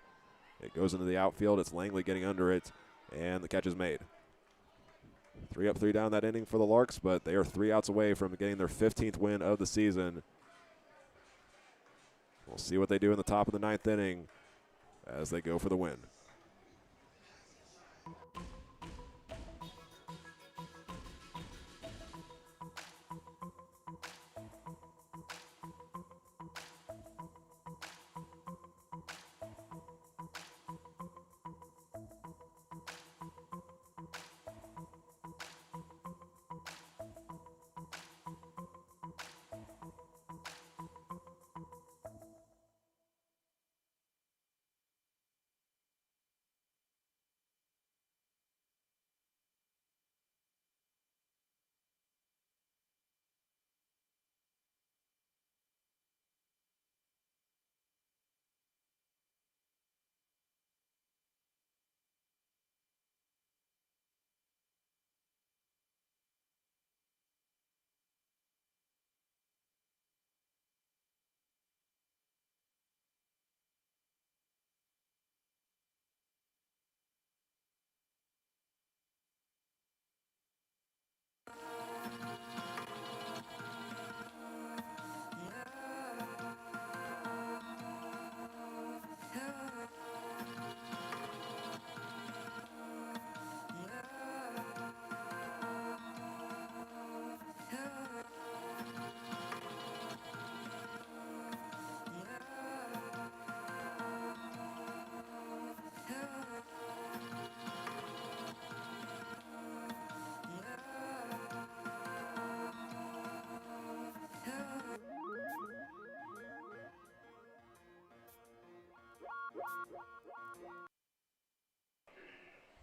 It goes into the outfield. It's Langley getting under it, and the catch is made. 3 up, 3 down that inning for the Larks, but they are 3 outs away from getting their 15th win of the season. We'll see what they do in the top of the 9th inning as they go for the win.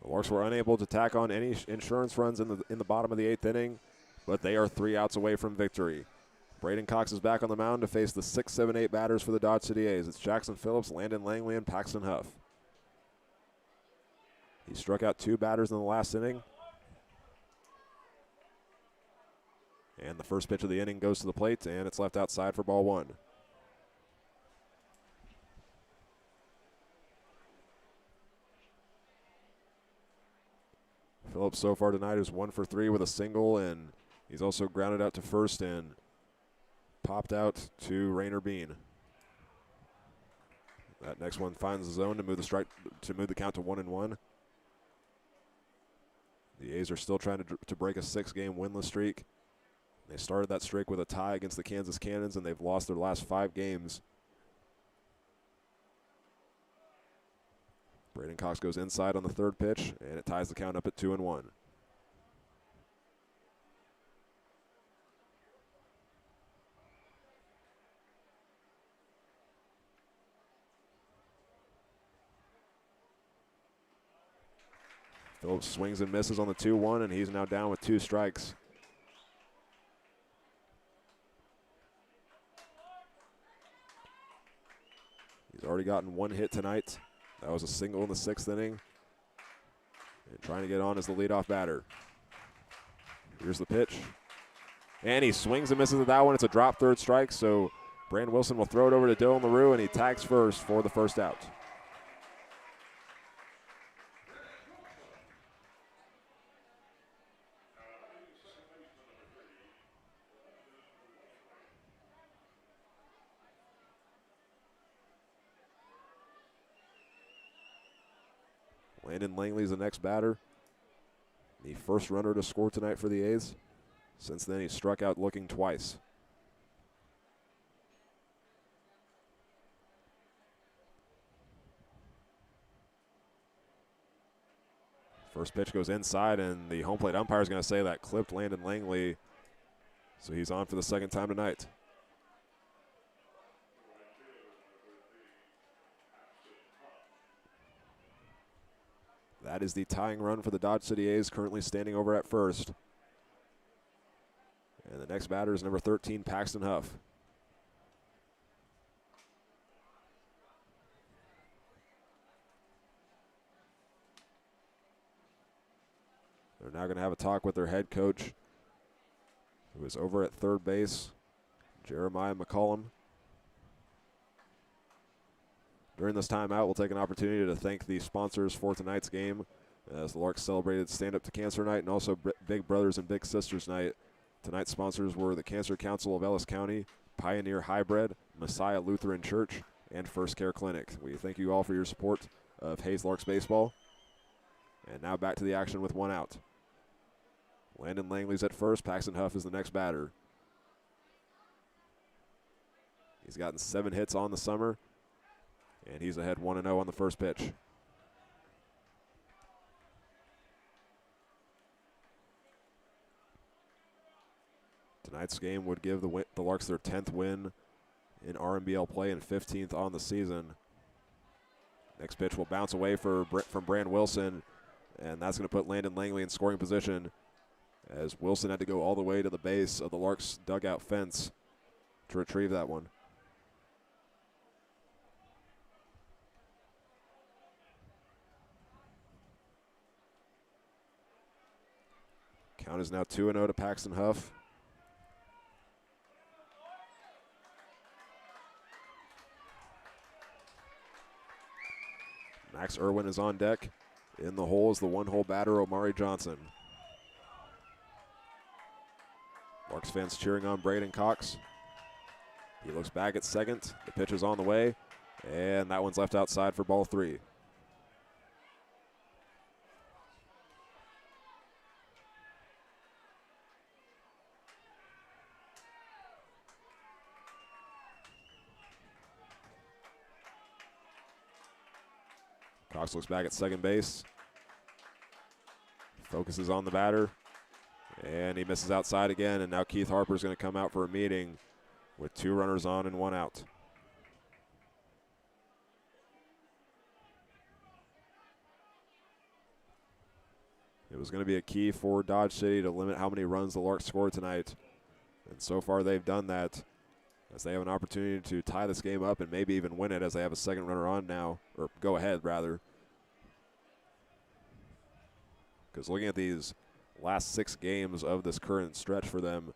The Larks were unable to tack on any insurance runs in the bottom of the 8th inning, but they are 3 outs away from victory. Braden Cox is back on the mound to face the 6, 7, 8 batters for the Dodge City A's. It's Jackson Phillips, Landon Langley, and Paxton Huff. He struck out 2 batters in the last inning. And the first pitch of the inning goes to the plate, and it's left outside for ball 1. Phillips so far tonight is 1 for 3 with a single, and he's also grounded out to first and popped out to Rainer Bean. That next one finds the zone to move the count to 1-1. The A's are still trying to break a 6-game winless streak. They started that streak with a tie against the Kansas Cannons, and they've lost their last 5 games. Braden Cox goes inside on the 3rd pitch, and it ties the count up at 2-1. Phillips swings and misses on the 2-1, and he's now down with 2 strikes. He's already gotten 1 hit tonight. That was a single in the 6th inning. And trying to get on as the leadoff batter. Here's the pitch. And he swings and misses at that one. It's a drop 3rd strike, so Brand Wilson will throw it over to Dylan LaRue, and he tags first for the first out. Landon Langley's the next batter. The first runner to score tonight for the A's. Since then, he struck out looking twice. First pitch goes inside, and the home plate umpire is going to say that clipped Landon Langley. So he's on for the second time tonight. That is the tying run for the Dodge City A's, currently standing over at first. And the next batter is number 13, Paxton Huff. They're now going to have a talk with their head coach, who is over at third base, Jeremiah McCollum. During this timeout, we'll take an opportunity to thank the sponsors for tonight's game, as the Larks celebrated Stand Up to Cancer Night and also Big Brothers and Big Sisters Night. Tonight's sponsors were the Cancer Council of Ellis County, Pioneer Hybrid, Messiah Lutheran Church, and First Care Clinic. We thank you all for your support of Hayes Larks baseball. And now back to the action with one out. Landon Langley's at first. Paxton Huff is the next batter. He's gotten 7 hits on the summer, and he's ahead 1-0 on the first pitch. Tonight's game would give the Larks their 10th win in RMBL play and 15th on the season. Next pitch will bounce away from Brand Wilson, and that's going to put Landon Langley in scoring position, as Wilson had to go all the way to the base of the Larks dugout fence to retrieve that one. Count is now 2-0 to Paxton Huff. Max Irwin is on deck. In the hole is the one-hole batter, Omari Johnson. Larks fans cheering on Braden Cox. He looks back at second. The pitch is on the way, and that one's left outside for ball 3. Cox looks back at second base. Focuses on the batter. And he misses outside again. And now Keith Harper's going to come out for a meeting with 2 runners on and 1 out. It was going to be a key for Dodge City to limit how many runs the Larks scored tonight. And so far they've done that, as they have an opportunity to tie this game up and maybe even win it, as they have a second runner on now, or go ahead rather. Because looking at these last 6 games of this current stretch for them,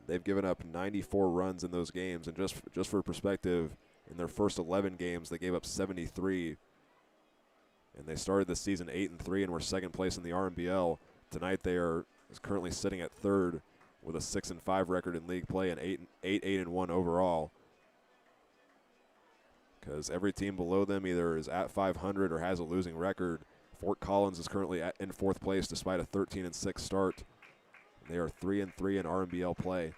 they've given up 94 runs in those games. And just for perspective, in their first 11 games, they gave up 73. And they started this season 8-3 and were second place in the RMBL. Tonight they are currently sitting at third with a 6-5 record in league play and 8-1 overall. Because every team below them either is at 500 or has a losing record. Fort Collins is currently in 4th place despite a 13-6 start. They are 3-3 in RMBL play.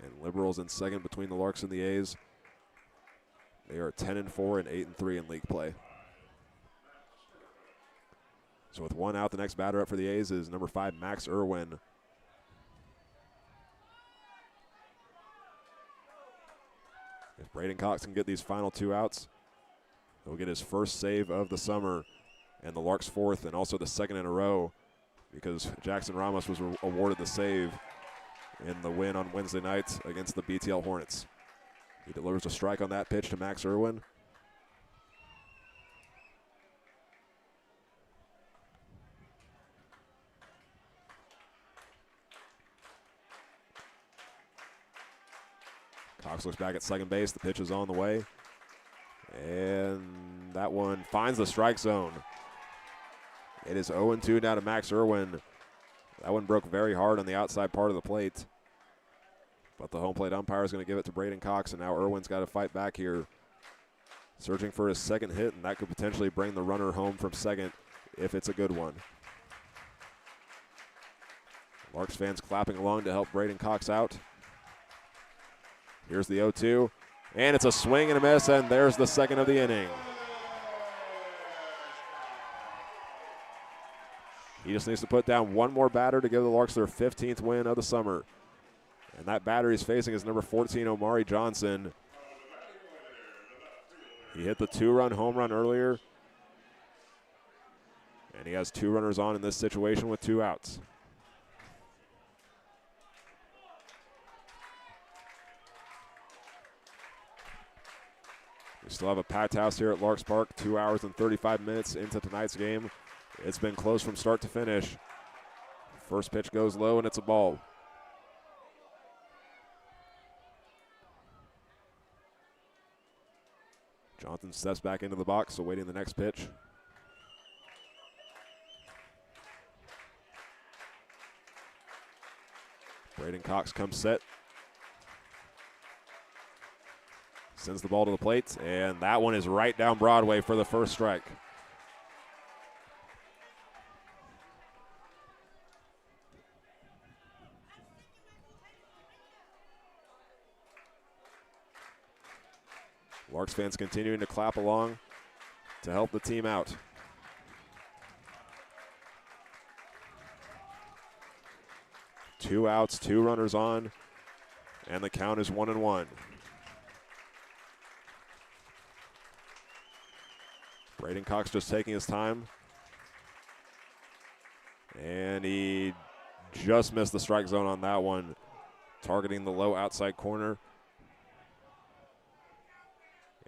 And Liberals in second between the Larks and the A's. They are 10-4 and 8-3 in league play. So with 1 out, the next batter up for the A's is number 5, Max Irwin. If Braden Cox can get these final 2 outs, he'll get his first save of the summer and the Larks' 4th and also the 2nd in a row, because Jackson Ramos was awarded the save in the win on Wednesday night against the BTL Hornets. He delivers a strike on that pitch to Max Irwin. Cox looks back at second base. The pitch is on the way. And that one finds the strike zone. It is 0-2 now to Max Irwin. That one broke very hard on the outside part of the plate. But the home plate umpire is going to give it to Braden Cox, and now Irwin's got to fight back here. searching for his second hit, and that could potentially bring the runner home from second if it's a good one. Larks fans clapping along to help Braden Cox out. Here's the 0-2, and it's a swing and a miss, and there's the second of the inning. He just needs to put down one more batter to give the Larks their 15th win of the summer. And that batter he's facing is number 14, Omari Johnson. He hit the 2-run home run earlier, and he has 2 runners on in this situation with 2 outs. We still have a packed house here at Larks Park, 2 hours and 35 minutes into tonight's game. It's been close from start to finish. First pitch goes low, and it's a ball. Johnson steps back into the box, awaiting the next pitch. Braden Cox comes set. Sends the ball to the plate, and that one is right down Broadway for the first strike. Larks fans continuing to clap along to help the team out. Two outs, 2 runners on, and the count is 1-1. Braden Cox just taking his time. And he just missed the strike zone on that one, targeting the low outside corner.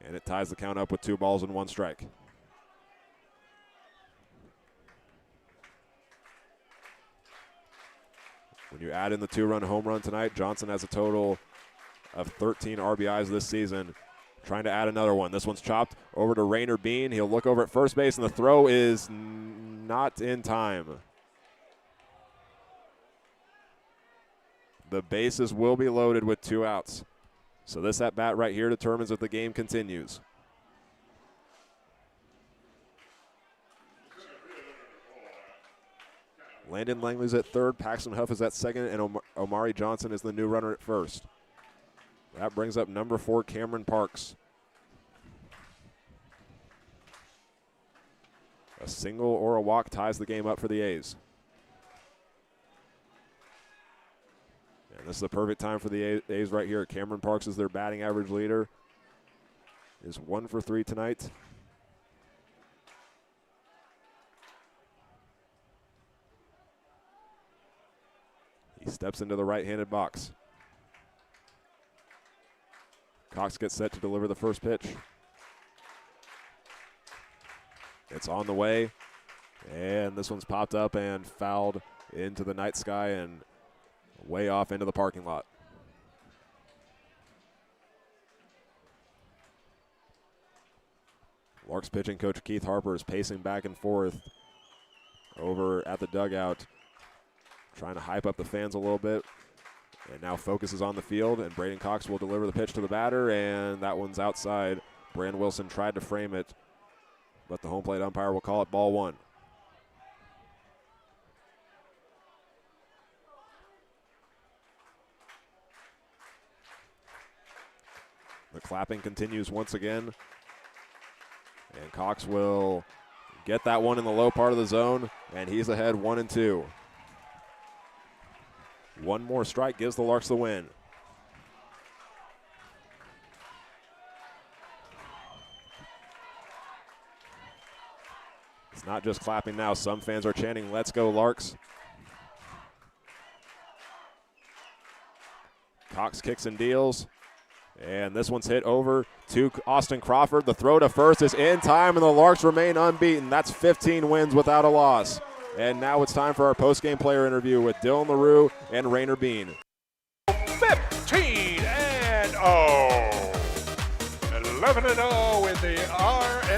And it ties the count up with 2 balls and 1 strike. When you add in the 2-run home run tonight, Johnson has a total of 13 RBIs this season. Trying to add another one. This one's chopped over to Rainer Bean. He'll look over at first base, and the throw is not in time. The bases will be loaded with 2 outs. So this at-bat right here determines if the game continues. Landon Langley's at third, Paxton Huff is at second, and Omari Johnson is the new runner at first. That brings up number 4, Cameron Parks. A single or a walk ties the game up for the A's. And this is the perfect time for the A's right here. Cameron Parks is their batting average leader. Is 1 for 3 tonight. He steps into the right-handed box. Cox gets set to deliver the first pitch. It's on the way, and this one's popped up and fouled into the night sky and way off into the parking lot. Larks pitching coach Keith Harper is pacing back and forth over at the dugout, trying to hype up the fans a little bit. And now focuses on the field, and Braden Cox will deliver the pitch to the batter, and that one's outside. Brand Wilson tried to frame it, but the home plate umpire will call it ball 1. The clapping continues once again, and Cox will get that one in the low part of the zone, and he's ahead 1-2. One more strike gives the Larks the win. It's not just clapping now. Some fans are chanting, "Let's go, Larks." Cox kicks and deals. And this one's hit over to Austin Crawford. The throw to first is in time, and the Larks remain unbeaten. That's 15 wins without a loss. And now it's time for our post-game player interview with Dylan LaRue and Rainer Bean. 15-0. 11-0 in the RMBL.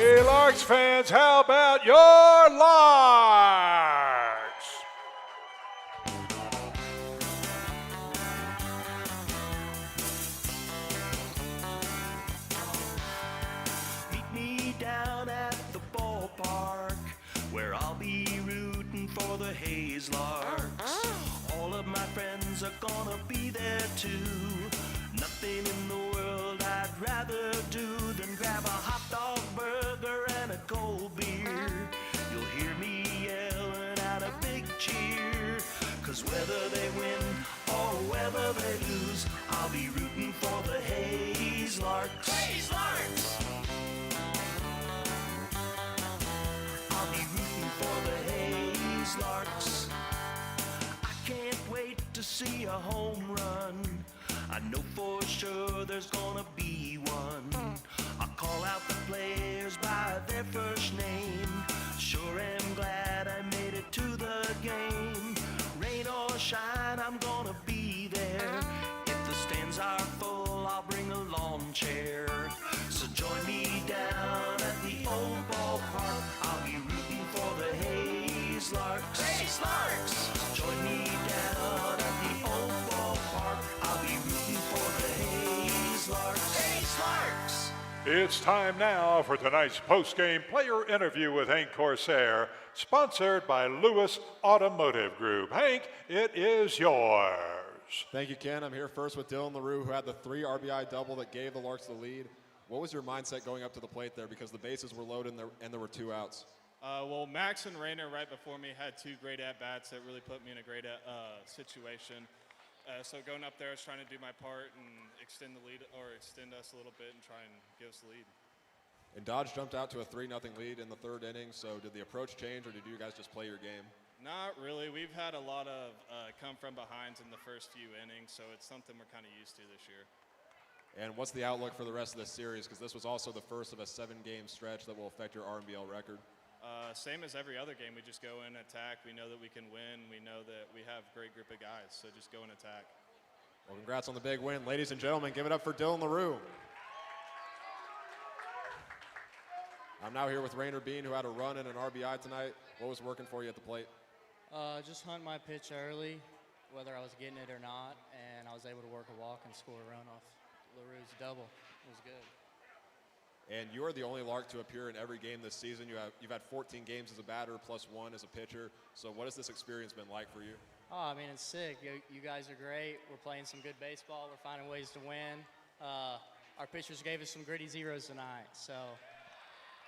Hey, Larks fans, how about your Larks? Meet me down at the ballpark where I'll be rooting for the Hayes Larks. All of my friends are gonna be there too. Nothing in the world I'd rather do than grab a hot dog burger and a cold beer. You'll hear me yelling out a big cheer, 'cause whether they win or whether they lose, I'll be rooting for the Hayes Larks. Hayes Larks! I'll be rooting for the Hayes Larks. I can't wait to see a home run. I know for sure there's gonna be one. I'll call out the players by their first name. Sure am glad I made it to the game. Rain or shine, I'm gonna be there. If the stands are full, I'll bring a lawn chair. So join me down at the old ballpark. I'll be rooting for the Hayes Larks. Hayes Larks! Join me down at the old ballpark. I'll be rooting for the Hayes Larks. Hayes Larks! It's time now for tonight's post-game player interview with Hank Corsair, sponsored by Lewis Automotive Group. Hank, it is yours. Thank you, Ken. I'm here first with Dylan LaRue, who had the 3 RBI double that gave the Larks the lead. What was your mindset going up to the plate there, because the bases were loaded and there were 2 outs? Well, Max and Rayner right before me had 2 great at-bats that really put me in a great situation. So going up there, I was trying to do my part and extend the lead, or extend us a little bit and try and give us the lead. And Dodge jumped out to a 3-0 lead in the 3rd inning, so did the approach change, or did you guys just play your game? Not really. We've had a lot of come from behinds in the first few innings, so it's something we're kind of used to this year. And what's the outlook for the rest of this series, because this was also the first of a 7-game stretch that will affect your RMBL record? Same as every other game, we just go in, attack. We know that we can win. We know that we have a great group of guys, so just go and attack. Well, congrats on the big win. Ladies and gentlemen, give it up for Dylan LaRue. I'm now here with Rainer Bean, who had a run and an RBI tonight. What was working for you at the plate? Just hunt my pitch early, whether I was getting it or not, and I was able to work a walk and score a run off LaRue's double. It was good. And you are the only Lark to appear in every game this season. You've had 14 games as a batter plus 1 as a pitcher. So what has this experience been like for you? Oh, I mean, it's sick. You guys are great. We're playing some good baseball. We're finding ways to win. Our pitchers gave us some gritty zeros tonight, so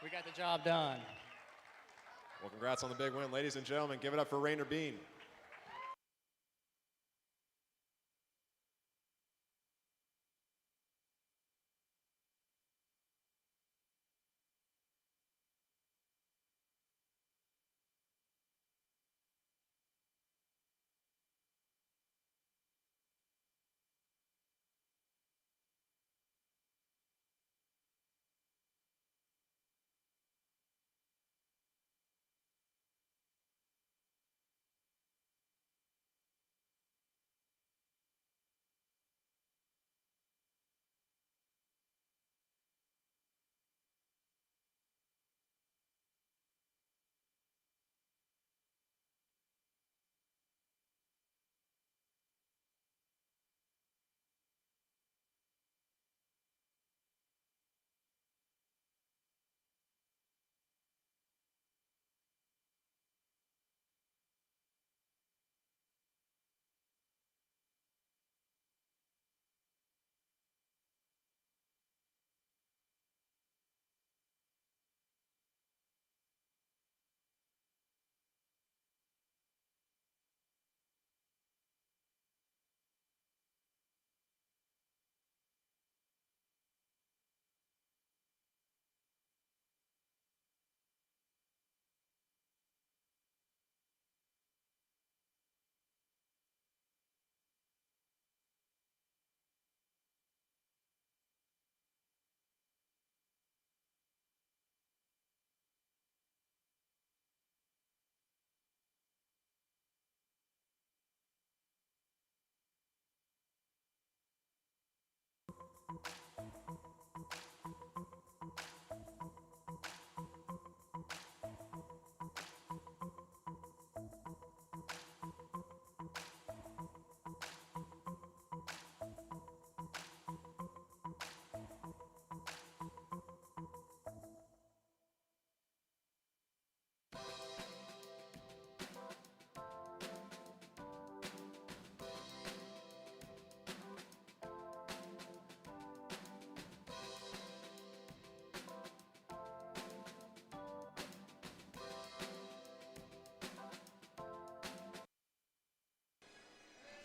we got the job done. Well, congrats on the big win. Ladies and gentlemen, give it up for Rainer Bean.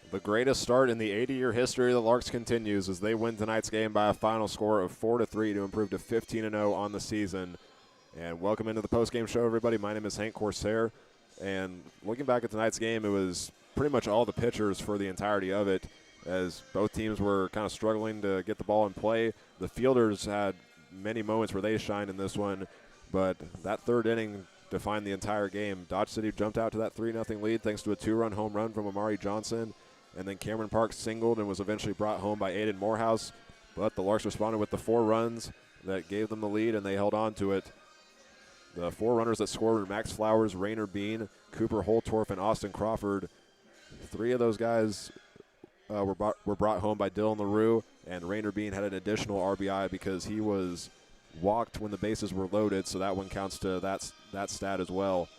The greatest start in the 80-year history of the Larks continues as they win tonight's game by a final score of 4-3 to improve to 15-0 on the season. And welcome into the postgame show, everybody. My name is Hank Corsair. And looking back at tonight's game, it was pretty much all the pitchers for the entirety of it, as both teams were kind of struggling to get the ball in play. The fielders had many moments where they shined in this one, but that third inning defined the entire game. Dodge City jumped out to that 3-0 lead thanks to a 2-run home run from Amari Johnson. And then Cameron Parks singled and was eventually brought home by Aiden Morehouse. But the Larks responded with the 4 runs that gave them the lead, and they held on to it. The 4 runners that scored were Max Flowers, Rainer Bean, Cooper Holtorf, and Austin Crawford. 3 of those guys were brought home by Dylan LaRue, and Rainer Bean had an additional RBI because he was walked when the bases were loaded, so that one counts to that stat as well.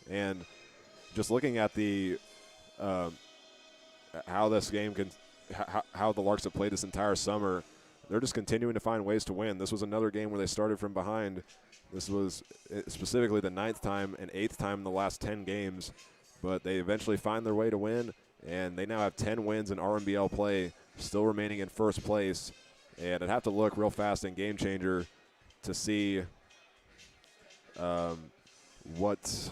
And just looking at the how this game how the Larks have played this entire summer, they're just continuing to find ways to win. This was another game where they started from behind. This was specifically the 9th time and 8th time in the last 10 games, but they eventually find their way to win, and they now have 10 wins in RMBL play, still remaining in first place. And I'd have to look real fast in Game Changer to see what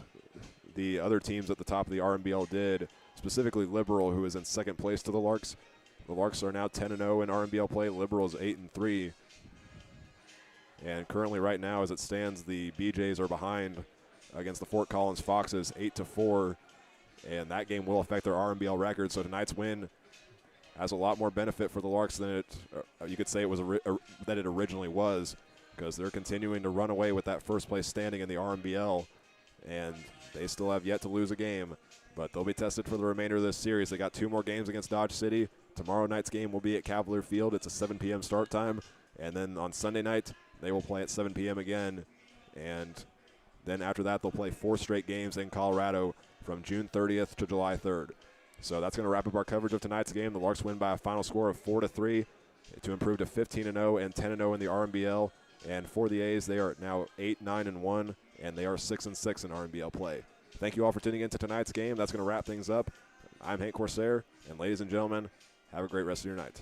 the other teams at the top of the RMBL did, specifically Liberal, who is in second place to the Larks. The Larks are now 10-0 in RMBL play. Liberal is 8-3. And currently right now, as it stands, the BJs are behind against the Fort Collins Foxes 8-4. And that game will affect their RMBL record. So tonight's win has a lot more benefit for the Larks than it, you could say it was that it originally was, because they're continuing to run away with that first place standing in the RMBL. And they still have yet to lose a game, but they'll be tested for the remainder of this series. They got 2 more games against Dodge City. Tomorrow night's game will be at Cavalier Field. It's a 7 p.m. start time. And then on Sunday night, they will play at 7 p.m. again. And then after that, they'll play 4 straight games in Colorado from June 30th to July 3rd. So that's going to wrap up our coverage of tonight's game. The Larks win by a final score of 4-3 to improve to 15-0 and 10-0 in the RMBL. And for the A's, they are now 8-9-1, and they are 6-6 in RMBL play. Thank you all for tuning in to tonight's game. That's going to wrap things up. I'm Hank Corsair, and ladies and gentlemen, have a great rest of your night.